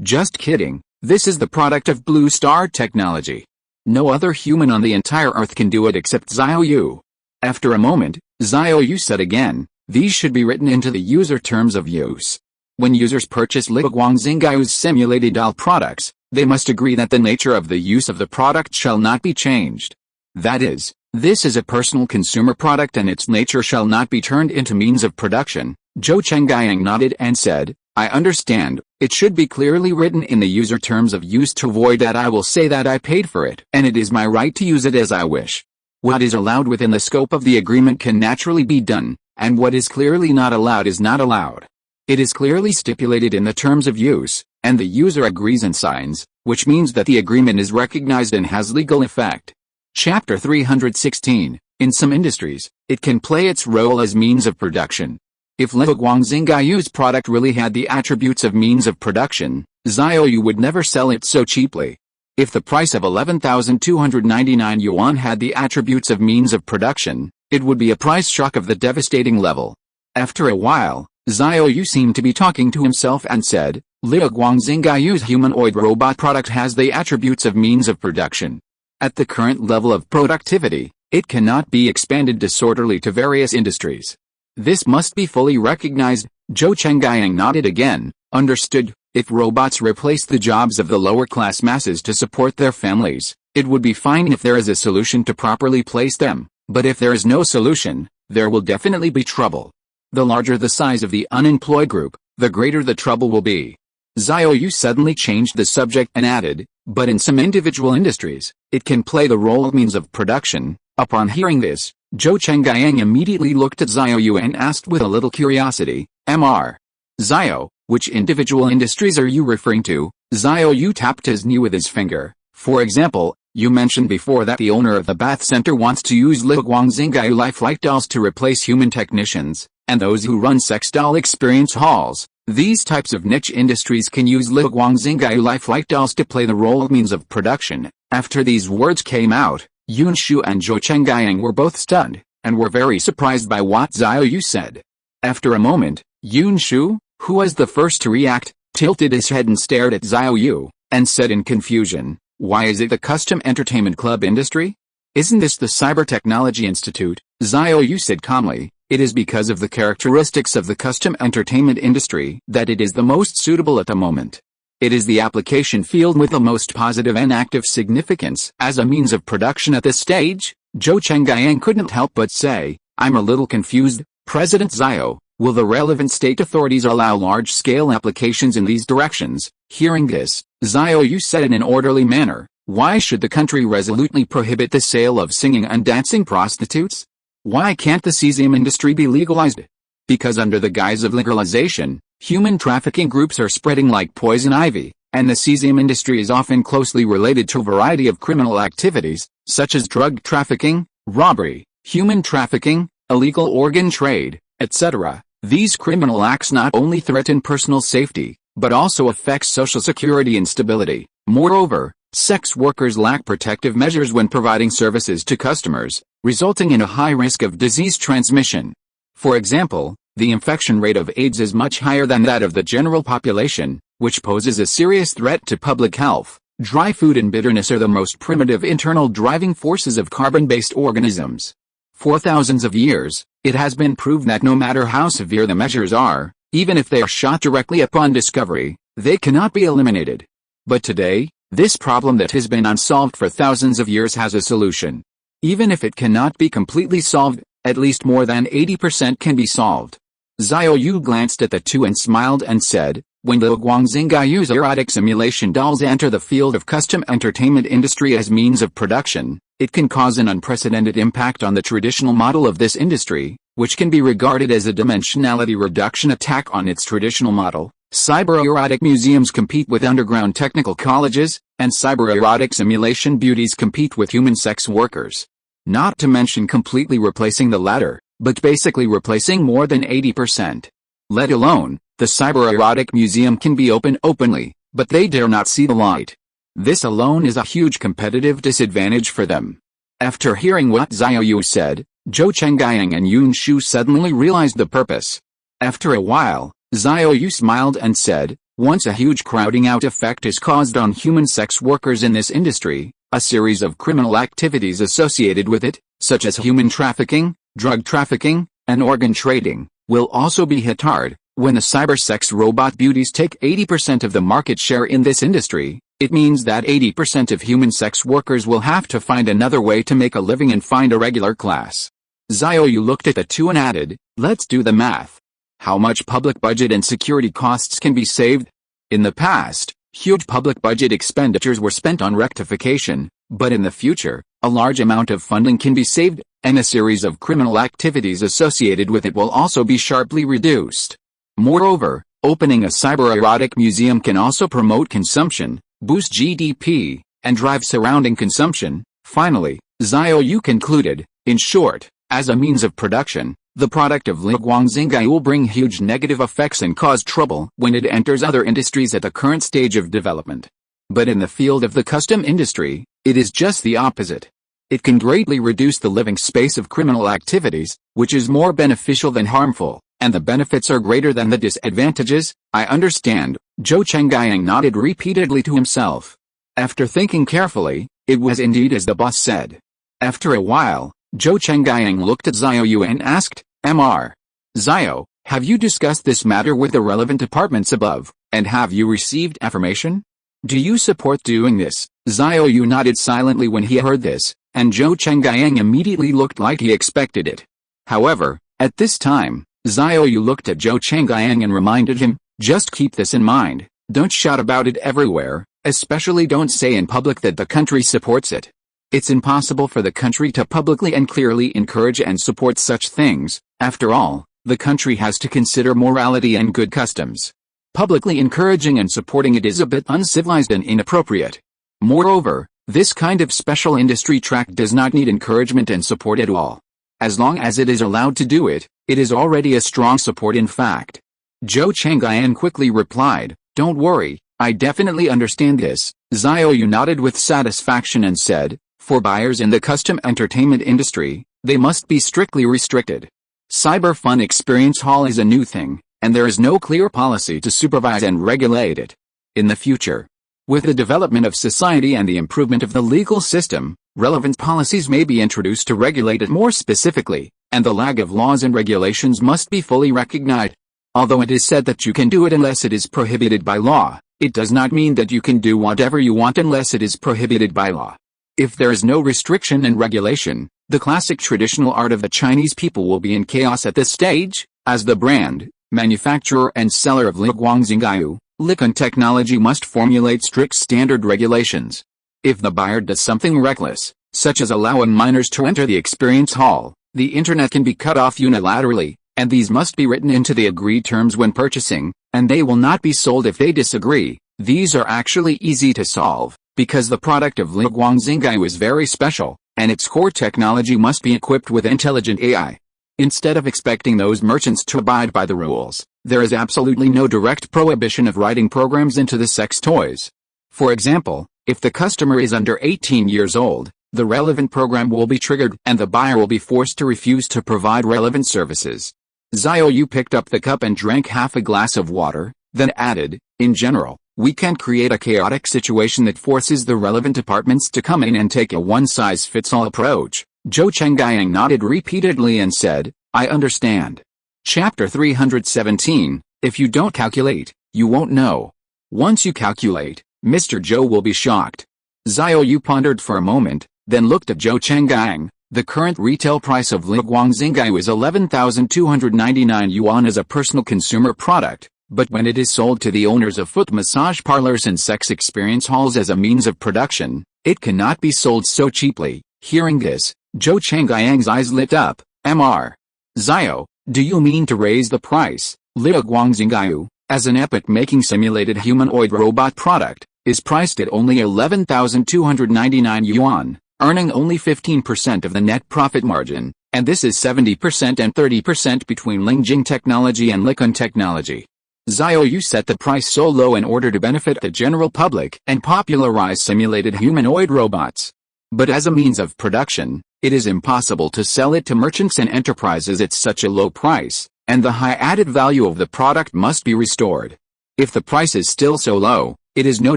Speaker 1: Just kidding, this is the product of Blue Star technology. No other human on the entire Earth can do it except Xiao Yu." After a moment, Xiao Yu said again, "These should be written into the user terms of use. When users purchase Guangxingyu's simulated doll products, they must agree that the nature of the use of the product shall not be changed. That is, this is a personal consumer product and its nature shall not be turned into means of production." Zhou Chengyang nodded and said, "I understand. It should be clearly written in the user terms of use to avoid that I will say that I paid for it and it is my right to use it as I wish. What is allowed within the scope of the agreement can naturally be done, and what is clearly not allowed is not allowed. It is clearly stipulated in the terms of use, and the user agrees and signs, which means that the agreement is recognized and has legal effect." Chapter 316. In some industries, it can play its role as means of production. If Guangxingyu's product really had the attributes of means of production, Xiao Yu would never sell it so cheaply. If the price of 11,299 yuan had the attributes of means of production, it would be a price shock of the devastating level. After a while, Xiao Yu seemed to be talking to himself and said, Guangxingyu's humanoid robot product has the attributes of means of production. At the current level of productivity, it cannot be expanded disorderly to various industries. This must be fully recognized. Zhou Chengyang nodded again, understood. If robots replace the jobs of the lower class masses to support their families, it would be fine if there is a solution to properly place them, but if there is no solution, there will definitely be trouble. The larger the size of the unemployed group, the greater the trouble will be. Xiao Yu suddenly changed the subject and added, but in some individual industries, it can play the role of means of production. Upon hearing this, Zhou Chenggang immediately looked at Xiao Yu and asked with a little curiosity, Mr. Xiao, which individual industries are you referring to? Xiao Yu tapped his knee with his finger. For example, you mentioned before that the owner of the bath center wants to use Guangzingaiyu lifelike dolls to replace human technicians, and those who run sex doll experience halls. These types of niche industries can use Guangzingaiyu lifelike dolls to play the role of means of production. After these words came out, Yun Shu and Zhou Chenggang were both stunned, and were very surprised by what Xiao Yu said. After a moment, Yun Shu, who was the first to react, tilted his head and stared at Xiao Yu, and said in confusion, "Why is it the custom entertainment club industry? Isn't this the Cyber Technology Institute?" Xiao Yu said calmly, "It is because of the characteristics of the custom entertainment industry that it is the most suitable at the moment. It is the application field with the most positive and active significance as a means of production at this stage." Zhou Chenggang couldn't help but say, "I'm a little confused, President Xiao. Will the relevant state authorities allow large-scale applications in these directions?" Hearing this, Xiao Yu said in an orderly manner, "Why should the country resolutely prohibit the sale of singing and dancing prostitutes? Why can't the cesium industry be legalized? Because under the guise of legalization, human trafficking groups are spreading like poison ivy, and the cesium industry is often closely related to a variety of criminal activities, such as drug trafficking, robbery, human trafficking, illegal organ trade, etc. These criminal acts not only threaten personal safety, but also affect social security and stability. Moreover, sex workers lack protective measures when providing services to customers, resulting in a high risk of disease transmission. For example, the infection rate of AIDS is much higher than that of the general population, which poses a serious threat to public health. Dry food and bitterness are the most primitive internal driving forces of carbon-based organisms. For thousands of years, it has been proved that no matter how severe the measures are, even if they are shot directly upon discovery, they cannot be eliminated. But today, this problem that has been unsolved for thousands of years has a solution. Even if it cannot be completely solved, at least more than 80% can be solved." Xiao Yu glanced at the two and smiled and said, "When the Guangzingaiyu's erotic simulation dolls enter the field of custom entertainment industry as means of production, it can cause an unprecedented impact on the traditional model of this industry, which can be regarded as a dimensionality reduction attack on its traditional model. Cyber-erotic museums compete with underground technical colleges, and cyber-erotic simulation beauties compete with human sex workers. Not to mention completely replacing the latter, but basically replacing more than 80%. Let alone, the cyber-erotic museum can be open openly, but they dare not see the light. This alone is a huge competitive disadvantage for them." After hearing what Xiao Yu said, Zhou Chenggang and Yun Shu suddenly realized the purpose. After a while, Xiao Yu smiled and said, "Once a huge crowding out effect is caused on human sex workers in this industry, a series of criminal activities associated with it, such as human trafficking, drug trafficking, and organ trading, will also be hit hard. When the cyber-sex robot beauties take 80% of the market share in this industry, it means that 80% of human sex workers will have to find another way to make a living and find a regular class." Xiao Yu looked at the two and added, "Let's do the math. How much public budget and security costs can be saved? In the past, huge public budget expenditures were spent on rectification, but in the future, a large amount of funding can be saved, and a series of criminal activities associated with it will also be sharply reduced. Moreover, opening a cyber-erotic museum can also promote consumption, boost GDP, and drive surrounding consumption." Finally, Xiao Yu concluded, "In short, as a means of production, the product of Guangzingai will bring huge negative effects and cause trouble when it enters other industries at the current stage of development. But in the field of the custom industry, it is just the opposite. It can greatly reduce the living space of criminal activities, which is more beneficial than harmful, and the benefits are greater than the disadvantages." "I understand," Zhou Chenggang nodded repeatedly to himself. After thinking carefully, it was indeed as the boss said. After a while, Zhou Chenggang looked at Xiao Yu and asked, "Mr. Xiao, have you discussed this matter with the relevant departments above, and have you received affirmation? Do you support doing this?" Xiao Yu nodded silently when he heard this, and Zhou Chenggang immediately looked like he expected it. However, at this time, Xiao Yu looked at Zhou Chenggang and reminded him, "Just keep this in mind, don't shout about it everywhere, especially don't say in public that the country supports it. It's impossible for the country to publicly and clearly encourage and support such things. After all, the country has to consider morality and good customs. Publicly encouraging and supporting it is a bit uncivilized and inappropriate. Moreover, this kind of special industry tract does not need encouragement and support at all. As long as it is allowed to do it, it is already a strong support in fact. Zhou Chengyan quickly replied, "Don't worry, I definitely understand this." Xiao Yu nodded with satisfaction and said, "For buyers in the custom entertainment industry, they must be strictly restricted. Cyber Fun Experience Hall is a new thing, and there is no clear policy to supervise and regulate it. In the future, with the development of society and the improvement of the legal system, relevant policies may be introduced to regulate it more specifically, and the lag of laws and regulations must be fully recognized. Although it is said that you can do it unless it is prohibited by law, it does not mean that you can do whatever you want unless it is prohibited by law. If there is no restriction and regulation, the classic traditional art of the Chinese people will be in chaos at this stage. As the brand, manufacturer and seller of Liguang Xingyu, Likon Technology must formulate strict standard regulations. If the buyer does something reckless, such as allowing minors to enter the experience hall, the internet can be cut off unilaterally, and these must be written into the agreed terms when purchasing, and they will not be sold if they disagree. These are actually easy to solve, because the product of Liguang Xingyu is very special, and its core technology must be equipped with intelligent AI. Instead of expecting those merchants to abide by the rules, there is absolutely no direct prohibition of writing programs into the sex toys. For example, if the customer is under 18 years old, the relevant program will be triggered and the buyer will be forced to refuse to provide relevant services. Xiao Yu picked up the cup and drank half a glass of water, then added, "In general, we can create a chaotic situation that forces the relevant departments to come in and take a one-size-fits-all approach." Zhou Chengyan nodded repeatedly and said, "I understand." Chapter 317, If you don't calculate, you won't know. Once you calculate, Mr. Zhou will be shocked. Xiao Yu pondered for a moment, then looked at Zhou Chengyan. The current retail price of Liguang Xingyu is 11,299 yuan as a personal consumer product, but when it is sold to the owners of foot massage parlors and sex experience halls as a means of production, it cannot be sold so cheaply. Hearing this, Zhou Chengyan's eyes lit up. Mr. Xiao, do you mean to raise the price? Liguang Xingyu, as an epoch-making simulated humanoid robot product, is priced at only 11,299 yuan, earning only 15% of the net profit margin, and this is 70% and 30% between Lingjing Technology and Likon Technology. Xiao Yu set the price so low in order to benefit the general public and popularize simulated humanoid robots. But as a means of production, it is impossible to sell it to merchants and enterprises at such a low price, and the high added value of the product must be restored. If the price is still so low, it is no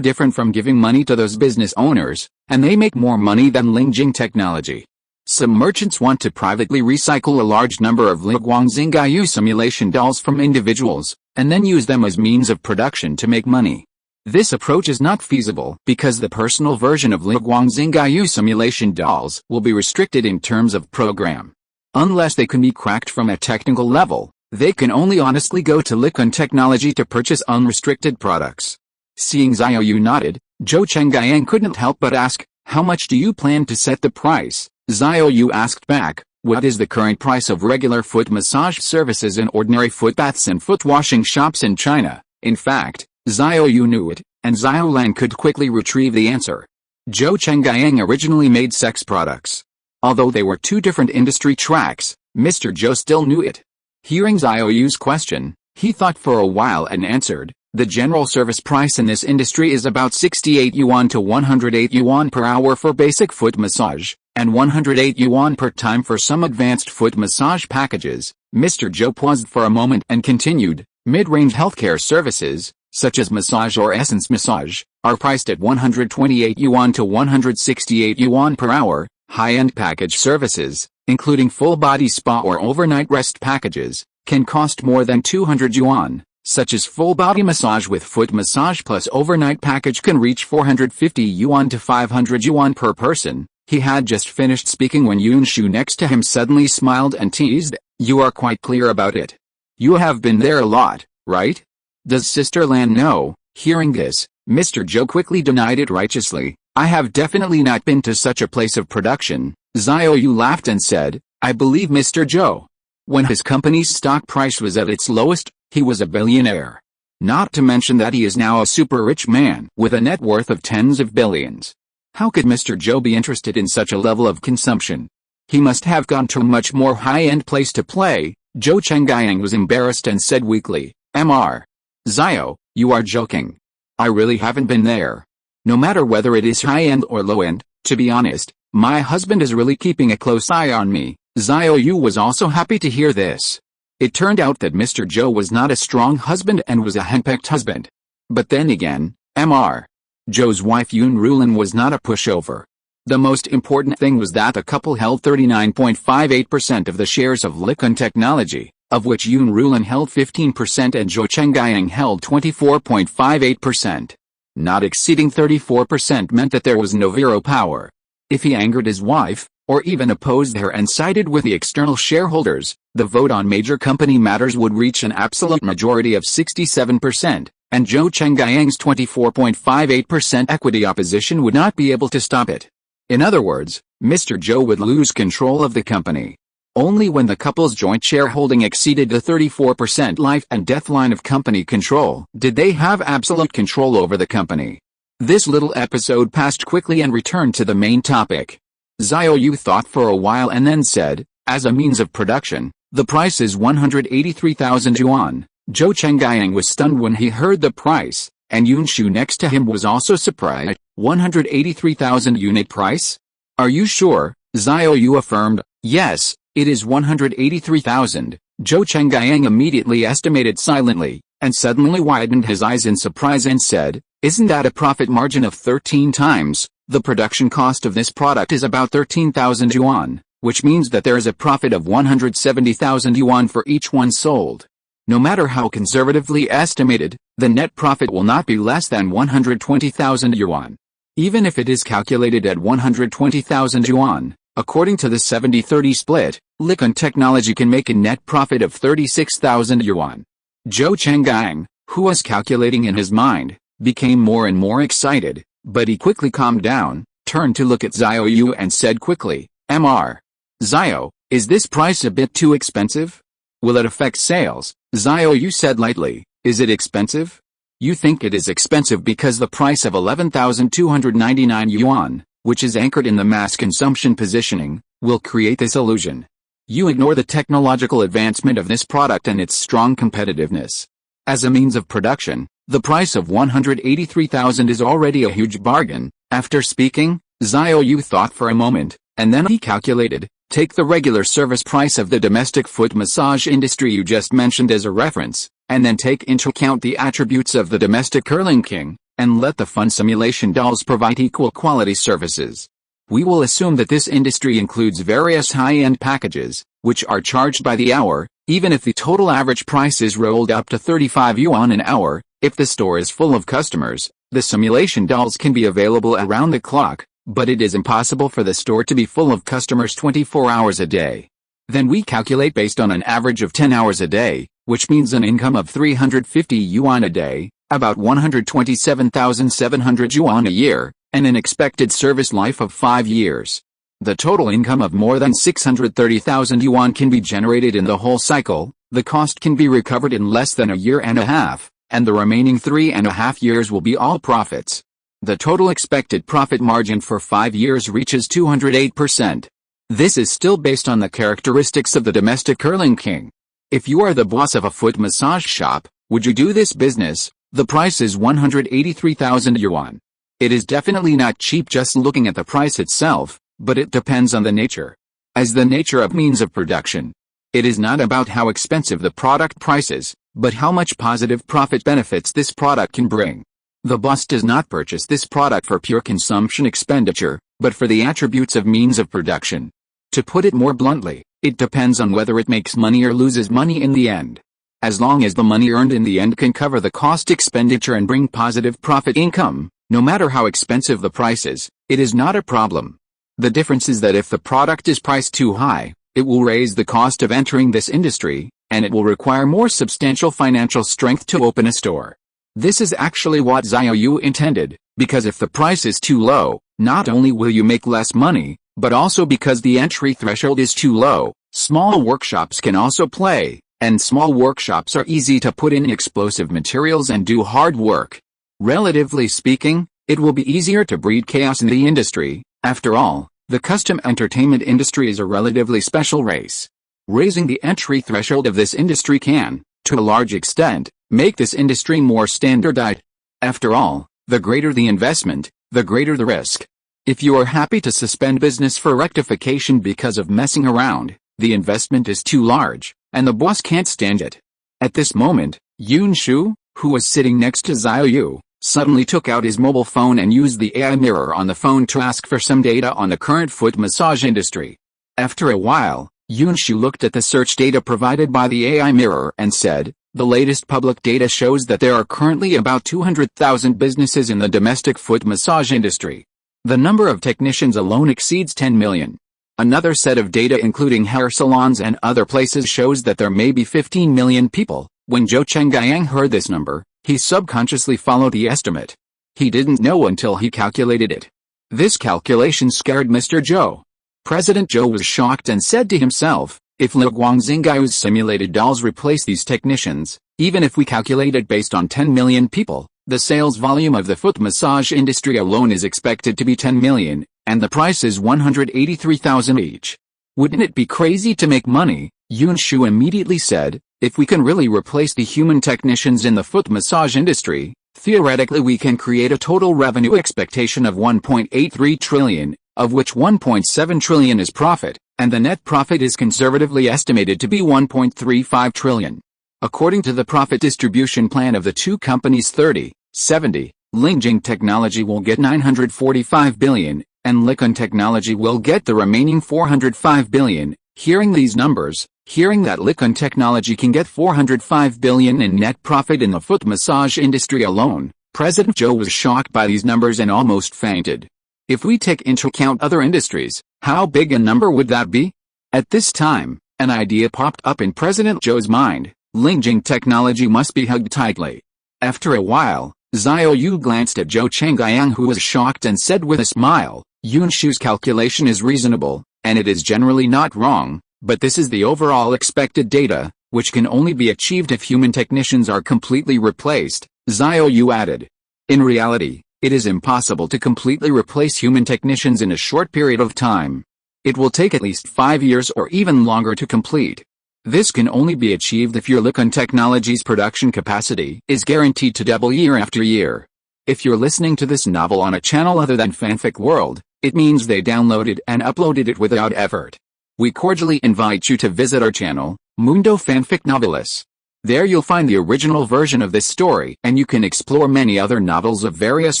Speaker 1: different from giving money to those business owners, and they make more money than Lingjing Technology. Some merchants want to privately recycle a large number of Liguang Xingyu simulation dolls from individuals, and then use them as means of production to make money. This approach is not feasible because the personal version of Liguang Xingyu simulation dolls will be restricted in terms of program. Unless they can be cracked from a technical level, they can only honestly go to Likon Technology to purchase unrestricted products. Seeing Xiao Yu nodded, Zhou Chengyan couldn't help but ask, "How much do you plan to set the price?" Xiao Yu asked back, "What is the current price of regular foot massage services in ordinary foot baths and foot washing shops in China?" In fact, Xiao Yu knew it, and Xiao Lan could quickly retrieve the answer. Zhou Chengyan originally made sex products. Although they were two different industry tracks, Mr. Zhou still knew it. Hearing Xiao Yu's question, he thought for a while and answered, "The general service price in this industry is about 68 yuan to 108 yuan per hour for basic foot massage, and 108 yuan per time for some advanced foot massage packages." Mr. Zhou paused for a moment and continued, "Mid-range healthcare services, such as massage or essence massage, are priced at 128 yuan to 168 yuan per hour. High-end package services, including full-body spa or overnight rest packages, can cost more than 200 yuan, such as full-body massage with foot massage plus overnight package can reach 450 yuan to 500 yuan per person." He had just finished speaking when Yun Shu next to him suddenly smiled and teased, "You are quite clear about it. You have been there a lot, right? Does Sister Lan know?" Hearing this, Mr. Zhou quickly denied it righteously. I have definitely not been to such a place of production. Xiao Yu laughed and said, I believe Mr. Zhou. When his company's stock price was at its lowest, he was a billionaire. Not to mention that he is now a super rich man with a net worth of tens of billions. How could Mr. Zhou be interested in such a level of consumption? He must have gone to a much more high-end place to play. Zhou Chengyang was embarrassed and said weakly, Mr. Xiao, you are joking. I really haven't been there. No matter whether it is high-end or low-end, to be honest, my husband is really keeping a close eye on me. Xiao Yu was also happy to hear this. It turned out that Mr. Zhou was not a strong husband and was a henpecked husband. But then again, Mr. Zhou's wife Yun Rulin was not a pushover. The most important thing was that the couple held 39.58% of the shares of Likon Technology, of which Yun Rulin held 15% and Zhou Chengyang held 24.58%. Not exceeding 34% meant that there was no veto power. If he angered his wife, or even opposed her and sided with the external shareholders, the vote on major company matters would reach an absolute majority of 67%, and Zhou Chengyang's 24.58% equity opposition would not be able to stop it. In other words, Mr. Zhou would lose control of the company. Only when the couple's joint shareholding exceeded the 34% life and death line of company control did they have absolute control over the company. This little episode passed quickly and returned to the main topic. Xiao Yu thought for a while and then said, as a means of production, the price is 183,000 yuan. Zhou Chengyang was stunned when he heard the price, and Yun Shu next to him was also surprised. 183,000 unit price? Are you sure? Xiao Yu affirmed, yes, it is 183,000. Zhou Chengyang immediately estimated silently, and suddenly widened his eyes in surprise and said, isn't that a profit margin of 13 times? The production cost of this product is about 13,000 yuan, which means that there is a profit of 170,000 yuan for each one sold. No matter how conservatively estimated, the net profit will not be less than 120,000 yuan. Even if it is calculated at 120,000 yuan, according to the 70-30 split, Likon Technology can make a net profit of 36,000 yuan. Zhou Chengyang, who was calculating in his mind, became more and more excited, but he quickly calmed down, turned to look at Xiao Yu and said quickly, Mr. Xiao, is this price a bit too expensive? Will it affect sales? Xiao Yu said lightly, is it expensive? You think it is expensive because the price of 11,299 yuan, which is anchored in the mass consumption positioning, will create this illusion. You ignore the technological advancement of this product and its strong competitiveness. As a means of production, the price of 183,000 is already a huge bargain. After speaking, Xiao Yu thought for a moment, and then he calculated, take the regular service price of the domestic foot massage industry you just mentioned as a reference, and then take into account the attributes of the domestic curling king, and let the fun simulation dolls provide equal quality services. We will assume that this industry includes various high-end packages, which are charged by the hour, even if the total average price is rolled up to 35 yuan an hour. If the store is full of customers, the simulation dolls can be available around the clock, but it is impossible for the store to be full of customers 24 hours a day. Then we calculate based on an average of 10 hours a day, which means an income of 350 yuan a day, about 127,700 yuan a year, and an expected service life of 5 years. The total income of more than 630,000 yuan can be generated in the whole cycle. The cost can be recovered in less than a year and a half, and the remaining 3.5 years will be all profits. The total expected profit margin for 5 years reaches 208%. This is still based on the characteristics of the domestic curling king. If you are the boss of a foot massage shop, would you do this business? The price is 183,000 yuan. It is definitely not cheap just looking at the price itself, but it depends on the nature. As the nature of means of production. It is not about how expensive the product price is, but how much positive profit benefits this product can bring. The boss does not purchase this product for pure consumption expenditure, but for the attributes of means of production. To put it more bluntly, it depends on whether it makes money or loses money in the end. As long as the money earned in the end can cover the cost expenditure and bring positive profit income, no matter how expensive the price is, it is not a problem. The difference is that if the product is priced too high, it will raise the cost of entering this industry, and it will require more substantial financial strength to open a store. This is actually what Xiao Yu intended. Because if the price is too low, not only will you make less money, but also because the entry threshold is too low, small workshops can also play, and small workshops are easy to put in explosive materials and do hard work. Relatively speaking, it will be easier to breed chaos in the industry. After all, the custom entertainment industry is a relatively special race. Raising the entry threshold of this industry can, to a large extent, make this industry more standardized. After all, the greater the investment, the greater the risk. If you are happy to suspend business for rectification because of messing around, the investment is too large, and the boss can't stand it. At this moment, Yunshu, who was sitting next to Xiao Yu, suddenly took out his mobile phone and used the AI mirror on the phone to ask for some data on the current foot massage industry. After a while, Yunshu looked at the search data provided by the AI mirror and said, "The latest public data shows that there are currently about 200,000 businesses in the domestic foot massage industry. The number of technicians alone exceeds 10 million. Another set of data including hair salons and other places shows that there may be 15 million people." When Zhou Chengyang heard this number, he subconsciously followed the estimate. He didn't know until he calculated it. This calculation scared Mr. Zhou. President Zhou was shocked and said to himself, "If Liu Guangxingyu's simulated dolls replace these technicians, even if we calculate it based on 10 million people, the sales volume of the foot massage industry alone is expected to be 10 million, and the price is 183,000 each. Wouldn't it be crazy to make money?" Yunshu immediately said, "If we can really replace the human technicians in the foot massage industry, theoretically we can create a total revenue expectation of 1.83 trillion, of which 1.7 trillion is profit, and the net profit is conservatively estimated to be 1.35 trillion. According to the profit distribution plan of the two companies 30/70, Lingjing Technology will get 945 billion, and Likon Technology will get the remaining 405 billion. Hearing these numbers, hearing that Likon Technology can get 405 billion in net profit in the foot massage industry alone, President Zhou was shocked by these numbers and almost fainted. If we take into account other industries, how big a number would that be? At this time, an idea popped up in President Zhou's mind. Lingjing Technology must be hugged tightly. After a while, Xiao Yu glanced at Zhou Chengyang, who was shocked, and said with a smile, "Yunshu's calculation is reasonable, and it is generally not wrong, but this is the overall expected data, which can only be achieved if human technicians are completely replaced." Xiao Yu added, "In reality, it is impossible to completely replace human technicians in a short period of time. It will take at least 5 years or even longer to complete. This can only be achieved if your Likon Technology's production capacity is guaranteed to double year after year. If you're listening to this novel on a channel other than Fanfic World, it means they downloaded and uploaded it without effort. We cordially invite you to visit our channel, Mundo Fanfic Novelis. There you'll find the original version of this story, and you can explore many other novels of various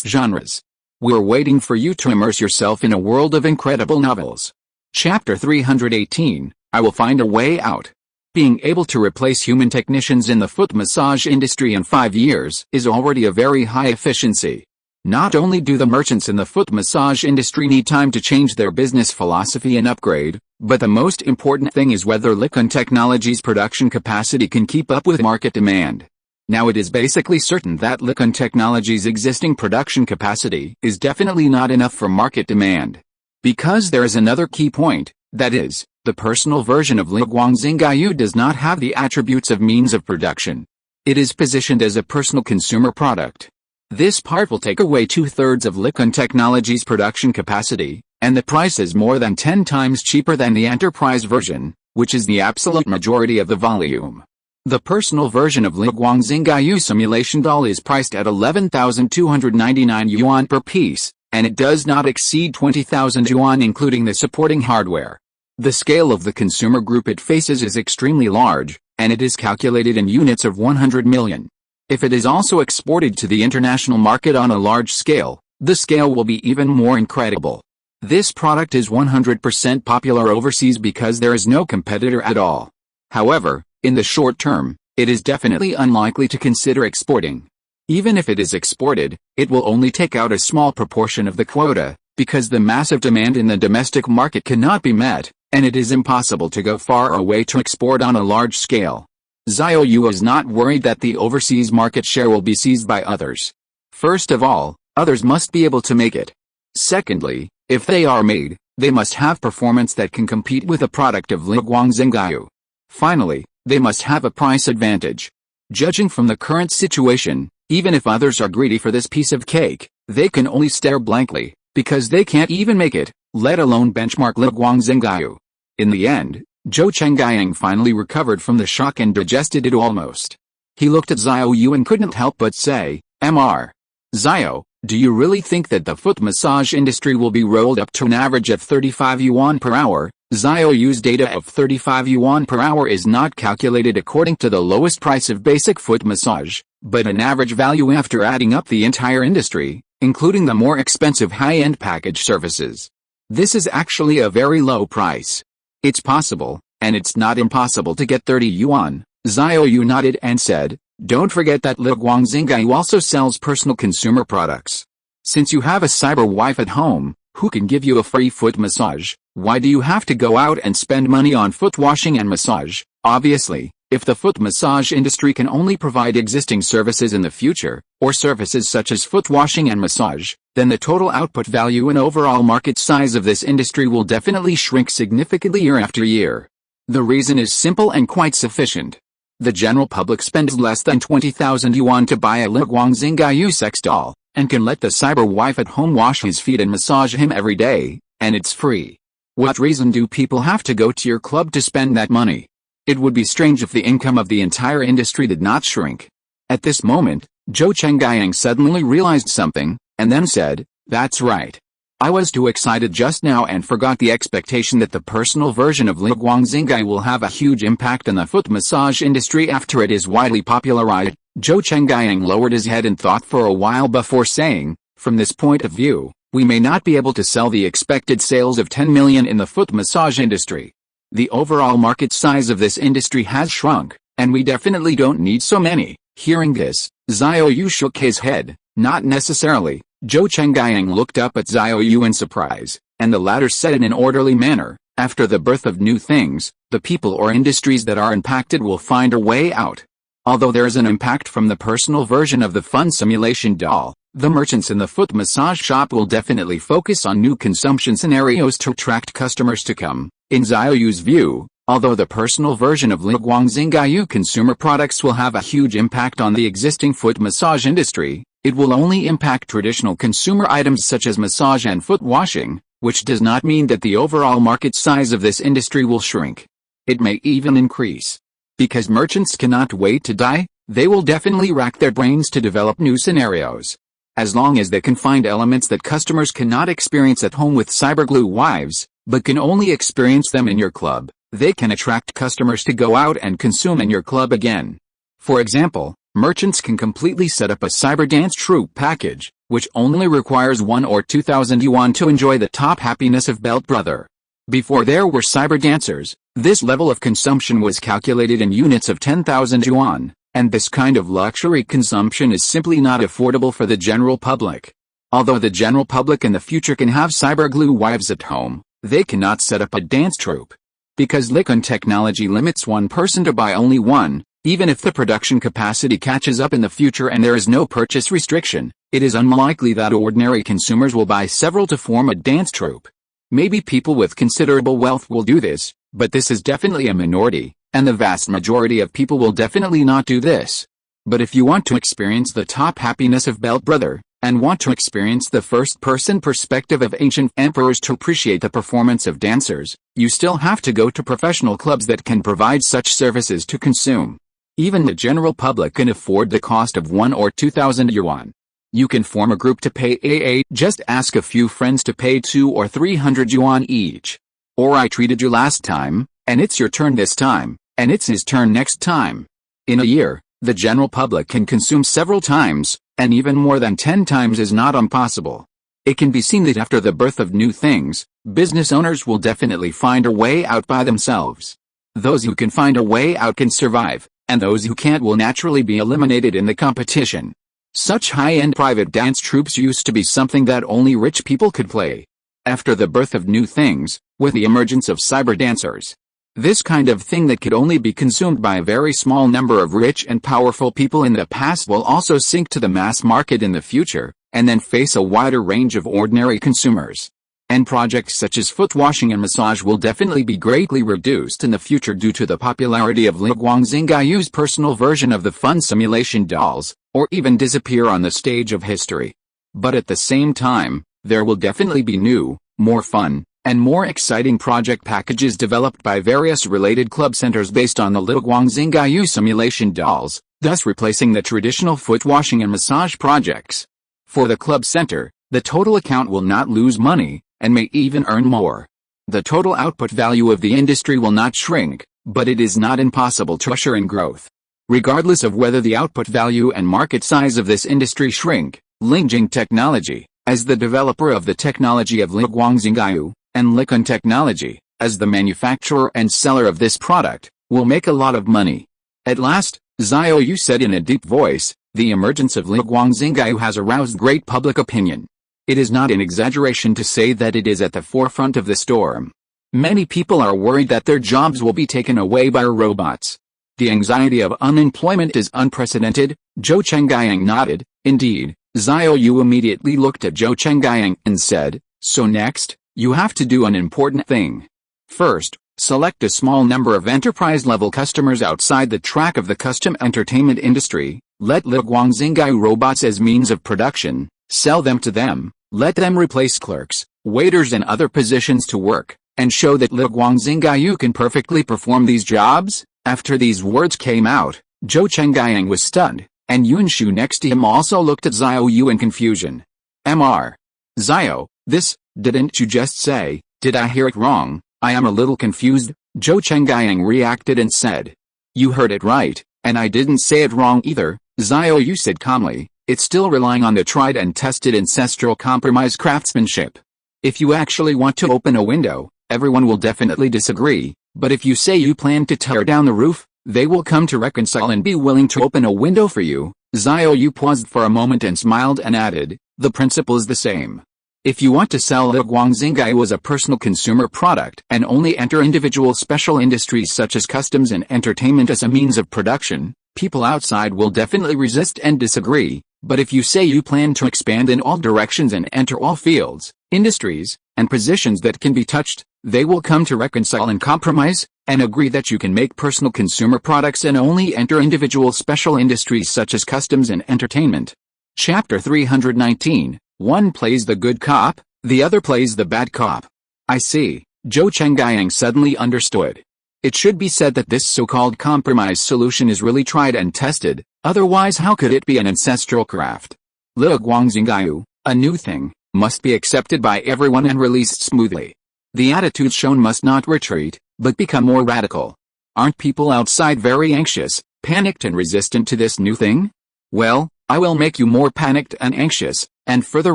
Speaker 1: genres. We're waiting for you to immerse yourself in a world of incredible novels. Chapter 318, I Will Find a Way Out. Being able to replace human technicians in the foot massage industry in 5 years is already a very high efficiency. Not only do the merchants in the foot massage industry need time to change their business philosophy and upgrade, but the most important thing is whether Likon Technology's production capacity can keep up with market demand. Now it is basically certain that Likon Technology's existing production capacity is definitely not enough for market demand. Because there is another key point, that is, the personal version of Liu Guangxingyu does not have the attributes of means of production. It is positioned as a personal consumer product. This part will take away 2/3 of Likon Technology's production capacity, and the price is more than 10 times cheaper than the enterprise version, which is the absolute majority of the volume. The personal version of Liu Guangxingyu simulation doll is priced at 11,299 yuan per piece, and it does not exceed 20,000 yuan including the supporting hardware. The scale of the consumer group it faces is extremely large, and it is calculated in units of 100 million. If it is also exported to the international market on a large scale, the scale will be even more incredible. This product is 100% popular overseas because there is no competitor at all. However, in the short term, it is definitely unlikely to consider exporting. Even if it is exported, it will only take out a small proportion of the quota, because the massive demand in the domestic market cannot be met, and it is impossible to go far away to export on a large scale. Xiao Yu is not worried that the overseas market share will be seized by others. First of all, Others must be able to make it. Secondly, if they are made, they must have performance that can compete with a product of Xiao. Finally, they must have a price advantage. Judging from the current situation, even if others are greedy for this piece of cake, they can only stare blankly, because they can't even make it, let alone benchmark Xiao. In the end, Zhou Chenggyang finally recovered from the shock and digested it almost. He looked at Xiao Yu and couldn't help but say, Mr. Xiao, do you really think that the foot massage industry will be rolled up to an average of 35 yuan per hour? Xiao Yu's data of 35 yuan per hour is not calculated according to the lowest price of basic foot massage, but an average value after adding up the entire industry, including the more expensive high-end package services. This is actually a very low price. It's possible, and it's not impossible to get 30 yuan. Xiao Yu nodded and said, don't forget that Xiao also sells personal consumer products. Since you have a cyber wife at home, who can give you a free foot massage, why do you have to go out and spend money on foot washing and massage? Obviously, if the foot massage industry can only provide existing services in the future, or services such as foot washing and massage, then the total output value and overall market size of this industry will definitely shrink significantly year after year. The reason is simple and quite sufficient. The general public spends less than 20,000 yuan to buy a Xiao sex doll, and can let the cyber wife at home wash his feet and massage him every day, and it's free. What reason do people have to go to your club to spend that money? It would be strange if the income of the entire industry did not shrink. At this moment, Zhou Chenggyang suddenly realized something, and then said, that's right. I was too excited just now and forgot the expectation that the personal version of Xiao will have a huge impact on the foot massage industry after it is widely popularized. Zhou Chenggyang lowered his head and thought for a while before saying, from this point of view, we may not be able to sell the expected sales of 10 million in the foot massage industry. The overall market size of this industry has shrunk, and we definitely don't need so many. Hearing this, Xiao Yu shook his head, not necessarily. Zhou Chenggyang looked up at Xiao Yu in surprise, and the latter said in an orderly manner, after the birth of new things, the people or industries that are impacted will find a way out. Although there is an impact from the personal version of the fun simulation doll, the merchants in the foot massage shop will definitely focus on new consumption scenarios to attract customers to come. In Xiao Yu's view, although the personal version of Xiao consumer products will have a huge impact on the existing foot massage industry, it will only impact traditional consumer items such as massage and foot washing, which does not mean that the overall market size of this industry will shrink. It may even increase. Because merchants cannot wait to die, they will definitely rack their brains to develop new scenarios. As long as they can find elements that customers cannot experience at home with cyberglue wives, but can only experience them in your club, they can attract customers to go out and consume in your club again. For example, merchants can completely set up a cyber dance troupe package, which only requires 1 or 2,000 yuan to enjoy the top happiness of Belt Brother. Before there were cyber dancers, this level of consumption was calculated in units of 10,000 yuan, and this kind of luxury consumption is simply not affordable for the general public. Although the general public in the future can have cyberglue wives at home, they cannot set up a dance troupe. Because Licon technology limits one person to buy only one, even if the production capacity catches up in the future and there is no purchase restriction, it is unlikely that ordinary consumers will buy several to form a dance troupe. Maybe people with considerable wealth will do this, but this is definitely a minority, and the vast majority of people will definitely not do this. But if you want to experience the top happiness of Belt Brother, and want to experience the first-person perspective of ancient emperors to appreciate the performance of dancers, you still have to go to professional clubs that can provide such services to consume. Even the general public can afford the cost of 1 or 2,000 yuan. You can form a group to pay AA, just ask a few friends to pay 200 or 300 yuan each. Or I treated you last time, and it's your turn this time, and it's his turn next time. In a year, the general public can consume several times, and even more than 10 times is not impossible. It can be seen that after the birth of new things, business owners will definitely find a way out by themselves. Those who can find a way out can survive, and those who can't will naturally be eliminated in the competition. Such high-end private dance troupes used to be something that only rich people could play. After the birth of new things, with the emergence of cyber dancers, this kind of thing that could only be consumed by a very small number of rich and powerful people in the past will also sink to the mass market in the future, and then face a wider range of ordinary consumers. And projects such as foot washing and massage will definitely be greatly reduced in the future due to the popularity of Guangxingyu's personal version of the fun simulation dolls, or even disappear on the stage of history. But at the same time, there will definitely be new, more fun, and more exciting project packages developed by various related club centers based on the Guangxingyu simulation dolls, thus replacing the traditional foot washing and massage projects. For the club center, the total account will not lose money, and may even earn more. The total output value of the industry will not shrink, but it is not impossible to usher in growth. Regardless of whether the output value and market size of this industry shrink, Lingjing Technology, as the developer of the technology of Guangxingyu, and Likun Technology, as the manufacturer and seller of this product, will make a lot of money. At last, Xiao Yu said in a deep voice, the emergence of Guangxingyu has aroused great public opinion. It is not an exaggeration to say that it is at the forefront of the storm. Many people are worried that their jobs will be taken away by robots. The anxiety of unemployment is unprecedented. Zhou Chengyang nodded. Indeed, Xiao Yu immediately looked at Zhou Chengyang and said, so next, you have to do an important thing. First, select a small number of enterprise-level customers outside the track of the custom entertainment industry, let Guangxingyu robots as means of production, sell them to them, let them replace clerks, waiters and other positions to work, and show that Guangxingyu can perfectly perform these jobs. After these words came out, Zhou Chengyang was stunned, and Yunshu next to him also looked at Xiao Yu in confusion. Mr. Xiao, this, didn't you just say, did I hear it wrong? I am a little confused. Zhou Chengyang reacted and said. You heard it right, and I didn't say it wrong either, Xiao Yu said calmly. It's still relying on the tried and tested ancestral compromise craftsmanship. If you actually want to open a window, everyone will definitely disagree, but if you say you plan to tear down the roof, they will come to reconcile and be willing to open a window for you. Xiao Yu paused for a moment and smiled and added, the principle is the same. If you want to sell Guangxingyu as a personal consumer product and only enter individual special industries such as customs and entertainment as a means of production, people outside will definitely resist and disagree. But if you say you plan to expand in all directions and enter all fields, industries, and positions that can be touched, they will come to reconcile and compromise, and agree that you can make personal consumer products and only enter individual special industries such as customs and entertainment. Chapter 319, one plays the good cop, the other plays the bad cop. I see, Zhou Chengyang suddenly understood. It should be said that this so-called compromise solution is really tried and tested, otherwise how could it be an ancestral craft? Guangxingyu, a new thing, must be accepted by everyone and released smoothly. The attitudes shown must not retreat, but become more radical. Aren't people outside very anxious, panicked and resistant to this new thing? Well, I will make you more panicked and anxious, and further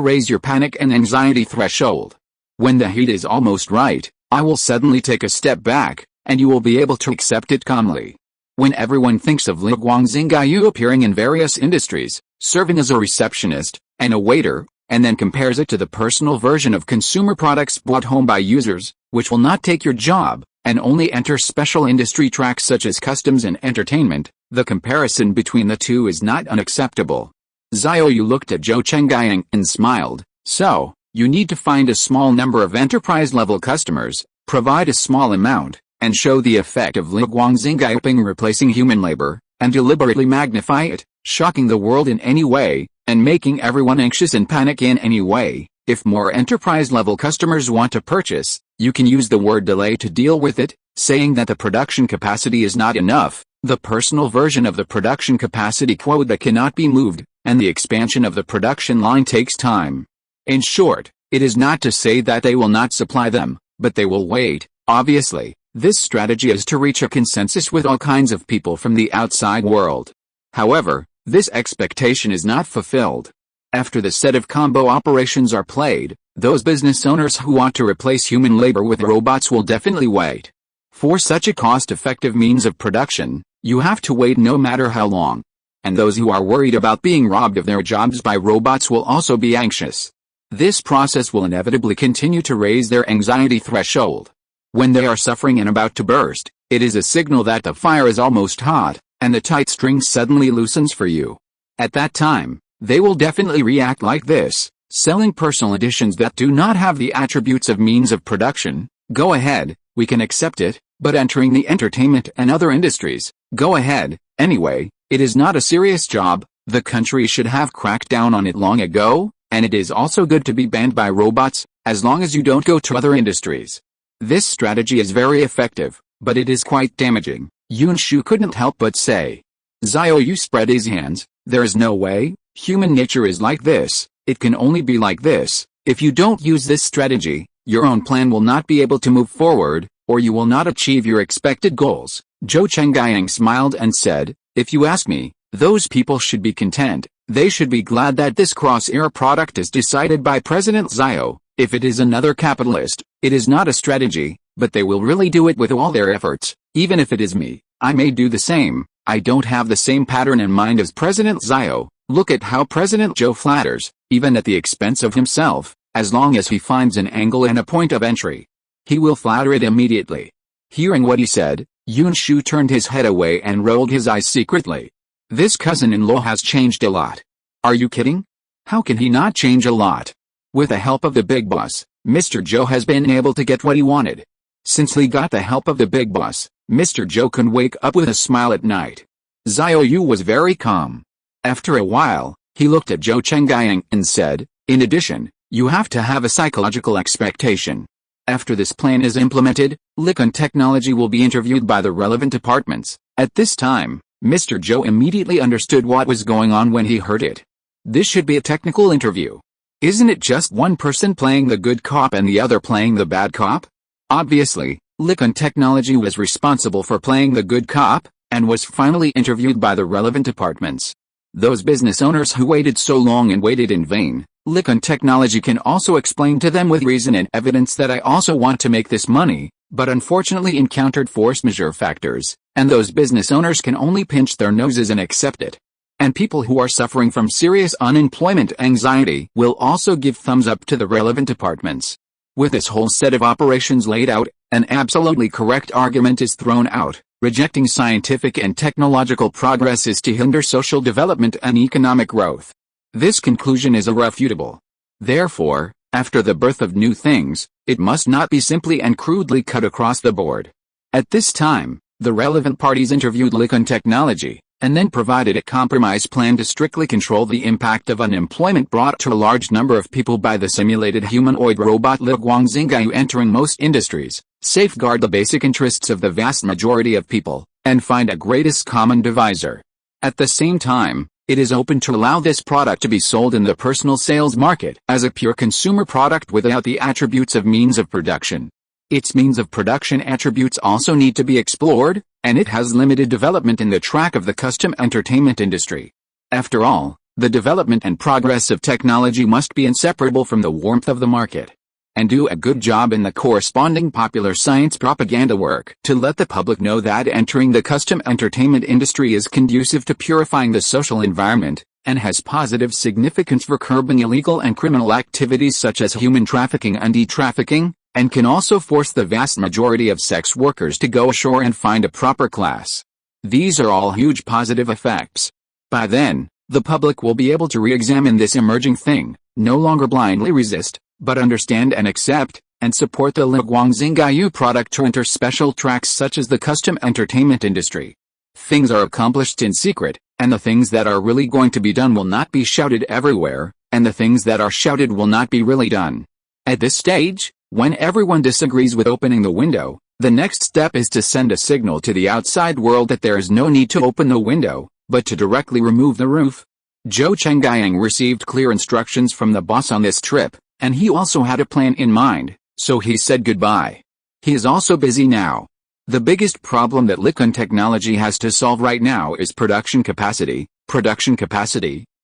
Speaker 1: raise your panic and anxiety threshold. When the heat is almost right, I will suddenly take a step back, and you will be able to accept it calmly. When everyone thinks of Guangxingyu appearing in various industries, serving as a receptionist, and a waiter, and then compares it to the personal version of consumer products brought home by users, which will not take your job, and only enter special industry tracks such as customs and entertainment, the comparison between the two is not unacceptable. Xiao Yu looked at Zhou Chengyang and smiled. So, you need to find a small number of enterprise-level customers, provide a small amount, and show the effect of Guangxingyu replacing human labor, and deliberately magnify it, shocking the world in any way, and making everyone anxious and panic in any way. If more enterprise-level customers want to purchase, you can use the word delay to deal with it, saying that the production capacity is not enough, the personal version of the production capacity quota cannot be moved, and the expansion of the production line takes time. In short, it is not to say that they will not supply them, but they will wait. Obviously, this strategy is to reach a consensus with all kinds of people from the outside world. However, this expectation is not fulfilled. After the set of combo operations are played, those business owners who want to replace human labor with robots will definitely wait. For such a cost-effective means of production, you have to wait no matter how long. And those who are worried about being robbed of their jobs by robots will also be anxious. This process will inevitably continue to raise their anxiety threshold. When they are suffering and about to burst, it is a signal that the fire is almost hot, and the tight string suddenly loosens for you. At that time, They will definitely react like this. Selling personal editions that do not have the attributes of means of production, go ahead, we can accept it, but entering the entertainment and other industries, go ahead, anyway, it is not a serious job, the country should have cracked down on it long ago, and it is also good to be banned by robots, as long as you don't go to other industries. This strategy is very effective, but it is quite damaging, Yunshu couldn't help but say. Xiao Yu spread his hands, there is no way, human nature is like this. It can only be like this. If you don't use this strategy, your own plan will not be able to move forward, or you will not achieve your expected goals. Zhou Chengyang smiled and said, if you ask me, those people should be content. They should be glad that this cross-era product is decided by President Xiao. If it is another capitalist, it is not a strategy, but they will really do it with all their efforts. Even if it is me, I may do the same. I don't have the same pattern in mind as President Xiao. Look at how President Zhou flatters, even at the expense of himself, as long as he finds an angle and a point of entry. He will flatter it immediately. Hearing what he said, Yunshu turned his head away and rolled his eyes secretly. This cousin-in-law has changed a lot. Are you kidding? How can he not change a lot? With the help of the big boss, Mr. Zhou has been able to get what he wanted. Since he got the help of the big boss, Mr. Zhou can wake up with a smile at night. Xiao Yu was very calm. After a while, he looked at Zhou Chengyang and said, in addition, you have to have a psychological expectation. After this plan is implemented, Likon Technology will be interviewed by the relevant departments. At this time, Mr. Zhou immediately understood what was going on when he heard it. This should be a technical interview. Isn't it just one person playing the good cop and the other playing the bad cop? Obviously, Likon Technology was responsible for playing the good cop, and was finally interviewed by the relevant departments. Those business owners who waited so long and waited in vain, Likon Technology can also explain to them with reason and evidence that I also want to make this money, but unfortunately encountered force majeure factors, and those business owners can only pinch their noses and accept it. And people who are suffering from serious unemployment anxiety will also give thumbs up to the relevant departments. With this whole set of operations laid out, an absolutely correct argument is thrown out. Rejecting scientific and technological progress is to hinder social development and economic growth. This conclusion is irrefutable. Therefore, after the birth of new things, it must not be simply and crudely cut across the board. At this time, the relevant parties interviewed Likon Technology, and then provided a compromise plan to strictly control the impact of unemployment brought to a large number of people by the simulated humanoid robot Li Guangxingyu entering most industries, safeguard the basic interests of the vast majority of people, and find a greatest common divisor. At the same time, it is open to allow this product to be sold in the personal sales market as a pure consumer product without the attributes of means of production. Its means of production attributes also need to be explored, and it has limited development in the track of the custom entertainment industry. After all, the development and progress of technology must be inseparable from the warmth of the market. And do a good job in the corresponding popular science propaganda work to let the public know that entering the custom entertainment industry is conducive to purifying the social environment, and has positive significance for curbing illegal and criminal activities such as human trafficking and e-trafficking, and can also force the vast majority of sex workers to go ashore and find a proper class. These are all huge positive effects. By then, the public will be able to re-examine this emerging thing, no longer blindly resist, but understand and accept, and support the Li Guangxingyu product to enter special tracks such as the custom entertainment industry. Things are accomplished in secret, and the things that are really going to be done will not be shouted everywhere, and the things that are shouted will not be really done. At this stage, when everyone disagrees with opening the window, the next step is to send a signal to the outside world that there is no need to open the window, but to directly remove the roof. Zhou Chengyang received clear instructions from the boss on this trip, and he also had a plan in mind, so he said goodbye. He is also busy now. The biggest problem that Likon Technology has to solve right now is production capacity,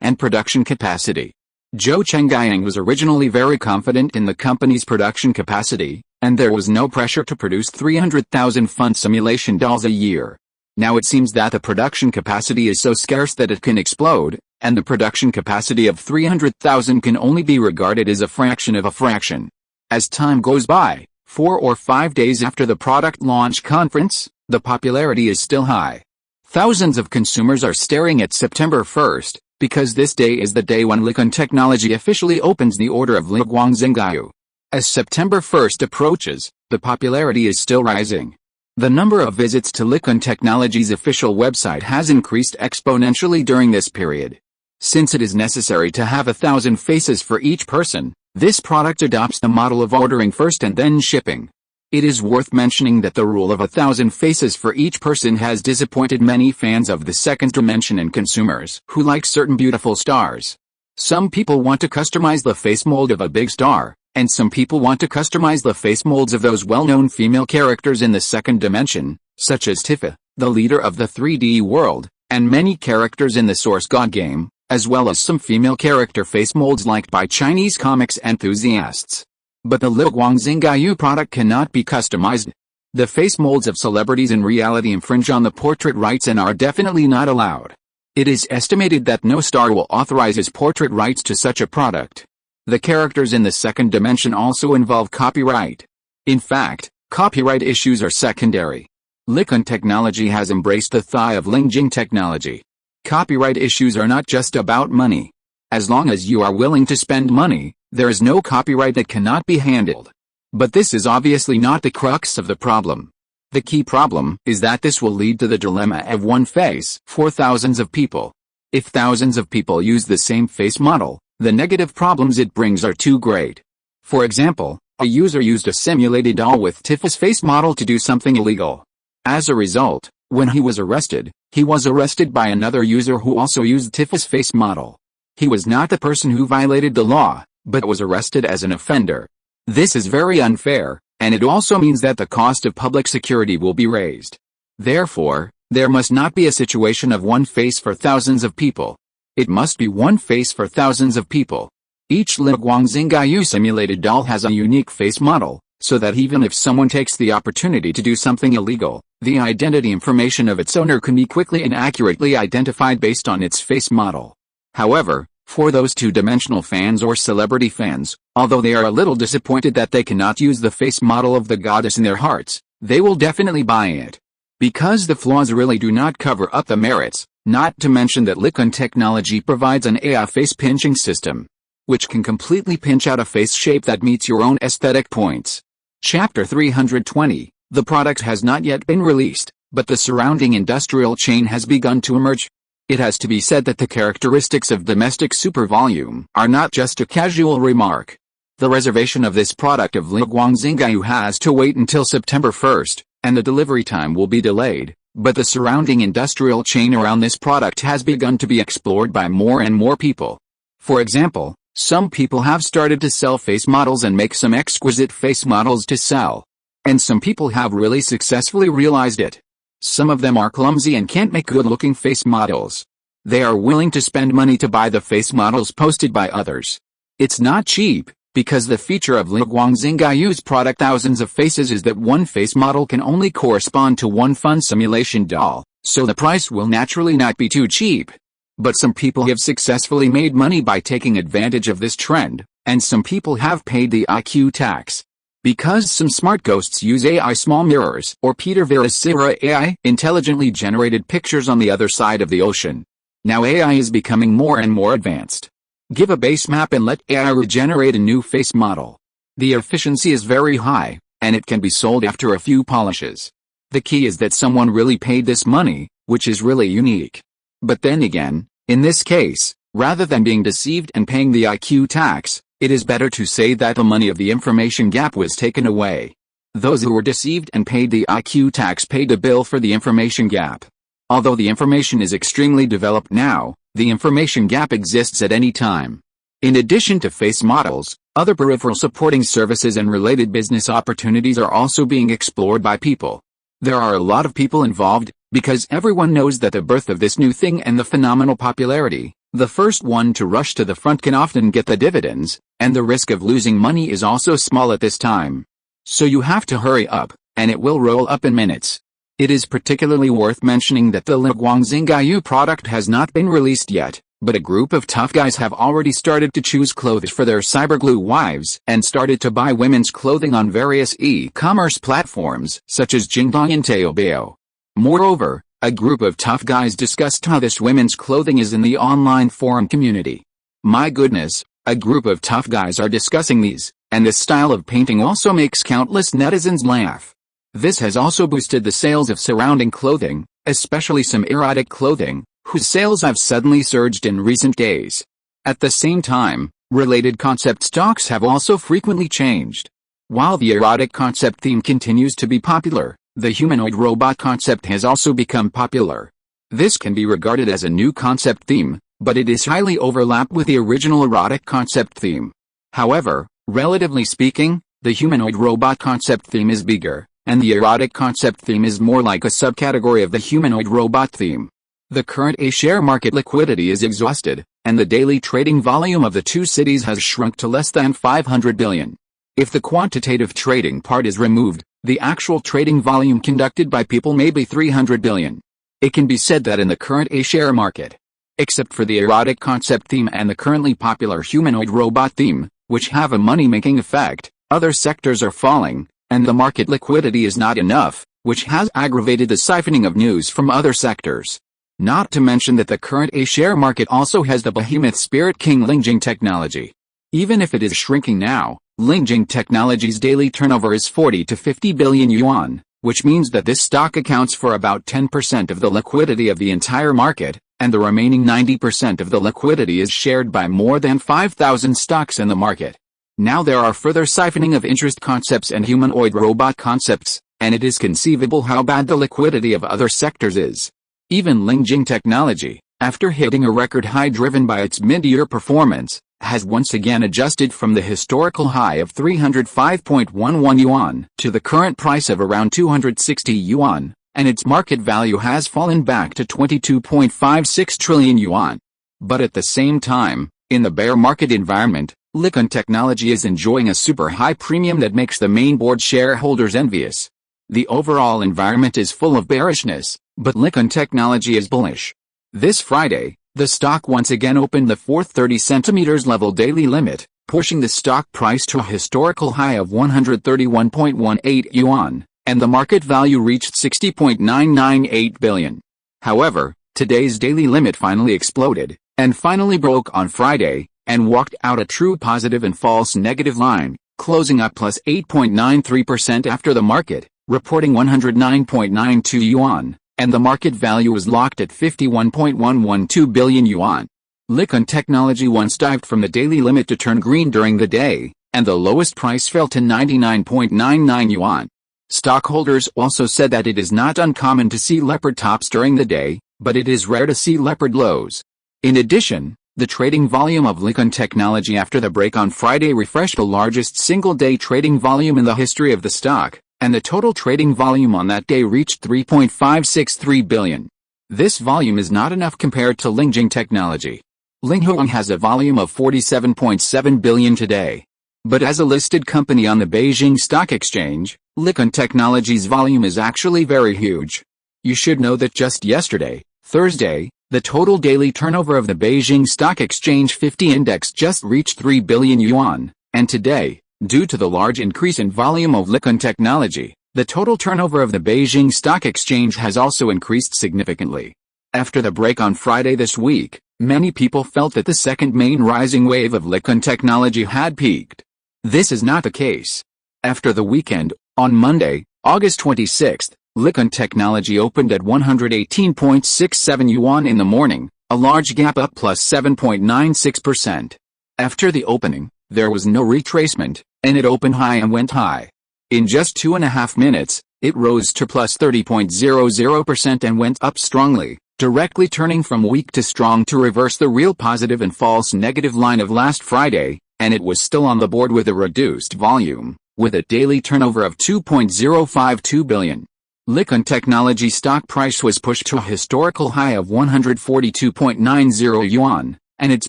Speaker 1: and production capacity. Zhou Chengyang was originally very confident in the company's production capacity, and there was no pressure to produce 300,000 fun simulation dolls a year. Now it seems that the production capacity is so scarce that it can explode, and the production capacity of 300,000 can only be regarded as a fraction of a fraction. As time goes by, 4 or 5 days after the product launch conference, the popularity is still high. Thousands of consumers are staring at September 1st, because this day is the day when Likon Technology officially opens the Order of Liguangxingyu. As September 1st approaches, the popularity is still rising. The number of visits to Likon Technology's official website has increased exponentially during this period. Since it is necessary to have 1,000 faces for each person, this product adopts the model of ordering first and then shipping. It is worth mentioning that the rule of 1,000 faces for each person has disappointed many fans of the second dimension and consumers who like certain beautiful stars. Some people want to customize the face mold of a big star, and some people want to customize the face molds of those well-known female characters in the second dimension, such as Tifa, the leader of the 3D world, and many characters in the Source God game, as well as some female character face molds liked by Chinese comics enthusiasts. But the Liguangxingyu product cannot be customized. The face molds of celebrities in reality infringe on the portrait rights and are definitely not allowed. It is estimated that no star will authorize his portrait rights to such a product. The characters in the second dimension also involve copyright. In fact, copyright issues are secondary. Likon Technology has embraced the thigh of Lingjing technology. Copyright issues are not just about money. As long as you are willing to spend money, there is no copyright that cannot be handled. But this is obviously not the crux of the problem. The key problem is that this will lead to the dilemma of one face for thousands of people. If thousands of people use the same face model, the negative problems it brings are too great. For example, a user used a simulated doll with Tifa's face model to do something illegal. As a result, when he was arrested by another user who also used Tifa's face model. He was not the person who violated the law, but was arrested as an offender. This is very unfair, and it also means that the cost of public security will be raised. Therefore, there must not be a situation of one face for thousands of people. It must be one face for thousands of people. Each Liguangxingyu simulated doll has a unique face model, so that even if someone takes the opportunity to do something illegal, the identity information of its owner can be quickly and accurately identified based on its face model. However, for those two-dimensional fans or celebrity fans, although they are a little disappointed that they cannot use the face model of the goddess in their hearts, they will definitely buy it. Because the flaws really do not cover up the merits, not to mention that Likon Technology provides an AI face pinching system, which can completely pinch out a face shape that meets your own aesthetic points. Chapter 320. The product has not yet been released, but the surrounding industrial chain has begun to emerge. It has to be said that the characteristics of domestic super volume are not just a casual remark. The reservation of this product of Liguangxingyu has to wait until September 1st, and the delivery time will be delayed, but the surrounding industrial chain around this product has begun to be explored by more and more people. For example, some people have started to sell face models and make some exquisite face models to sell. And some people have really successfully realized it. Some of them are clumsy and can't make good-looking face models. They are willing to spend money to buy the face models posted by others. It's not cheap, because the feature of Liguangxingyu's product thousands of faces is that one face model can only correspond to one fun simulation doll, so the price will naturally not be too cheap. But some people have successfully made money by taking advantage of this trend, and some people have paid the IQ tax. Because some smart ghosts use AI small mirrors or Peter Verasira AI intelligently generated pictures on the other side of the ocean. Now AI is becoming more and more advanced. Give a base map and let AI regenerate a new face model. The efficiency is very high, and it can be sold after a few polishes. The key is that someone really paid this money, which is really unique. But then again, in this case, rather than being deceived and paying the IQ tax, it is better to say that the money of the information gap was taken away. Those who were deceived and paid the IQ tax paid a bill for the information gap. Although the information is extremely developed now, the information gap exists at any time. In addition to face models, other peripheral supporting services and related business opportunities are also being explored by people. There are a lot of people involved, because everyone knows that the birth of this new thing and the phenomenal popularity, the first one to rush to the front can often get the dividends, and the risk of losing money is also small at this time. So you have to hurry up, and it will roll up in minutes. It is particularly worth mentioning that the Liguangxingyu product has not been released yet, but a group of tough guys have already started to choose clothes for their cyberglue wives and started to buy women's clothing on various e-commerce platforms such as Jingdong and Taobao. Moreover, A group of tough guys discussed how this women's clothing is in the online forum community. My goodness, a group of tough guys are discussing these, and this style of painting also makes countless netizens laugh. This has also boosted the sales of surrounding clothing, especially some erotic clothing, whose sales have suddenly surged in recent days. At the same time, related concept stocks have also frequently changed. While the erotic concept theme continues to be popular, the humanoid robot concept has also become popular. This can be regarded as a new concept theme, but it is highly overlapped with the original erotic concept theme. However, relatively speaking, the humanoid robot concept theme is bigger, and the erotic concept theme is more like a subcategory of the humanoid robot theme. The current A-share market liquidity is exhausted, and the daily trading volume of the two cities has shrunk to less than 500 billion. If the quantitative trading part is removed, the actual trading volume conducted by people may be 300 billion. It can be said that in the current A-share market, except for the erotic concept theme and the currently popular humanoid robot theme, which have a money-making effect, other sectors are falling, and the market liquidity is not enough, which has aggravated the siphoning of news from other sectors. Not to mention that the current A-share market also has the behemoth Spirit King Lingjing Technology. Even if it is shrinking now, Lingjing Technology's daily turnover is 40 to 50 billion yuan, which means that this stock accounts for about 10% of the liquidity of the entire market, and the remaining 90% of the liquidity is shared by more than 5,000 stocks in the market. Now there are further siphoning of interest concepts and humanoid robot concepts, and it is conceivable how bad the liquidity of other sectors is. Even Lingjing Technology, after hitting a record high driven by its mid-year performance, has once again adjusted from the historical high of 305.11 yuan to the current price of around 260 yuan, and its market value has fallen back to 22.56 trillion yuan. But at the same time, in the bear market environment, Likon Technology is enjoying a super high premium that makes the main board shareholders envious. The overall environment is full of bearishness, but Likon Technology is bullish. This Friday, the stock once again opened the fourth 30 centimeters level daily limit, pushing the stock price to a historical high of 131.18 yuan, and the market value reached 60.998 billion. However, today's daily limit finally exploded, and finally broke on Friday, and walked out a true positive and false negative line, closing up plus 8.93% after the market, reporting 109.92 yuan, and the market value was locked at 51.112 billion yuan. Likon Technology once dived from the daily limit to turn green during the day, and the lowest price fell to 99.99 yuan. Stockholders also said that it is not uncommon to see leopard tops during the day, but it is rare to see leopard lows. In addition, the trading volume of Likon Technology after the break on Friday refreshed the largest single-day trading volume in the history of the stock, and the total trading volume on that day reached 3.563 billion. This volume is not enough compared to Lingjing Technology. Lingjing has a volume of 47.7 billion today. But as a listed company on the Beijing Stock Exchange, Likon Technology's volume is actually very huge. You should know that just yesterday, Thursday, the total daily turnover of the Beijing Stock Exchange 50 index just reached 3 billion yuan, and today, due to the large increase in volume of Likon Technology, the total turnover of the Beijing Stock Exchange has also increased significantly. After the break on Friday this week, many people felt that the second main rising wave of Likon Technology had peaked. This is not the case. After the weekend, on Monday, August 26, Likon Technology opened at 118.67 yuan in the morning, a large gap up plus 7.96%. After the opening, there was no retracement, and it opened high and went high. In just 2.5 minutes, it rose to plus 30.00% and went up strongly, directly turning from weak to strong to reverse the real positive and false negative line of last Friday, and it was still on the board with a reduced volume, with a daily turnover of 2.052 billion. Likon Technology stock price was pushed to a historical high of 142.90 yuan, and its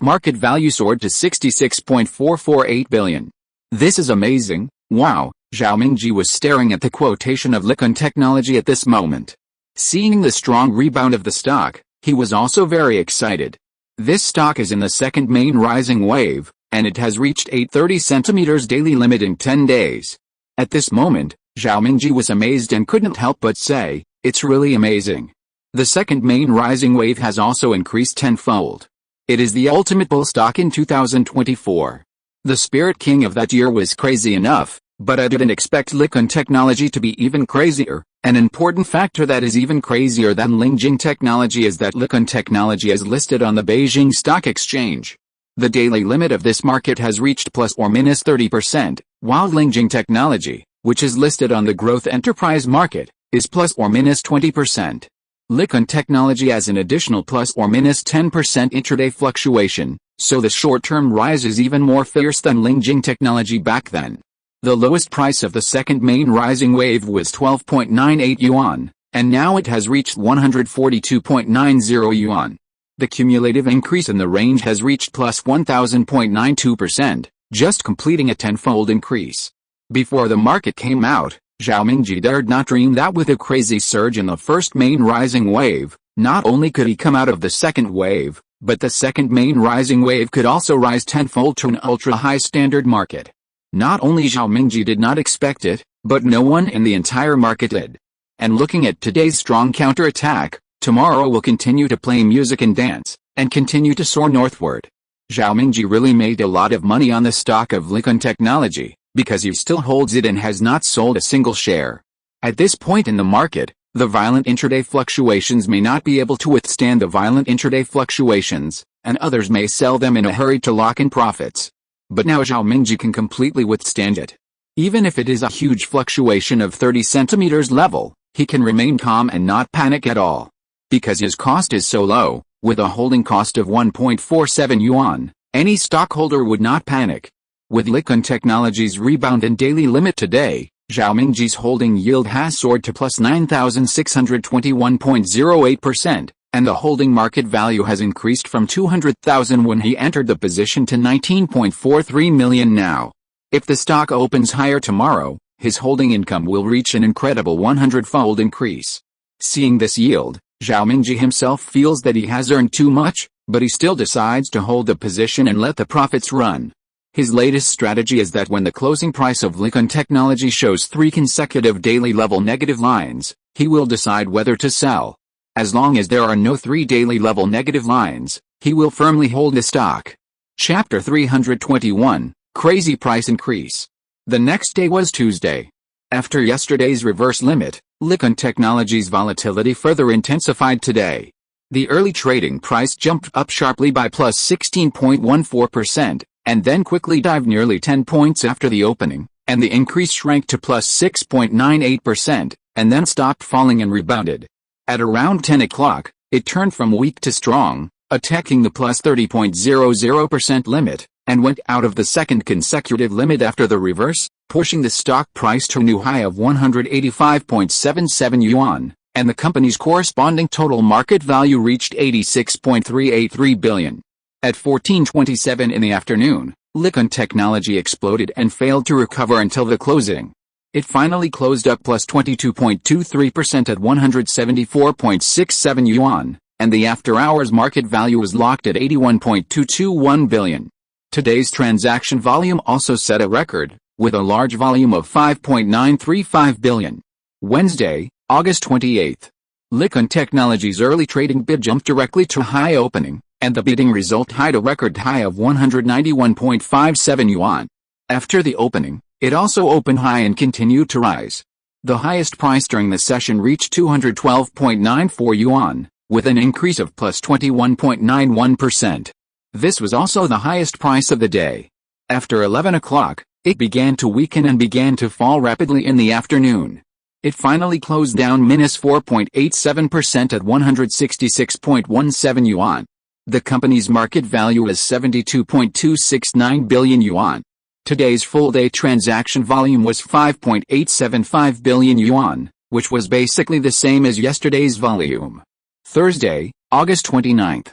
Speaker 1: market value soared to 66.448 billion. This is amazing, wow. Zhao Mingji was staring at the quotation of Likon Technology at this moment. Seeing the strong rebound of the stock, he was also very excited. This stock is in the second main rising wave, and it has reached 830 centimeters daily limit in 10 days. At this moment, Zhao Mingji was amazed and couldn't help but say, "It's really amazing." The second main rising wave has also increased tenfold. It is the ultimate bull stock in 2024. The spirit king of that year was crazy enough, but I didn't expect Likon Technology to be even crazier. An important factor that is even crazier than Lingjing Technology is that Likon Technology is listed on the Beijing Stock Exchange. The daily limit of this market has reached plus or minus 30%, while Lingjing Technology, which is listed on the Growth Enterprise market, is plus or minus 20%. Likon Technology has an additional plus or minus 10% intraday fluctuation, so the short-term rise is even more fierce than Lingjing Technology back then. The lowest price of the second main rising wave was 12.98 yuan, and now it has reached 142.90 yuan. The cumulative increase in the range has reached plus 1000.92%, just completing a tenfold increase. Before the market came out, Zhao Mingji dared not dream that with a crazy surge in the first main rising wave, not only could he come out of the second wave, but the second main rising wave could also rise tenfold to an ultra-high standard market. Not only Zhao Mingji did not expect it, but no one in the entire market did. And looking at today's strong counterattack, tomorrow will continue to play music and dance, and continue to soar northward. Zhao Mingji really made a lot of money on the stock of Likon Technology, because he still holds it and has not sold a single share. At this point in the market, the violent intraday fluctuations may not be able to withstand the violent intraday fluctuations, and others may sell them in a hurry to lock in profits. But now Zhao Mingji can completely withstand it. Even if it is a huge fluctuation of 30 centimeters level, he can remain calm and not panic at all. Because his cost is so low, with a holding cost of 1.47 yuan, any stockholder would not panic. With Likon Technology's rebound and daily limit today, Zhao Mingji's holding yield has soared to plus 9,621.08%, and the holding market value has increased from 200,000 when he entered the position to 19.43 million now. If the stock opens higher tomorrow, his holding income will reach an incredible 100-fold increase. Seeing this yield, Zhao Mingji himself feels that he has earned too much, but he still decides to hold the position and let the profits run. His latest strategy is that when the closing price of Likon Technology shows 3 consecutive daily level negative lines, he will decide whether to sell. As long as there are no 3 daily level negative lines, he will firmly hold the stock. Chapter 321, Crazy Price Increase. The next day was Tuesday. After yesterday's reverse limit, Likon Technology's volatility further intensified today. The early trading price jumped up sharply by plus 16.14%. And then quickly dived nearly 10 points after the opening, and the increase shrank to plus 6.98%, and then stopped falling and rebounded. At around 10 o'clock, it turned from weak to strong, attacking the plus 30.00% limit, and went out of the second consecutive limit after the reverse, pushing the stock price to a new high of 185.77 yuan, and the company's corresponding total market value reached 86.383 billion. At 14:27 in the afternoon, Likon Technology exploded and failed to recover until the closing. It finally closed up plus 22.23% at 174.67 yuan, and the after-hours market value was locked at 81.221 billion. Today's transaction volume also set a record, with a large volume of 5.935 billion. Wednesday, August 28. Likon Technology's early trading bid jumped directly to high opening, and the bidding result hit a record high of 191.57 yuan. After the opening, it also opened high and continued to rise. The highest price during the session reached 212.94 yuan, with an increase of plus 21.91%. This was also the highest price of the day. After 11 o'clock, it began to weaken and began to fall rapidly in the afternoon. It finally closed down minus 4.87% at 166.17 yuan. The company's market value is 72.269 billion yuan. Today's full-day transaction volume was 5.875 billion yuan, which was basically the same as yesterday's volume. Thursday, August 29.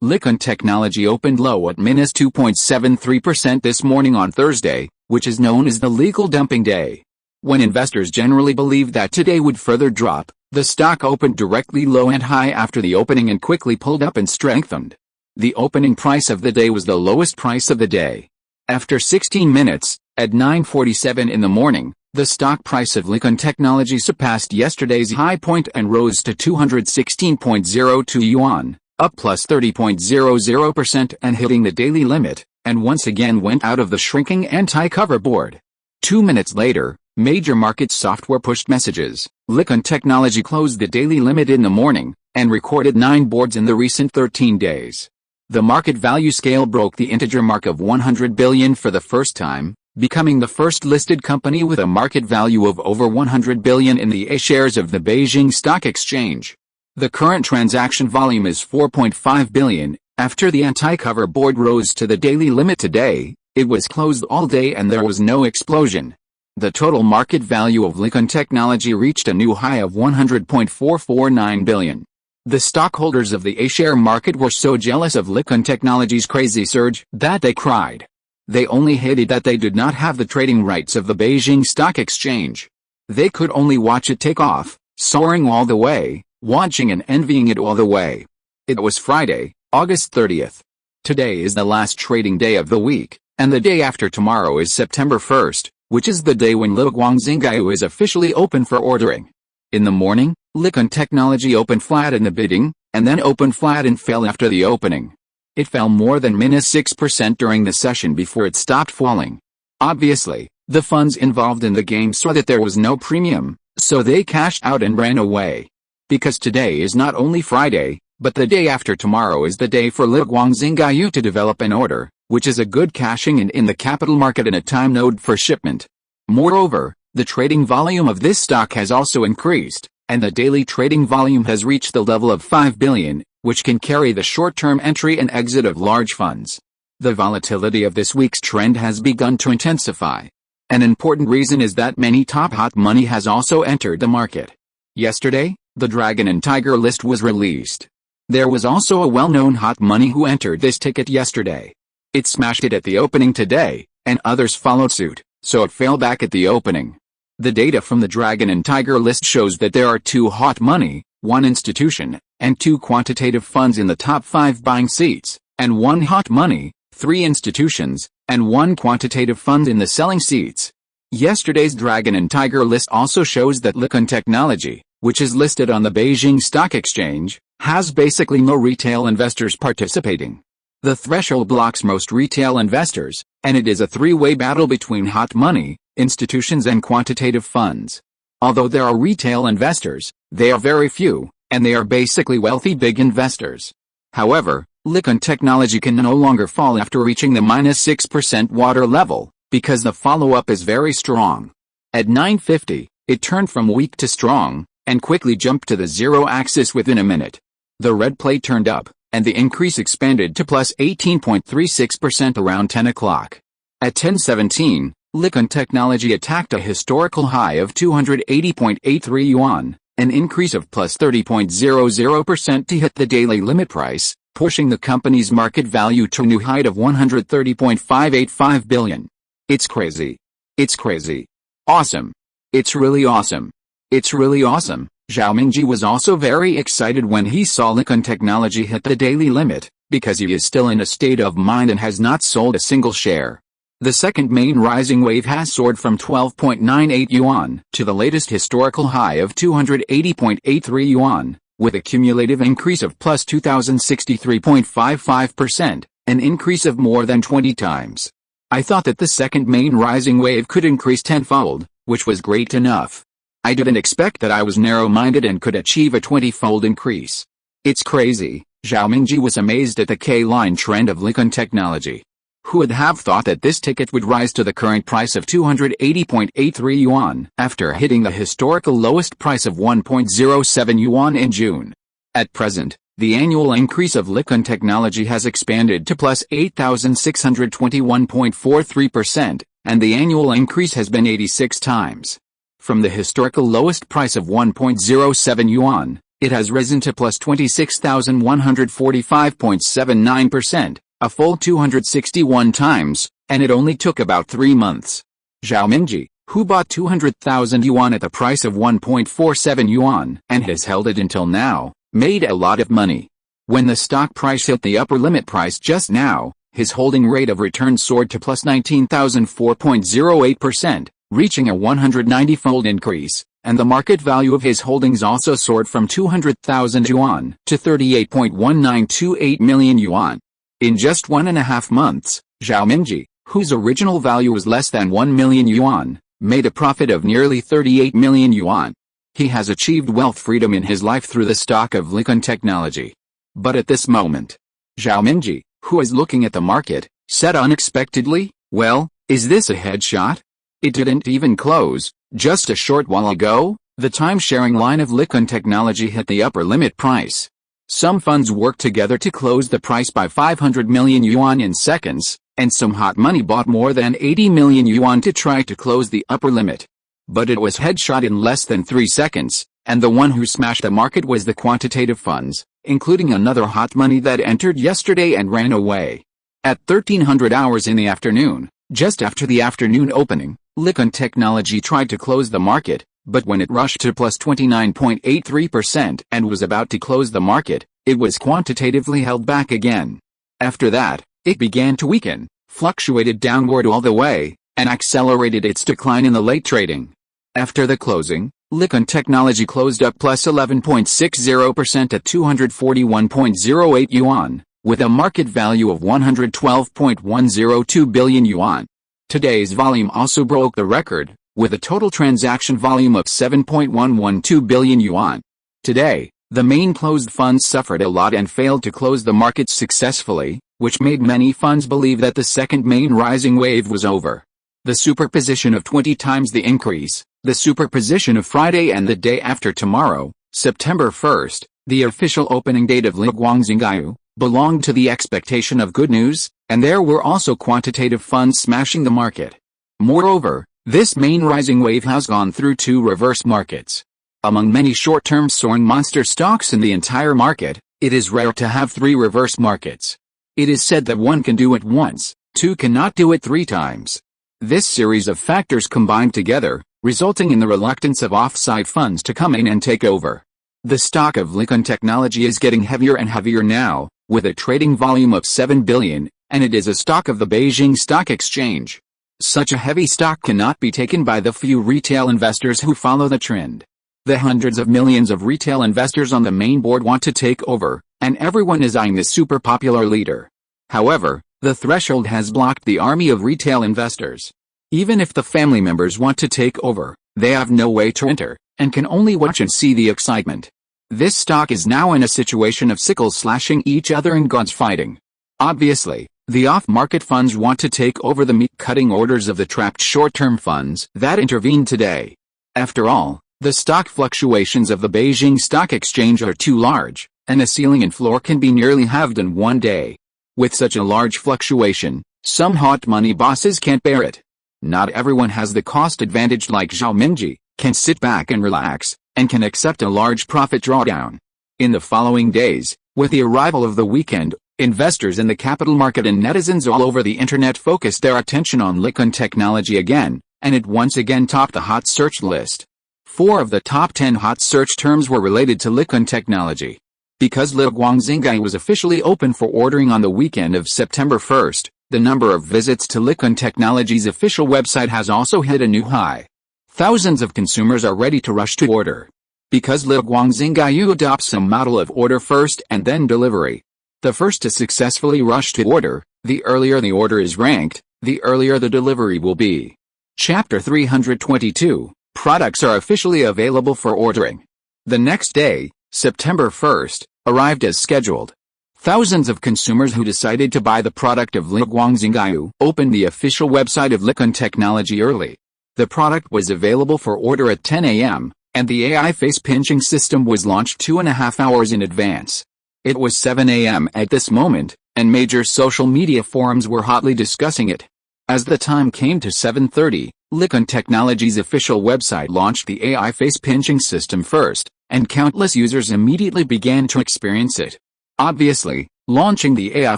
Speaker 1: Likon Technology opened low at minus 2.73% this morning on Thursday, which is known as the legal dumping day. When investors generally believed that today would further drop, the stock opened directly low and high after the opening and quickly pulled up and strengthened. The opening price of the day was the lowest price of the day. After 16 minutes, at 9:47 in the morning, The stock price of Likon Technology surpassed yesterday's high point and rose to 216.02 yuan, up plus 30.00% and hitting the daily limit, and once again went out of the shrinking anti-cover board. 2 minutes later, major market software pushed messages. Likon Technology closed the daily limit in the morning, and recorded 9 boards in the recent 13 days. The market value scale broke the integer mark of 100 billion for the first time, becoming the first listed company with a market value of over 100 billion in the A shares of the Beijing Stock Exchange. The current transaction volume is 4.5 billion. After the anti-cover board rose to the daily limit today, it was closed all day and there was no explosion. The total market value of Likon Technology reached a new high of 100.449 billion. The stockholders of the A-share market were so jealous of Likon Technology's crazy surge that they cried. They only hated that they did not have the trading rights of the Beijing Stock Exchange. They could only watch it take off, soaring all the way, watching and envying it all the way. It was Friday, August 30th. Today is the last trading day of the week, and the day after tomorrow is September 1st, which is the day when Luoguang Xiao is officially open for ordering. In the morning, Likon Technology opened flat in the bidding, and then opened flat and fell after the opening. It fell more than -6% during the session before it stopped falling. Obviously, the funds involved in the game saw that there was no premium, so they cashed out and ran away. Because today is not only Friday, but the day after tomorrow is the day for Luoguang Xiao to develop an order, which is a good cashing in the capital market and a time node for shipment. Moreover, the trading volume of this stock has also increased, and the daily trading volume has reached the level of 5 billion, which can carry the short-term entry and exit of large funds. The volatility of this week's trend has begun to intensify. An important reason is that many top hot money has also entered the market. Yesterday, the Dragon and Tiger list was released. There was also a well-known hot money who entered this ticket yesterday. It smashed it at the opening today, and others followed suit, so it fell back at the opening. The data from the Dragon and Tiger list shows that there are 2 hot money, 1 institution, and 2 quantitative funds in the top 5 buying seats, and 1 hot money, 3 institutions, and 1 quantitative fund in the selling seats. Yesterday's Dragon and Tiger list also shows that Likon Technology, which is listed on the Beijing Stock Exchange, has basically no retail investors participating. The threshold blocks most retail investors, and it is a 3-way battle between hot money, institutions and quantitative funds. Although there are retail investors, they are very few, and they are basically wealthy big investors. However, Likon Technology can no longer fall after reaching the -6% water level, because the follow-up is very strong. At 9:50, it turned from weak to strong, and quickly jumped to the zero axis within a minute. The red plate turned up, and the increase expanded to plus 18.36% around 10 o'clock. At 10:17, Likon Technology attacked a historical high of 280.83 yuan, an increase of plus 30.00% to hit the daily limit price, pushing the company's market value to a new height of 130.585 billion. It's crazy. It's crazy. Awesome. It's really awesome. It's really awesome. Zhao Mingji was also very excited when he saw Likon Technology hit the daily limit, because he is still in a state of mind and has not sold a single share. The second main rising wave has soared from 12.98 yuan to the latest historical high of 280.83 yuan, with a cumulative increase of plus 2,063.55%, an increase of more than 20 times. I thought that the second main rising wave could increase tenfold, which was great enough. I didn't expect that I was narrow-minded and could achieve a 20-fold increase. It's crazy. Zhao Mingji was amazed at the K-line trend of Likon Technology. Who would have thought that this ticket would rise to the current price of 280.83 yuan after hitting the historical lowest price of 1.07 yuan in June? At present, the annual increase of Likon Technology has expanded to plus 8,621.43%, and the annual increase has been 86 times. From the historical lowest price of 1.07 yuan, it has risen to plus 26,145.79%. A full 261 times, and it only took about 3 months. Zhao Mingji, who bought 200,000 yuan at the price of 1.47 yuan and has held it until now, made a lot of money. When the stock price hit the upper limit price just now, his holding rate of return soared to plus 19,004.08%, reaching a 190-fold increase, and the market value of his holdings also soared from 200,000 yuan to 38.1928 million yuan. In just 1.5 months, Zhao Mingji, whose original value was less than 1 million yuan, made a profit of nearly 38 million yuan. He has achieved wealth freedom in his life through the stock of Likon Technology. But at this moment, Zhao Mingji, who is looking at the market, said unexpectedly, "Well, is this a headshot? It didn't even close. Just a short while ago, the time-sharing line of Likon Technology hit the upper limit price. Some funds worked together to close the price by 500 million yuan in seconds, and some hot money bought more than 80 million yuan to try to close the upper limit. But it was headshot in less than 3 seconds, and the one who smashed the market was the quantitative funds, including another hot money that entered yesterday and ran away." At 1300 hours in the afternoon, just after the afternoon opening, Likon Technology tried to close the market, but when it rushed to plus 29.83% and was about to close the market, it was quantitatively held back again. After that, it began to weaken, fluctuated downward all the way, and accelerated its decline in the late trading. After the closing, Likon Technology closed up plus 11.60% at 241.08 yuan, with a market value of 112.102 billion yuan. Today's volume also broke the record, with a total transaction volume of 7.112 billion yuan. Today, the main closed funds suffered a lot and failed to close the markets successfully, which made many funds believe that the second main rising wave was over. The superposition of 20 times the increase, the superposition of Friday and the day after tomorrow, September 1st, the official opening date of Xiao, belonged to the expectation of good news, and there were also quantitative funds smashing the market. Moreover, this main rising wave has gone through 2 reverse markets. Among many short-term soaring monster stocks in the entire market, it is rare to have 3 reverse markets. It is said that 1 can do it once, 2 cannot do it 3 times. This series of factors combined together, resulting in the reluctance of offside funds to come in and take over. The stock of Likon Technology is getting heavier and heavier now, with a trading volume of 7 billion, and it is a stock of the Beijing Stock Exchange. Such a heavy stock cannot be taken by the few retail investors who follow the trend. The hundreds of millions of retail investors on the main board want to take over, and everyone is eyeing the super popular leader. However, the threshold has blocked the army of retail investors. Even if the family members want to take over, they have no way to enter, and can only watch and see the excitement. This stock is now in a situation of sickles slashing each other and guns fighting. Obviously, the off-market funds want to take over the meat-cutting orders of the trapped short-term funds that intervened today. After all, the stock fluctuations of the Beijing Stock Exchange are too large, and the ceiling and floor can be nearly halved in one day. With such a large fluctuation, some hot money bosses can't bear it. Not everyone has the cost advantage like Zhao Mingji, can sit back and relax, and can accept a large profit drawdown. In the following days, with the arrival of the weekend, investors in the capital market and netizens all over the internet focused their attention on Likon Technology again, and it once again topped the hot search list. 4 of the top 10 hot search terms were related to Likon Technology. Because Guangxingai was officially open for ordering on the weekend of September 1st, the number of visits to Likon Technology's official website has also hit a new high. Thousands of consumers are ready to rush to order. Because Guangxingai adopts some model of order first and then delivery. The first to successfully rush to order, the earlier the order is ranked, the earlier the delivery will be. Chapter 322, Products are officially available for ordering. The next day, September 1st, arrived as scheduled. Thousands of consumers who decided to buy the product of Guangxingai opened the official website of Likon Technology early. The product was available for order at 10 a.m., and the AI face pinching system was launched 2.5 hours in advance. It was 7 a.m. at this moment, and major social media forums were hotly discussing it. As the time came to 7:30, Likon Technology's official website launched the AI face pinching system first, and countless users immediately began to experience it. Obviously, launching the AI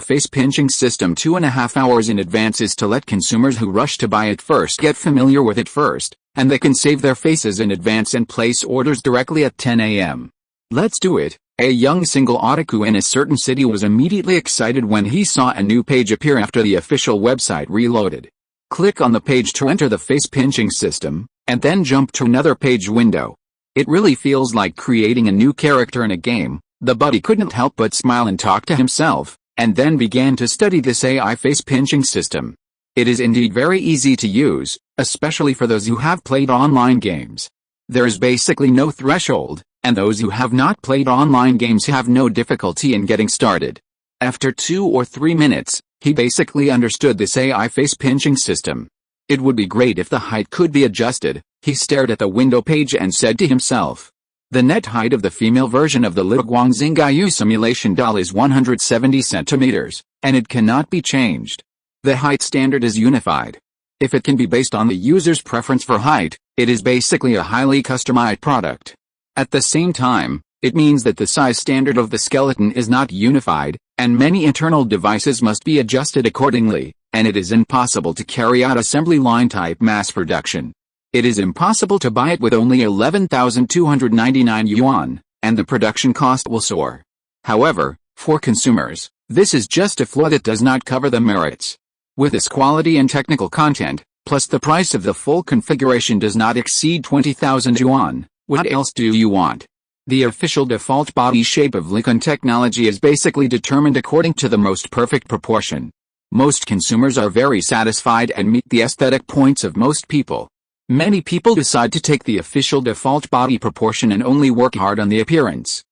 Speaker 1: face pinching system 2.5 hours in advance is to let consumers who rush to buy it first get familiar with it first, and they can save their faces in advance and place orders directly at 10 a.m. Let's do it. A young single otaku in a certain city was immediately excited when he saw a new page appear after the official website reloaded. Click on the page to enter the face pinching system, and then jump to another page window. It really feels like creating a new character in a game. The buddy couldn't help but smile and talk to himself, and then began to study this AI face pinching system. It is indeed very easy to use, especially for those who have played online games. There is basically no threshold, and those who have not played online games have no difficulty in getting started. After 2 or 3 minutes, he basically understood this AI face pinching system. It would be great if the height could be adjusted. He stared at the window page and said to himself, the net height of the female version of the little Xiao Yu simulation doll is 170 centimeters, and it cannot be changed. The height standard is unified. If it can be based on the user's preference for height, it is basically a highly customized product. At the same time, it means that the size standard of the skeleton is not unified, and many internal devices must be adjusted accordingly, and it is impossible to carry out assembly line type mass production. It is impossible to buy it with only 11,299 yuan, and the production cost will soar. However, for consumers, this is just a flaw that does not cover the merits. With its quality and technical content, plus the price of the full configuration does not exceed 20,000 yuan, what else do you want? The official default body shape of Likon technology is basically determined according to the most perfect proportion. Most consumers are very satisfied and meet the aesthetic points of most people. Many people decide to take the official default body proportion and only work hard on the appearance.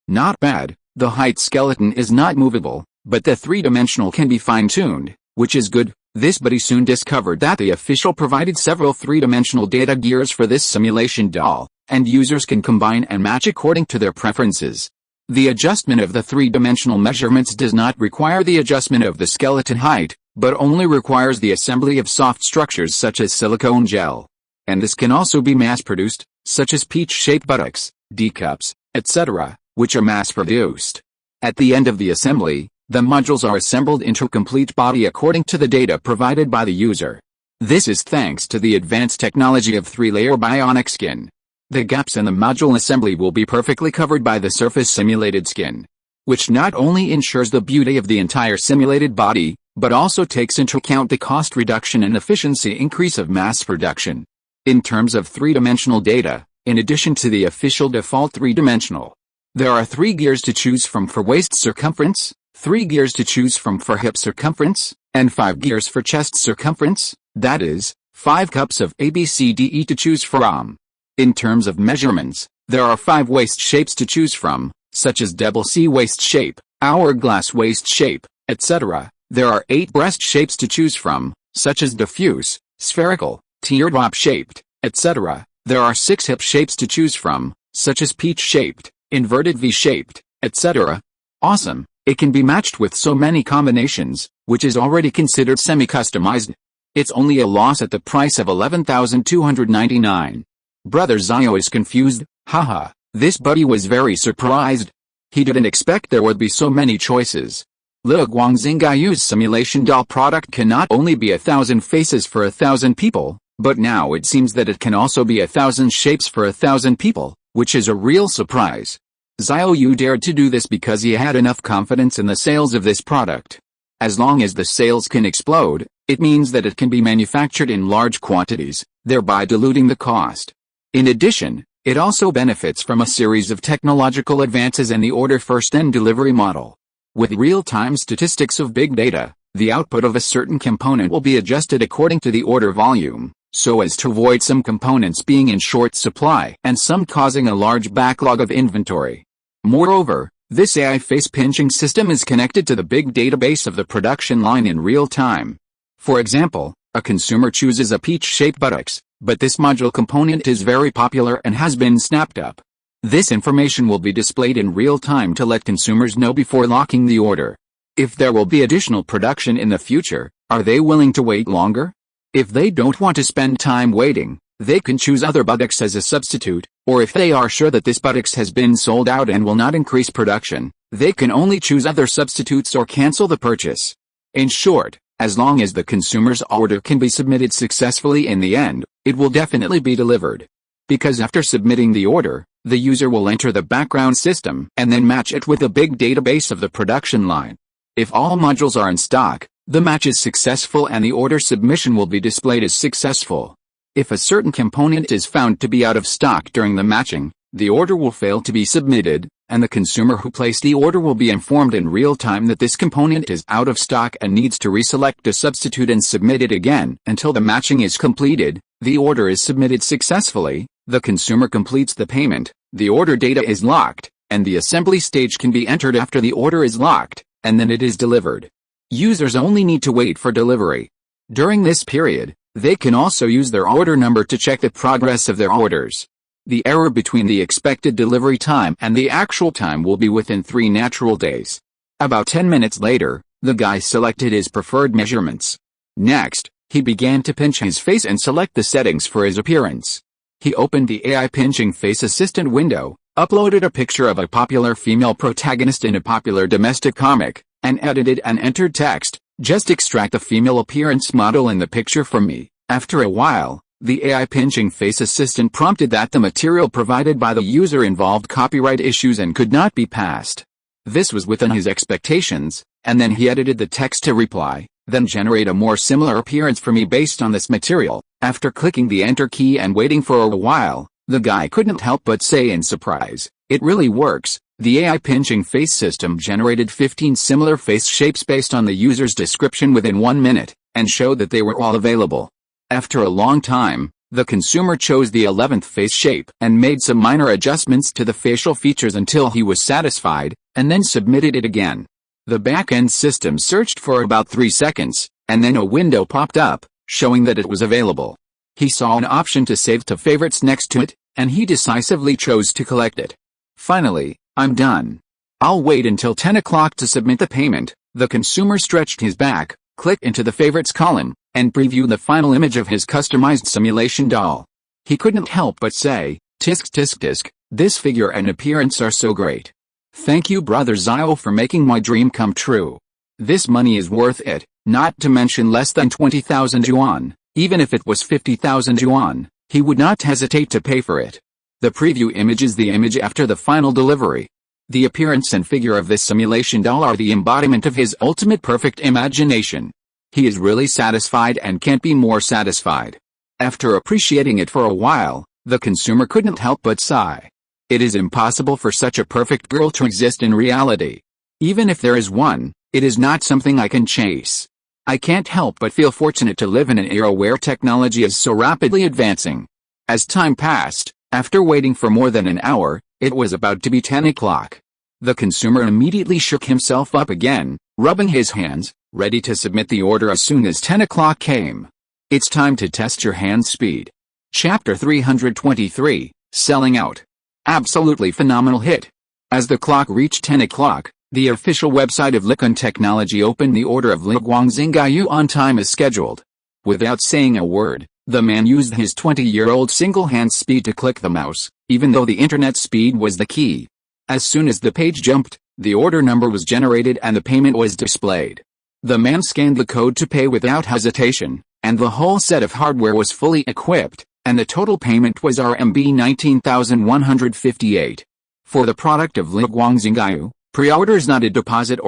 Speaker 1: Not bad. The height skeleton is not movable, but the three-dimensional can be fine-tuned, which is good. This buddy soon discovered that the official provided several three-dimensional data gears for this simulation doll, and users can combine and match according to their preferences. The adjustment of the three-dimensional measurements does not require the adjustment of the skeleton height, but only requires the assembly of soft structures such as silicone gel. And this can also be mass-produced, such as peach-shaped buttocks, D-cups, etc., which are mass-produced. At the end of the assembly, the modules are assembled into a complete body according to the data provided by the user. This is thanks to the advanced technology of 3-layer bionic skin. The gaps in the module assembly will be perfectly covered by the surface simulated skin, which not only ensures the beauty of the entire simulated body, but also takes into account the cost reduction and efficiency increase of mass production. In terms of three-dimensional data, in addition to the official default three-dimensional, there are 3 gears to choose from for waist circumference, 3 gears to choose from for hip circumference, and 5 gears for chest circumference, that is, 5 cups of ABCDE to choose from. In terms of measurements, there are 5 waist shapes to choose from, such as double C waist shape, hourglass waist shape, etc. There are 8 breast shapes to choose from, such as diffuse, spherical, teardrop shaped, etc. There are 6 hip shapes to choose from, such as peach shaped, inverted V shaped, etc. Awesome! It can be matched with so many combinations, which is already considered semi-customized. It's only a loss at the price of 11,299. Brother Xiao is confused. Haha, this buddy was very surprised. He didn't expect there would be so many choices. Little Xiao Yu's simulation doll product can not only be 1,000 faces for 1,000 people, but now it seems that it can also be 1,000 shapes for 1,000 people, which is a real surprise. Xiao Yu dared to do this because he had enough confidence in the sales of this product. As long as the sales can explode, it means that it can be manufactured in large quantities, thereby diluting the cost. In addition, it also benefits from a series of technological advances in the order first and delivery model. With real-time statistics of big data, the output of a certain component will be adjusted according to the order volume, so as to avoid some components being in short supply and some causing a large backlog of inventory. Moreover, this AI face pinching system is connected to the big database of the production line in real time. For example, a consumer chooses a peach-shaped buttocks, but this module component is very popular and has been snapped up. This information will be displayed in real time to let consumers know before locking the order. If there will be additional production in the future, are they willing to wait longer? If they don't want to spend time waiting, they can choose other buttocks as a substitute, or if they are sure that this buttocks has been sold out and will not increase production, they can only choose other substitutes or cancel the purchase. In short, as long as the consumer's order can be submitted successfully in the end, it will definitely be delivered. Because after submitting the order, the user will enter the background system and then match it with the big database of the production line. If all modules are in stock, The match is successful and the order submission will be displayed as successful. If a certain component is found to be out of stock during the matching, the order will fail to be submitted, and the consumer who placed the order will be informed in real time that this component is out of stock and needs to reselect a substitute and submit it again. Until the matching is completed, the order is submitted successfully, the consumer completes the payment, the order data is locked, and the assembly stage can be entered after the order is locked, and then it is delivered. Users only need to wait for delivery. During this period, they can also use their order number to check the progress of their orders. The error between the expected delivery time and the actual time will be within 3 natural days. About 10 minutes later, the guy selected his preferred measurements. Next, he began to pinch his face and select the settings for his appearance. He opened the AI pinching face assistant window, uploaded a picture of a popular female protagonist in a popular domestic comic, and edited and entered text, "Just extract the female appearance model in the picture from me." After a while, the AI pinching face assistant prompted that the material provided by the user involved copyright issues and could not be passed. This was within his expectations, and then he edited the text to reply, "Then generate a more similar appearance for me based on this material." After clicking the enter key and waiting for a while, the guy couldn't help but say in surprise, "It really works." The AI pinching face system generated 15 similar face shapes based on the user's description within 1 minute, and showed that they were all available. After a long time, the consumer chose the 11th face shape and made some minor adjustments to the facial features until he was satisfied, and then submitted it again. The back-end system searched for about 3 seconds, and then a window popped up, showing that it was available. He saw an option to save to favorites next to it, and he decisively chose to collect it. Finally, "I'm done. I'll wait until 10 o'clock to submit the payment." The consumer stretched his back, clicked into the favorites column, and previewed the final image of his customized simulation doll. He couldn't help but say, "Tisk tisk tisk, this figure and appearance are so great. Thank you brother Xiao for making my dream come true. This money is worth it, not to mention less than 20,000 yuan, even if it was 50,000 yuan, he would not hesitate to pay for it." The preview image is the image after the final delivery. The appearance and figure of this simulation doll are the embodiment of his ultimate perfect imagination. He is really satisfied and can't be more satisfied. After appreciating it for a while, the consumer couldn't help but sigh. It is impossible for such a perfect girl to exist in reality. Even if there is one, it is not something I can chase. I can't help but feel fortunate to live in an era where technology is so rapidly advancing. As time passed, after waiting for more than an hour, it was about to be 10 o'clock. The consumer immediately shook himself up again, rubbing his hands, ready to submit the order as soon as 10 o'clock came. It's time to test your hand speed. Chapter 323, Selling Out. Absolutely phenomenal hit. As the clock reached 10 o'clock, the official website of Likon Technology opened the order of Li Guangxingyu on time as scheduled. Without saying a word, the man used his 20-year-old single-hand speed to click the mouse, even though the internet speed was the key. As soon as the page jumped, the order number was generated and the payment was displayed. The man scanned the code to pay without hesitation, and the whole set of hardware was fully equipped, and the total payment was RMB 19,158. For the product of Li Guangxingyu, pre-order is not a deposit,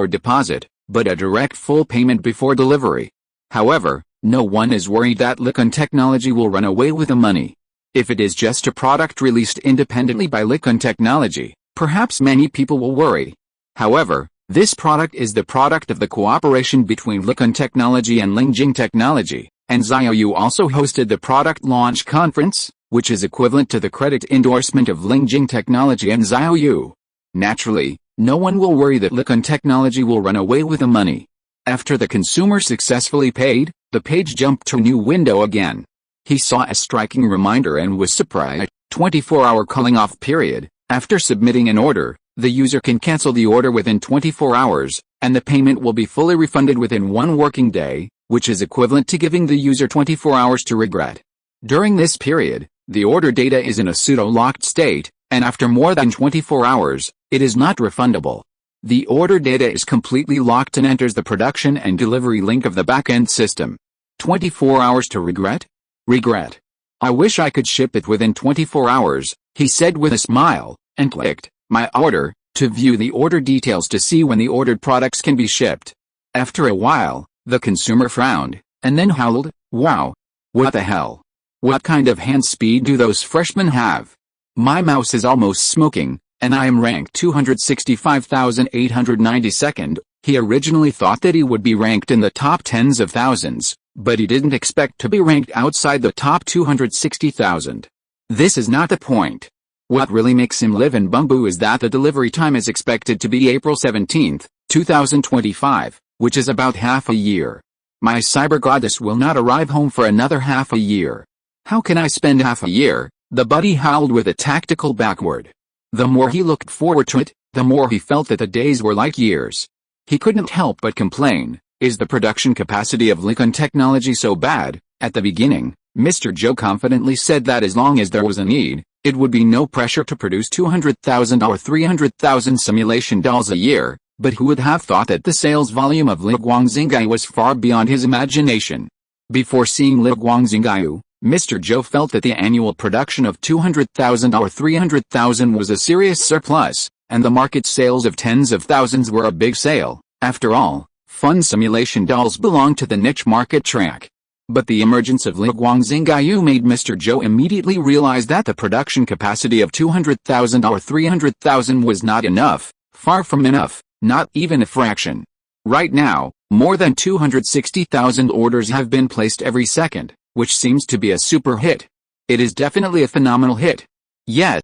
Speaker 1: but a direct full payment before delivery. However, no one is worried that Likon Technology will run away with the money. If it is just a product released independently by Likon Technology, perhaps many people will worry. However, this product is the product of the cooperation between Likon Technology and Lingjing Technology, and Xiao Yu also hosted the product launch conference, which is equivalent to the credit endorsement of Lingjing Technology and Xiao Yu. Naturally, no one will worry that Likon Technology will run away with the money. After the consumer successfully paid, the page jumped to a new window again. He saw a striking reminder and was surprised. 24-hour calling off period. After submitting an order, the user can cancel the order within 24 hours, and the payment will be fully refunded within 1 working day, which is equivalent to giving the user 24 hours to regret. During this period, the order data is in a pseudo-locked state, and after more than 24 hours, it is not refundable. The order data is completely locked and enters the production and delivery link of the back-end system. 24 hours to regret? Regret. I wish I could ship it within 24 hours, he said with a smile, and clicked My Order to view the order details to see when the ordered products can be shipped. After a while, The consumer frowned, and then howled, "Wow! What the hell? What kind of hand speed do those freshmen have? My mouse is almost smoking, and I am ranked 265,892nd. He originally thought that he would be ranked in the top tens of thousands, but he didn't expect to be ranked outside the top 260,000. This is not the point. What really makes him live in Bumbu is that the delivery time is expected to be April 17, 2025, which is about half a year. My cyber goddess will not arrive home for another half a year. How can I spend half a year?" the buddy howled with a tactical backward. The more he looked forward to it, the more he felt that the days were like years. He couldn't help but complain, "Is the production capacity of Lincoln Technology so bad?" At the beginning, Mr. Joe confidently said that as long as there was a need, it would be no pressure to produce 200,000 or 300,000 simulation dolls a year, but who would have thought that the sales volume of Li Guangxingyu was far beyond his imagination? Before seeing Li Guangxingyu, Mr. Joe felt that the annual production of 200,000 or 300,000 was a serious surplus, and the market sales of tens of thousands were a big sale. After all, fun simulation dolls belong to the niche market track. But the emergence of Li Guangxingyu made Mr. Joe immediately realize that the production capacity of 200,000 or 300,000 was not enough, far from enough, not even a fraction. Right now, more than 260,000 orders have been placed every second, which seems to be a super hit. It is definitely a phenomenal hit. Yeah,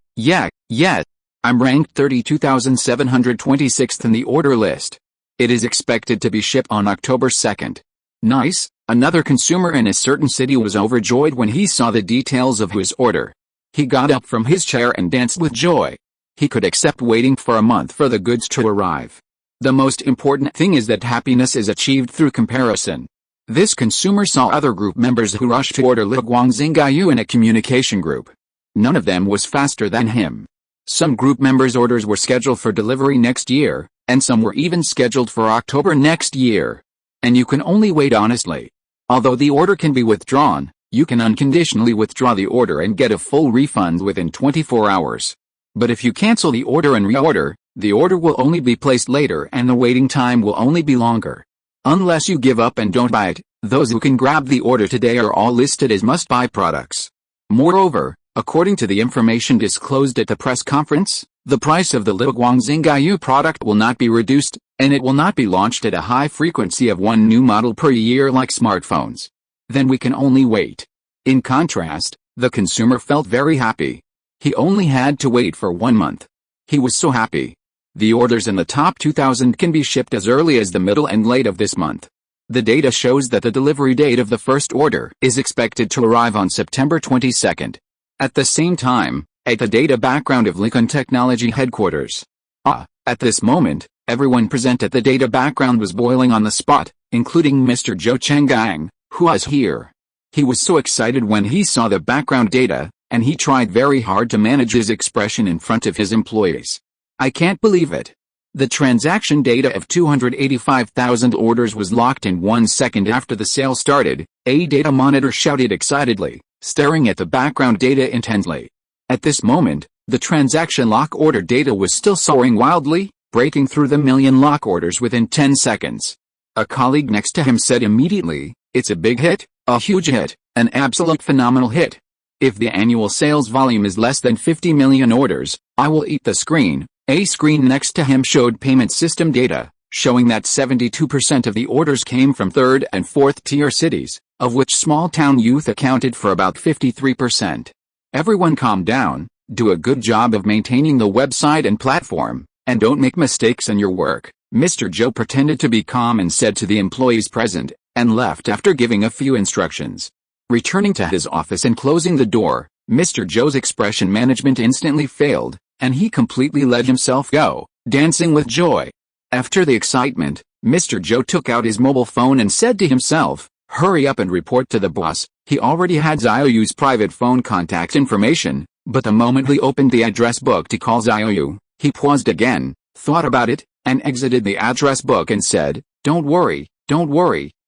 Speaker 1: I'm ranked 32,726th in the order list. It is expected to be shipped on October 2nd. Nice. Another consumer in a certain city was overjoyed when he saw the details of his order. He got up from his chair and danced with joy. He could accept waiting for a month for the goods to arrive. The most important thing is that happiness is achieved through comparison. This consumer saw other group members who rushed to order Li Guangxingyu in a communication group. None of them was faster than him. Some group members' orders were scheduled for delivery next year, and some were even scheduled for October next year. And you can only wait honestly. Although the order can be withdrawn, you can unconditionally withdraw the order and get a full refund within 24 hours. But if you cancel the order and reorder, the order will only be placed later and the waiting time will only be longer. Unless you give up and don't buy it, those who can grab the order today are all listed as must-buy products. Moreover, according to the information disclosed at the press conference, the price of the Li Guangxingyu product will not be reduced, and it will not be launched at a high frequency of one new model per year like smartphones. Then we can only wait. In contrast, the consumer felt very happy. He only had to wait for 1 month. He was so happy. The orders in the top 2,000 can be shipped as early as the middle and late of this month. The data shows that the delivery date of the first order is expected to arrive on September 22nd. At the same time, at the data background of Lincoln Technology headquarters. At this moment, everyone present at the data background was boiling on the spot, including Mr. Zhou Chenggang, who was here. He was so excited when he saw the background data, and he tried very hard to manage his expression in front of his employees. I can't believe it. The transaction data of 285,000 orders was locked in 1 second after the sale started, a data monitor shouted excitedly, staring at the background data intently. At this moment, the transaction lock order data was still soaring wildly, breaking through the million lock orders within 10 seconds. A colleague next to him said immediately, "It's a big hit, a huge hit, an absolute phenomenal hit. If the annual sales volume is less than 50 million orders, I will eat the screen." A screen next to him showed payment system data, showing that 72% of the orders came from third and fourth tier cities, of which small-town youth accounted for about 53%. Everyone calm down, do a good job of maintaining the website and platform, and don't make mistakes in your work. Mr. Joe pretended to be calm and said to the employees present, and left after giving a few instructions. Returning to his office and closing the door, Mr. Joe's expression management instantly failed, and he completely let himself go, dancing with joy. After the excitement, Mr. Joe took out his mobile phone and said to himself, "Hurry up and report to the boss." He already had Xiao Yu's private phone contact information, but the moment he opened the address book to call Xiao Yu, he paused again, thought about it, and exited the address book and said, don't worry,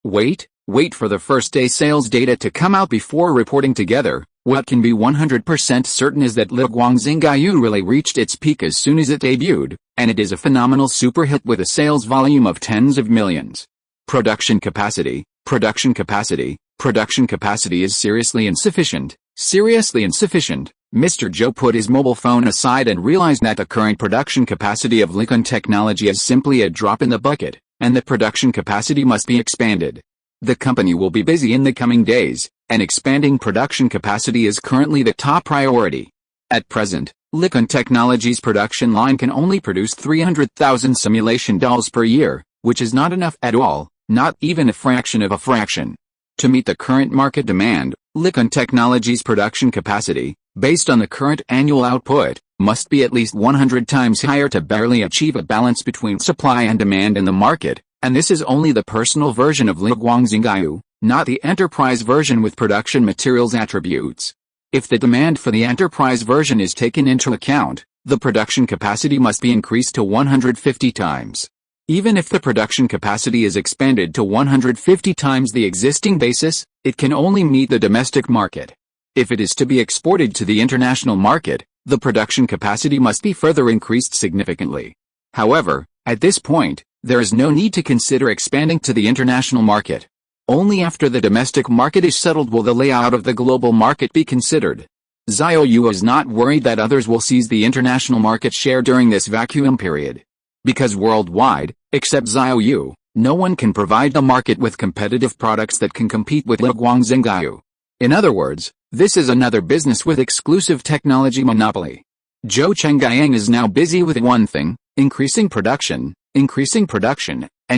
Speaker 1: wait for the first day sales data to come out before reporting together. What can be 100% certain is that Li Guangxingyu really reached its peak as soon as it debuted, and it is a phenomenal super hit with a sales volume of tens of millions. Production capacity, production capacity, production capacity is seriously insufficient. Seriously insufficient. Mr. Joe put his mobile phone aside and realized that the current production capacity of Likon Technology is simply a drop in the bucket, and the production capacity must be expanded. The company will be busy in the coming days, and expanding production capacity is currently the top priority. At present, Likon Technology's production line can only produce 300,000 simulation dolls per year, which is not enough at all, not even a fraction of a fraction. To meet the current market demand, Likon Technology's production capacity, based on the current annual output, must be at least 100 times higher to barely achieve a balance between supply and demand in the market, and this is only the personal version of Liguangxingyu, not the enterprise version with production materials attributes. If the demand for the enterprise version is taken into account, the production capacity must be increased to 150 times. Even if the production capacity is expanded to 150 times the existing basis, it can only meet the domestic market. If it is to be exported to the international market, the production capacity must be further increased significantly. However, at this point, there is no need to consider expanding to the international market. Only after the domestic market is settled will the layout of the global market be considered. Xiao Yu is not worried that others will seize the international market share during this vacuum period. Because worldwide, except Xiao Yu, no one can provide the market with competitive products that can compete with Liguangxingyu. In other words, this is another business with exclusive technology monopoly. Zhou Chenggyang is now busy with one thing: increasing production, and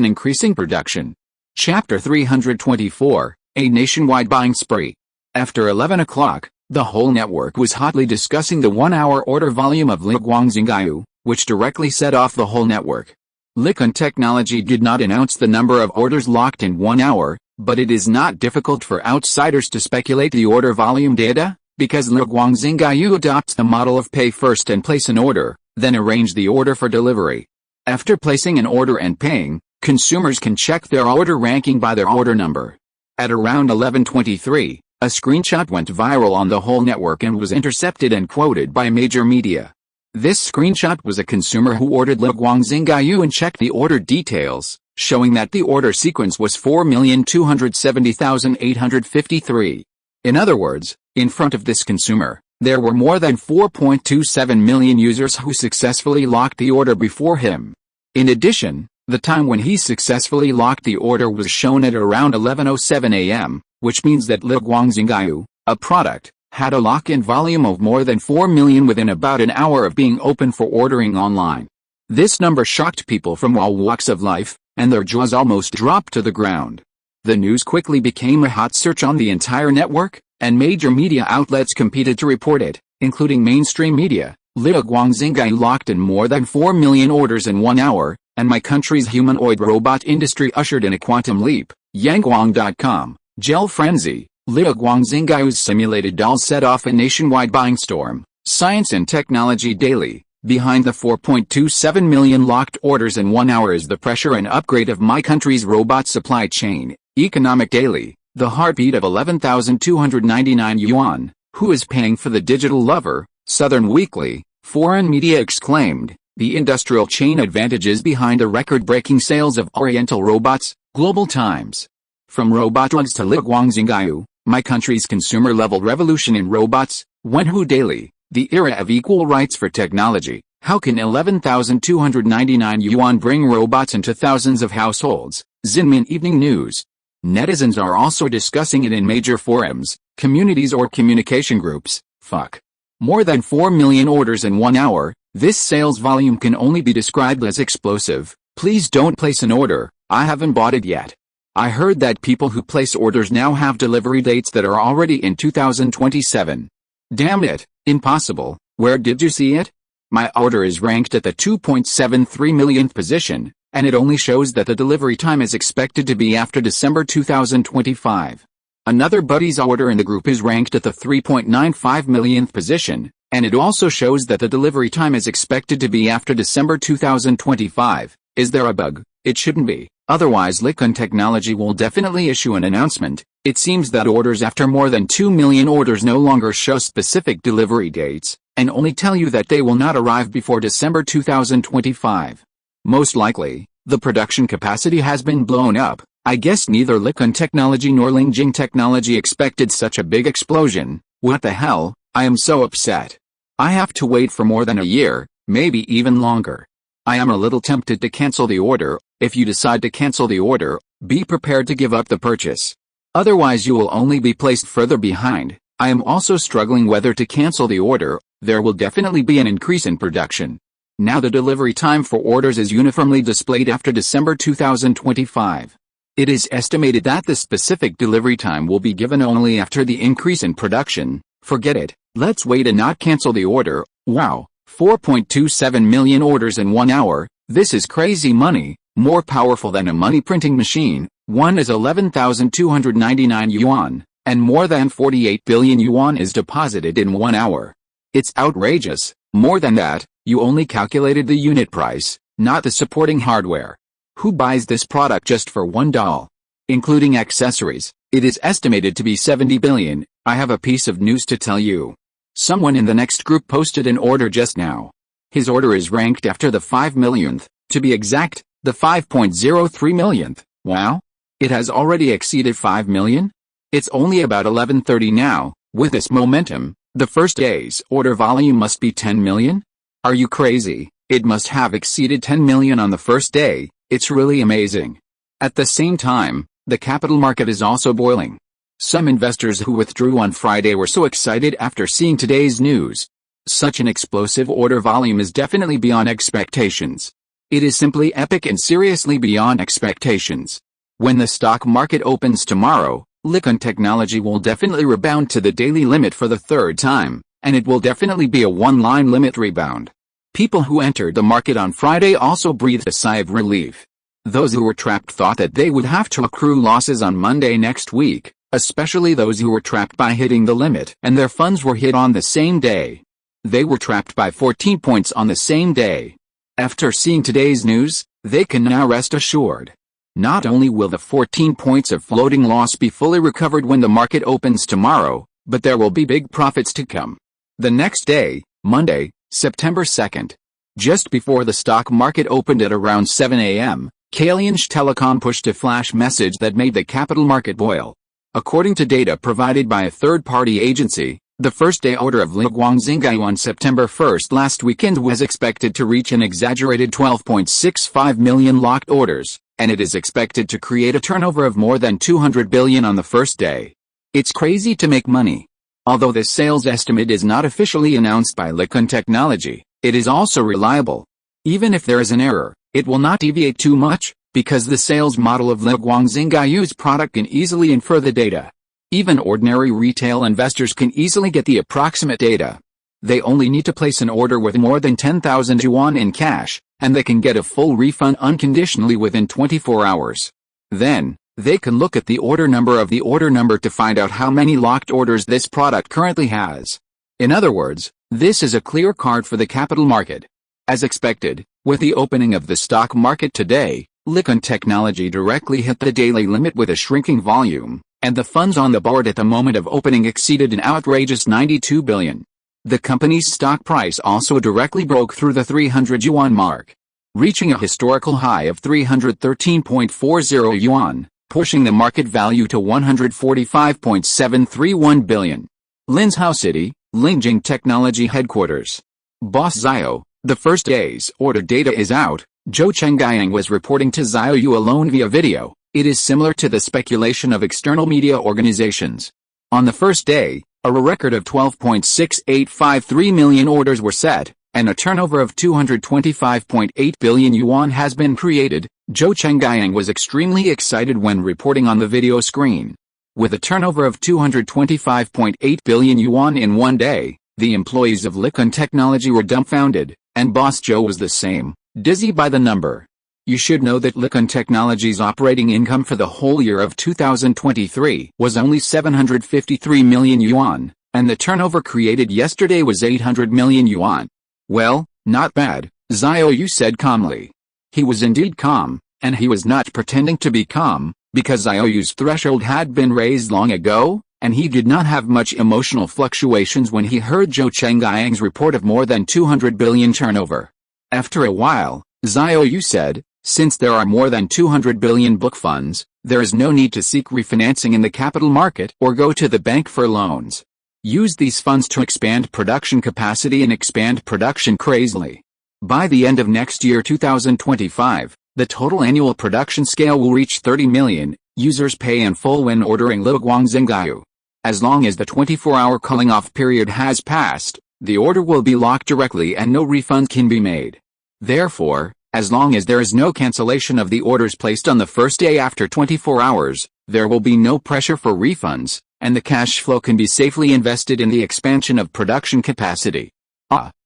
Speaker 1: increasing production. Chapter 324, A Nationwide Buying Spree. After 11 o'clock, the whole network was hotly discussing the 1-hour order volume of Liguangxingyu, which directly set off the whole network. Likon Technology did not announce the number of orders locked in 1 hour, but it is not difficult for outsiders to speculate the order volume data, because Liguangxingyu adopts the model of pay first and place an order, then arrange the order for delivery. After placing an order and paying, consumers can check their order ranking by their order number. At around 11:23, a screenshot went viral on the whole network and was intercepted and quoted by major media. This screenshot was a consumer who ordered Liguangxingyu and checked the order details, showing that the order sequence was 4,270,853. In other words, in front of this consumer, there were more than 4.27 million users who successfully locked the order before him. In addition, the time when he successfully locked the order was shown at around 11:07 a.m., which means that Liguangxingyu, a product, had a lock-in volume of more than 4 million within about an hour of being open for ordering online. This number shocked people from all walks of life, and their jaws almost dropped to the ground. The news quickly became a hot search on the entire network, and major media outlets competed to report it, including mainstream media. Liguangxingyu locked in more than 4 million orders in 1 hour, and my country's humanoid robot industry ushered in a quantum leap. Yanguang.com, Gel Frenzy. Liguangxingyu's simulated dolls set off a nationwide buying storm. Science and Technology Daily. Behind the 4.27 million locked orders in 1 hour is the pressure and upgrade of my country's robot supply chain. Economic Daily. The heartbeat of 11,299 yuan. Who is paying for the digital lover? Southern Weekly. Foreign media exclaimed, the industrial chain advantages behind the record-breaking sales of Oriental robots. Global Times. From robot drugs to Liguangxingyu, my country's consumer-level revolution in robots. Wenhu Daily. The era of equal rights for technology. How can 11,299 yuan bring robots into thousands of households? Xinmin Evening News. Netizens are also discussing it in major forums, communities or communication groups. Fuck. More than 4 million orders in 1 hour. This sales volume can only be described as explosive. Please don't place an order. I haven't bought it yet. I heard that people who place orders now have delivery dates that are already in 2027. Damn it, impossible. Where did you see it? My order is ranked at the 2.73 millionth position, and it only shows that the delivery time is expected to be after December 2025. Another buddy's order in the group is ranked at the 3.95 millionth position, and it also shows that the delivery time is expected to be after December 2025. Is there a bug? It shouldn't be. Otherwise Likon Technology will definitely issue an announcement. It seems that orders after more than 2 million orders no longer show specific delivery dates, and only tell you that they will not arrive before December 2025. Most likely, The production capacity has been blown up. I guess neither Likon Technology nor Lingjing Technology expected such a big explosion. What the hell? I am so upset. I have to wait for more than a year, maybe even longer. I am a little tempted to cancel the order. If you decide to cancel the order, be prepared to give up the purchase. Otherwise you will only be placed further behind. I am also struggling whether to cancel the order. There will definitely be an increase in production. Now the delivery time for orders is uniformly displayed after December 2025. It is estimated that the specific delivery time will be given only after the increase in production. Forget it, let's wait and not cancel the order. Wow, 4.27 million orders in 1 hour, this is crazy money, more powerful than a money printing machine. One is 11,299 yuan, and more than 48 billion yuan is deposited in 1 hour. It's outrageous. More than that, you only calculated the unit price, not the supporting hardware. Who buys this product just for $1? Including accessories, it is estimated to be 70 billion. I have a piece of news to tell you. Someone in the next group posted an order just now. His order is ranked after the 5 millionth, to be exact, the 5.03 millionth. Wow! It has already exceeded 5 million? It's only about 11:30 now. With this momentum, the first day's order volume must be 10 million? Are you crazy? It must have exceeded 10 million on the first day. It's really amazing. At the same time, the capital market is also boiling. Some investors who withdrew on Friday were so excited after seeing today's news. Such an explosive order volume is definitely beyond expectations. It is simply epic and seriously beyond expectations. When the stock market opens tomorrow, Likon Technology will definitely rebound to the daily limit for the third time, and it will definitely be a one-line limit rebound. People who entered the market on Friday also breathed a sigh of relief. Those who were trapped thought that they would have to accrue losses on Monday next week, especially those who were trapped by hitting the limit and their funds were hit on the same day. They were trapped by 14 points on the same day. After seeing today's news, they can now rest assured. Not only will the 14 points of floating loss be fully recovered when the market opens tomorrow, but there will be big profits to come. The next day, Monday, September 2nd. Just before the stock market opened at around 7 a.m., Kaliansh Telecom pushed a flash message that made the capital market boil. According to data provided by a third-party agency, the first-day order of Liguang Xingyu on September 1st last weekend was expected to reach an exaggerated 12.65 million locked orders, and it is expected to create a turnover of more than 200 billion on the first day. It's crazy to make money. Although this sales estimate is not officially announced by Likon Technology, it is also reliable. Even if there is an error, it will not deviate too much, because the sales model of Liguang Xingyu's product can easily infer the data. Even ordinary retail investors can easily get the approximate data. They only need to place an order with more than 10,000 yuan in cash, and they can get a full refund unconditionally within 24 hours. Then, they can look at the order number to find out how many locked orders this product currently has. In other words, this is a clear card for the capital market. As expected, with the opening of the stock market today, Likon Technology directly hit the daily limit with a shrinking volume, and the funds on the board at the moment of opening exceeded an outrageous 92 billion. The company's stock price also directly broke through the 300 yuan mark, reaching a historical high of 313.40 yuan. Pushing the market value to 145.731 billion. Linzhou City, Lingjing Technology Headquarters. Boss Xiao, the first day's order data is out. Zhou Chengyang was reporting to Xiao Yu alone via video. It is similar to the speculation of external media organizations. On the first day, a record of 12.6853 million orders were set, and a turnover of 225.8 billion yuan has been created. Zhou Chengyang was extremely excited when reporting on the video screen. With a turnover of 225.8 billion yuan in one day, the employees of Likon Technology were dumbfounded, and Boss Zhou was the same, dizzy by the number. You should know that Likon Technology's operating income for the whole year of 2023 was only 753 million yuan, and the turnover created yesterday was 800 million yuan. Well, not bad, Xiao Yu said calmly. He was indeed calm, and he was not pretending to be calm, because Xiao Yu's threshold had been raised long ago, and he did not have much emotional fluctuations when he heard Zhou Chengyang's report of more than 200 billion turnover. After a while, Xiao Yu said, Since there are more than 200 billion book funds, there is no need to seek refinancing in the capital market or go to the bank for loans. Use these funds to expand production capacity and expand production crazily. By the end of next year 2025, the total annual production scale will reach 30 million. Users pay in full when ordering Liguang Xiao. As long as the 24-hour calling off period has passed, the order will be locked directly and no refund can be made. Therefore, as long as there is no cancellation of the orders placed on the first day after 24 hours, there will be no pressure for refunds, and the cash flow can be safely invested in the expansion of production capacity.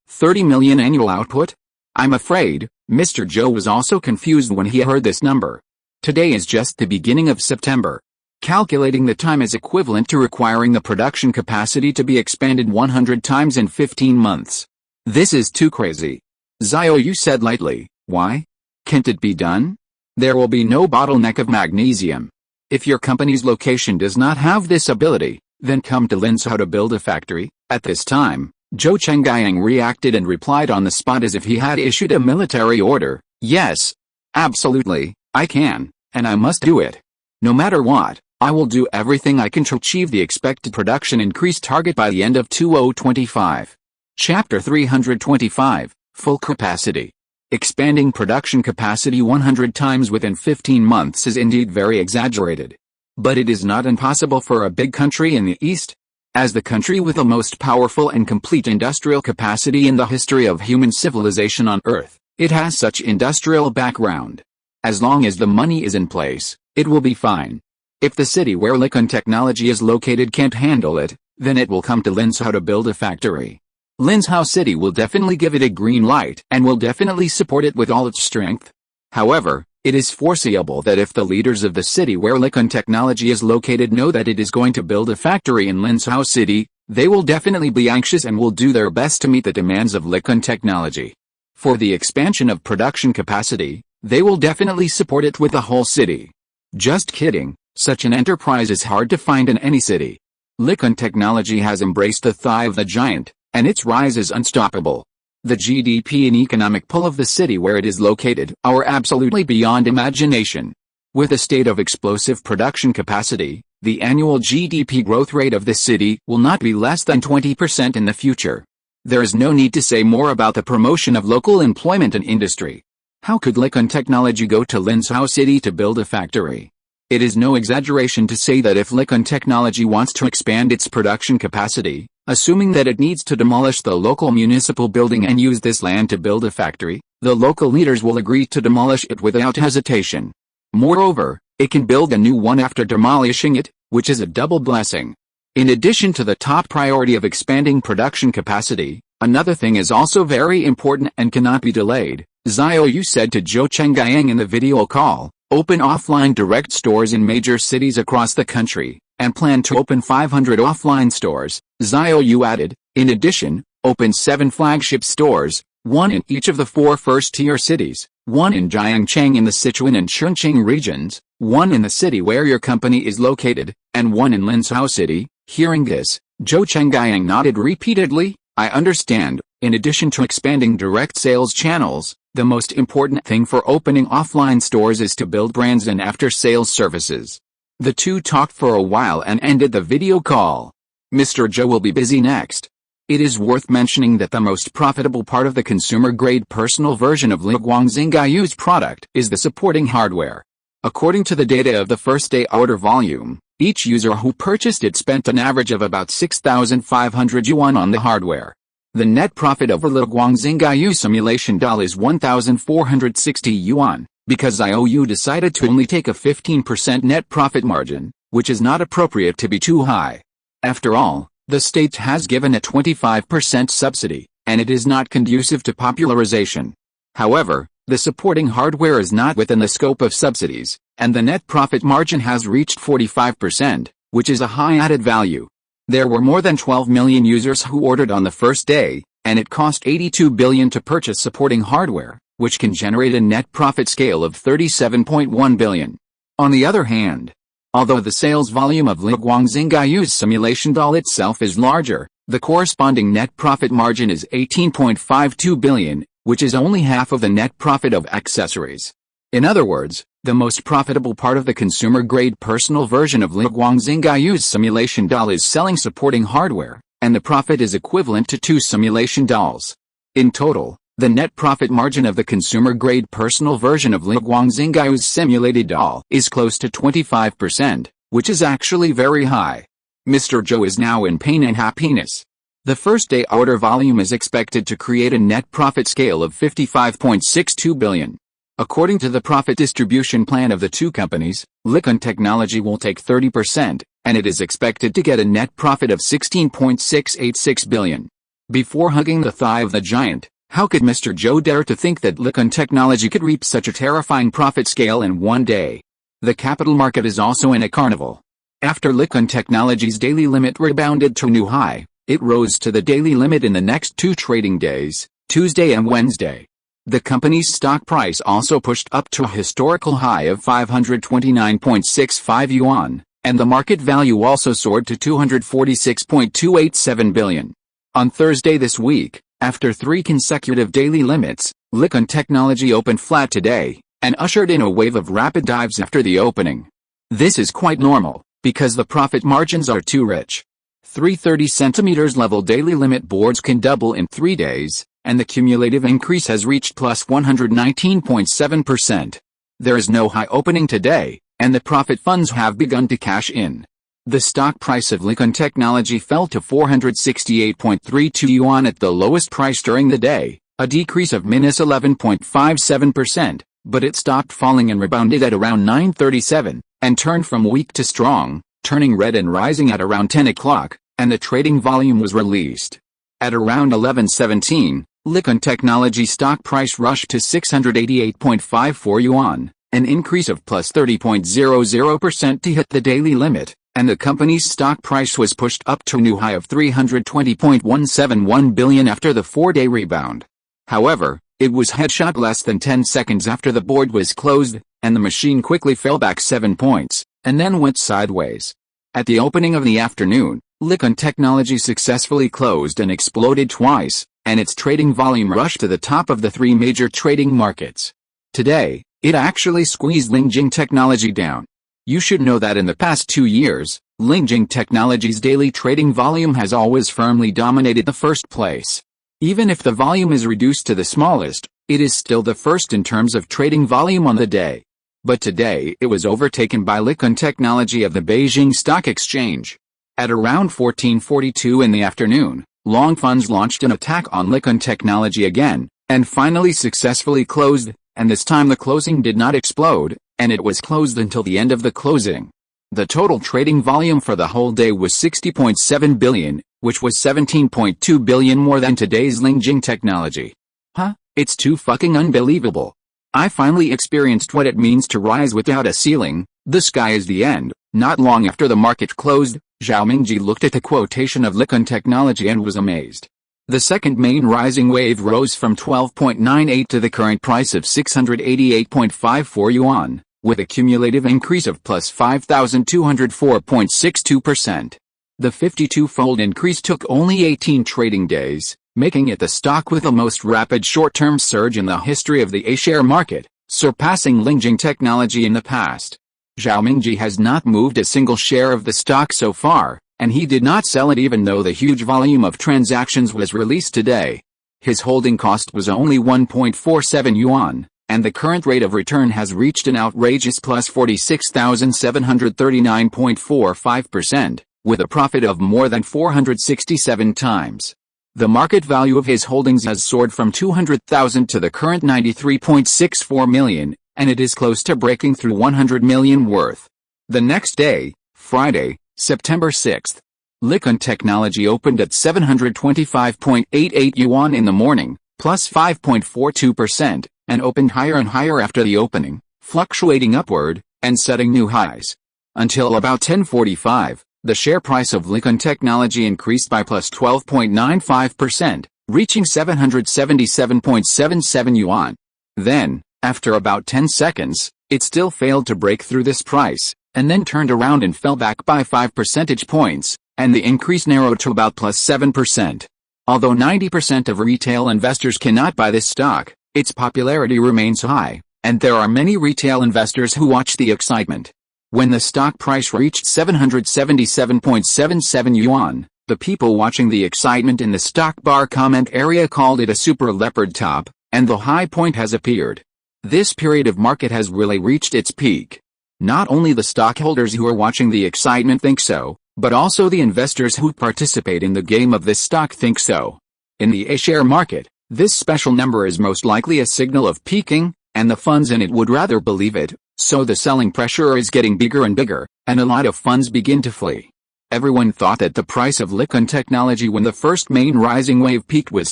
Speaker 1: 30 million annual output? I'm afraid, Mr. Zhou was also confused when he heard this number. Today is just the beginning of September. Calculating the time is equivalent to requiring the production capacity to be expanded 100 times in 15 months. This is too crazy. Xiao Yu said lightly. Why? Can't it be done? There will be no bottleneck of magnesium. If your company's location does not have this ability, then come to Linzhou to build a factory. At this time, Zhou Chengyang reacted and replied on the spot as if he had issued a military order. Yes. Absolutely, I can, and I must do it. No matter what, I will do everything I can to achieve the expected production increase target by the end of 2025. Chapter 325, Full Capacity. Expanding production capacity 100 times within 15 months is indeed very exaggerated. But it is not impossible for a big country in the East. As the country with the most powerful and complete industrial capacity in the history of human civilization on Earth, it has such industrial background. As long as the money is in place, it will be fine. If the city where Likon technology is located can't handle it, then it will come to Linzhou to build a factory. Linzhou City will definitely give it a green light and will definitely support it with all its strength. However, it is foreseeable that if the leaders of the city where Likon technology is located know that it is going to build a factory in Linzhou City, they will definitely be anxious and will do their best to meet the demands of Likon technology. For the expansion of production capacity, they will definitely support it with the whole city. Just kidding, such an enterprise is hard to find in any city. Likon technology has embraced the thigh of the giant, and its rise is unstoppable. The GDP and economic pull of the city where it is located are absolutely beyond imagination. With a state of explosive production capacity, the annual GDP growth rate of the city will not be less than 20% in the future. There is no need to say more about the promotion of local employment and industry. How could Likon technology go to Linzhou City to build a factory? It is no exaggeration to say that if Likon technology wants to expand its production capacity, assuming that it needs to demolish the local municipal building and use this land to build a factory, the local leaders will agree to demolish it without hesitation. Moreover, it can build a new one after demolishing it, which is a double blessing. In addition to the top priority of expanding production capacity, another thing is also very important and cannot be delayed. Xiao Yu said to Zhou Chengyang in the video call, open offline direct stores in major cities across the country, and plan to open 500 offline stores. Xiao Yu added, in addition, open 7 flagship stores, 1 in each of the 4 first-tier cities, 1 in Jiangcheng in the Sichuan and Chongqing regions, 1 in the city where your company is located, and 1 in Linzhou City. Hearing this, Zhou Chengyang nodded repeatedly. I understand. In addition to expanding direct sales channels, the most important thing for opening offline stores is to build brands and after-sales services. The two talked for a while and ended the video call. Mr. Zhou will be busy next. It is worth mentioning that the most profitable part of the consumer-grade personal version of Liguang Xiaoyu's product is the supporting hardware. According to the data of the first-day order volume, each user who purchased it spent an average of about 6,500 yuan on the hardware. The net profit over Liguang Xiaoyu simulation doll is 1,460 yuan, because Xiao Yu decided to only take a 15% net profit margin, which is not appropriate to be too high. After all, the state has given a 25% subsidy, and it is not conducive to popularization. However, the supporting hardware is not within the scope of subsidies, and the net profit margin has reached 45%, which is a high added value. There were more than 12 million users who ordered on the first day, and it cost 82 billion to purchase supporting hardware, which can generate a net profit scale of 37.1 billion. On the other hand, although the sales volume of Liguang Xiaoyu's simulation doll itself is larger, the corresponding net profit margin is 18.52 billion, which is only half of the net profit of accessories. In other words, the most profitable part of the consumer-grade personal version of Xiao Yu's simulation doll is selling supporting hardware, and the profit is equivalent to 2 simulation dolls. In total, the net profit margin of the consumer-grade personal version of Xiao Yu's simulated doll is close to 25%, which is actually very high. Mr. Zhou is now in pain and happiness. The first-day order volume is expected to create a net profit scale of 55.62 billion. According to the profit distribution plan of the two companies, Likon Technology will take 30%, and it is expected to get a net profit of 16.686 billion. Before hugging the thigh of the giant, how could Mr. Zhou dare to think that Likon Technology could reap such a terrifying profit scale in one day? The capital market is also in a carnival. After Likon Technology's daily limit rebounded to a new high, it rose to the daily limit in the next 2 trading days, Tuesday and Wednesday. The company's stock price also pushed up to a historical high of 529.65 yuan, and the market value also soared to 246.287 billion. On Thursday this week, after 3 consecutive daily limits, Likon Technology opened flat today, and ushered in a wave of rapid dives after the opening. This is quite normal, because the profit margins are too rich. 3 30cm level daily limit boards can double in 3 days, and the cumulative increase has reached plus 119.7%. There is no high opening today, and the profit funds have begun to cash in. The stock price of Likon Technology fell to 468.32 yuan at the lowest price during the day, a decrease of minus 11.57%, but it stopped falling and rebounded at around 9:37, and turned from weak to strong, turning red and rising at around 10 o'clock, and the trading volume was released. At around 11:17, Likon Technology stock price rushed to 688.54 yuan, an increase of plus 30.00% to hit the daily limit, and the company's stock price was pushed up to a new high of 320.171 billion after the 4-day rebound. However, it was headshot less than 10 seconds after the board was closed, and the machine quickly fell back 7 points, and then went sideways. At the opening of the afternoon, Likon Technology successfully closed and exploded twice, and its trading volume rushed to the top of the 3 major trading markets. Today, it actually squeezed Lingjing Technology down. You should know that in the past 2 years, Lingjing Technology's daily trading volume has always firmly dominated the first place. Even if the volume is reduced to the smallest, it is still the first in terms of trading volume on the day. But today it was overtaken by Likon Technology of the Beijing Stock Exchange. At around 14:42 in the afternoon, long funds launched an attack on Likon Technology again, and finally successfully closed, and this time the closing did not explode, and it was closed until the end of the closing. The total trading volume for the whole day was 60.7 billion, which was 17.2 billion more than today's Lingjing Technology. Huh? It's too fucking unbelievable. I finally experienced what it means to rise without a ceiling. The sky is the end. Not long after the market closed, Zhao Mingji looked at the quotation of Likon Technology and was amazed. The second main rising wave rose from 12.98 to the current price of 688.54 yuan, with a cumulative increase of plus 5,204.62%. The 52-fold increase took only 18 trading days, making it the stock with the most rapid short-term surge in the history of the A-share market, surpassing Lingjing Technology in the past. Zhao Mingji has not moved a single share of the stock so far, and he did not sell it even though the huge volume of transactions was released today. His holding cost was only 1.47 yuan, and the current rate of return has reached an outrageous plus 46,739.45%, with a profit of more than 467 times. The market value of his holdings has soared from 200,000 to the current 93.64 million, and it is close to breaking through 100 million worth. The next day, Friday, September 6th, Likon Technology opened at 725.88 yuan in the morning, plus 5.42%, and opened higher and higher after the opening, fluctuating upward, and setting new highs. Until about 10:45, the share price of Likon Technology increased by plus 12.95%, reaching 777.77 yuan. Then, after about 10 seconds, it still failed to break through this price, and then turned around and fell back by 5 percentage points, and the increase narrowed to about plus 7%. Although 90% of retail investors cannot buy this stock, its popularity remains high, and there are many retail investors who watch the excitement. When the stock price reached 777.77 yuan, the people watching the excitement in the stock bar comment area called it a super leopard top, and the high point has appeared. This period of market has really reached its peak. Not only the stockholders who are watching the excitement think so, but also the investors who participate in the game of this stock think so. In the A-share market, this special number is most likely a signal of peaking, and the funds in it would rather believe it, so the selling pressure is getting bigger and bigger, and a lot of funds begin to flee. Everyone thought that the price of Likon technology when the first main rising wave peaked was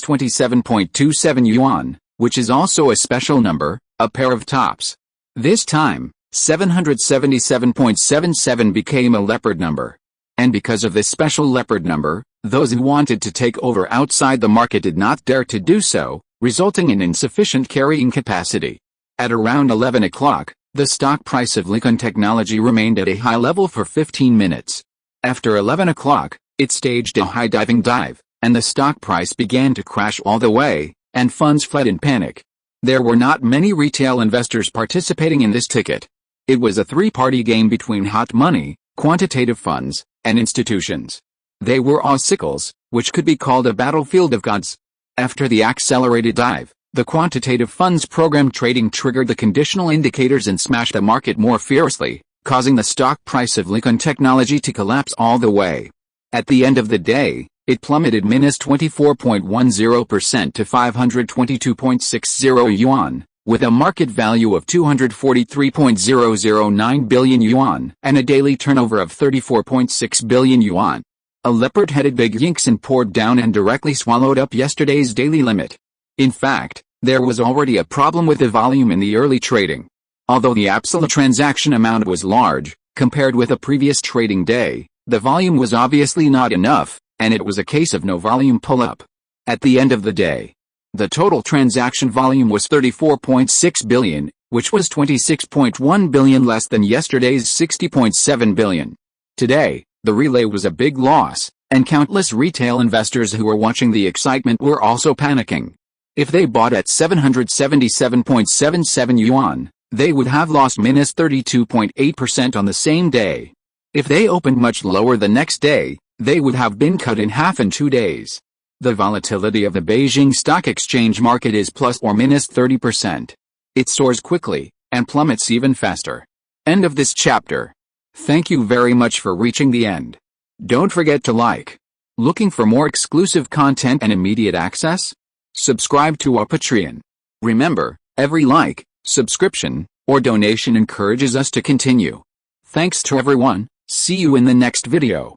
Speaker 1: 27.27 yuan, which is also a special number, a pair of tops. This time, 777.77 became a leopard number. And because of this special leopard number, those who wanted to take over outside the market did not dare to do so, resulting in insufficient carrying capacity. At around 11 o'clock, the stock price of Likon technology remained at a high level for 15 minutes. After 11 o'clock, it staged a high diving dive, and the stock price began to crash all the way, and funds fled in panic. There were not many retail investors participating in this ticket. It was a three-party game between hot money, quantitative funds, and institutions. They were all sickles, which could be called a battlefield of gods. After the accelerated dive, the quantitative funds program trading triggered the conditional indicators and smashed the market more fiercely, causing the stock price of Likon technology to collapse all the way. At the end of the day, it plummeted -24.10% to 522.60 yuan, with a market value of 243.009 billion yuan and a daily turnover of 34.6 billion yuan. A leopard-headed big Yinkson poured down and directly swallowed up yesterday's daily limit. In fact, there was already a problem with the volume in the early trading. Although the absolute transaction amount was large, compared with a previous trading day, the volume was obviously not enough, and it was a case of no volume pull-up. At the end of the day, the total transaction volume was 34.6 billion, which was 26.1 billion less than yesterday's 60.7 billion. Today, the relay was a big loss, and countless retail investors who were watching the excitement were also panicking. If they bought at 777.77 yuan, they would have lost -32.8% on the same day. If they opened much lower the next day, they would have been cut in half in 2 days. The volatility of the Beijing Stock Exchange market is ±30%. It soars quickly, and plummets even faster. End of this chapter. Thank you very much for reaching the end. Don't forget to like. Looking for more exclusive content and immediate access? Subscribe to our Patreon. Remember, every like, subscription, or donation encourages us to continue. Thanks to everyone, see you in the next video.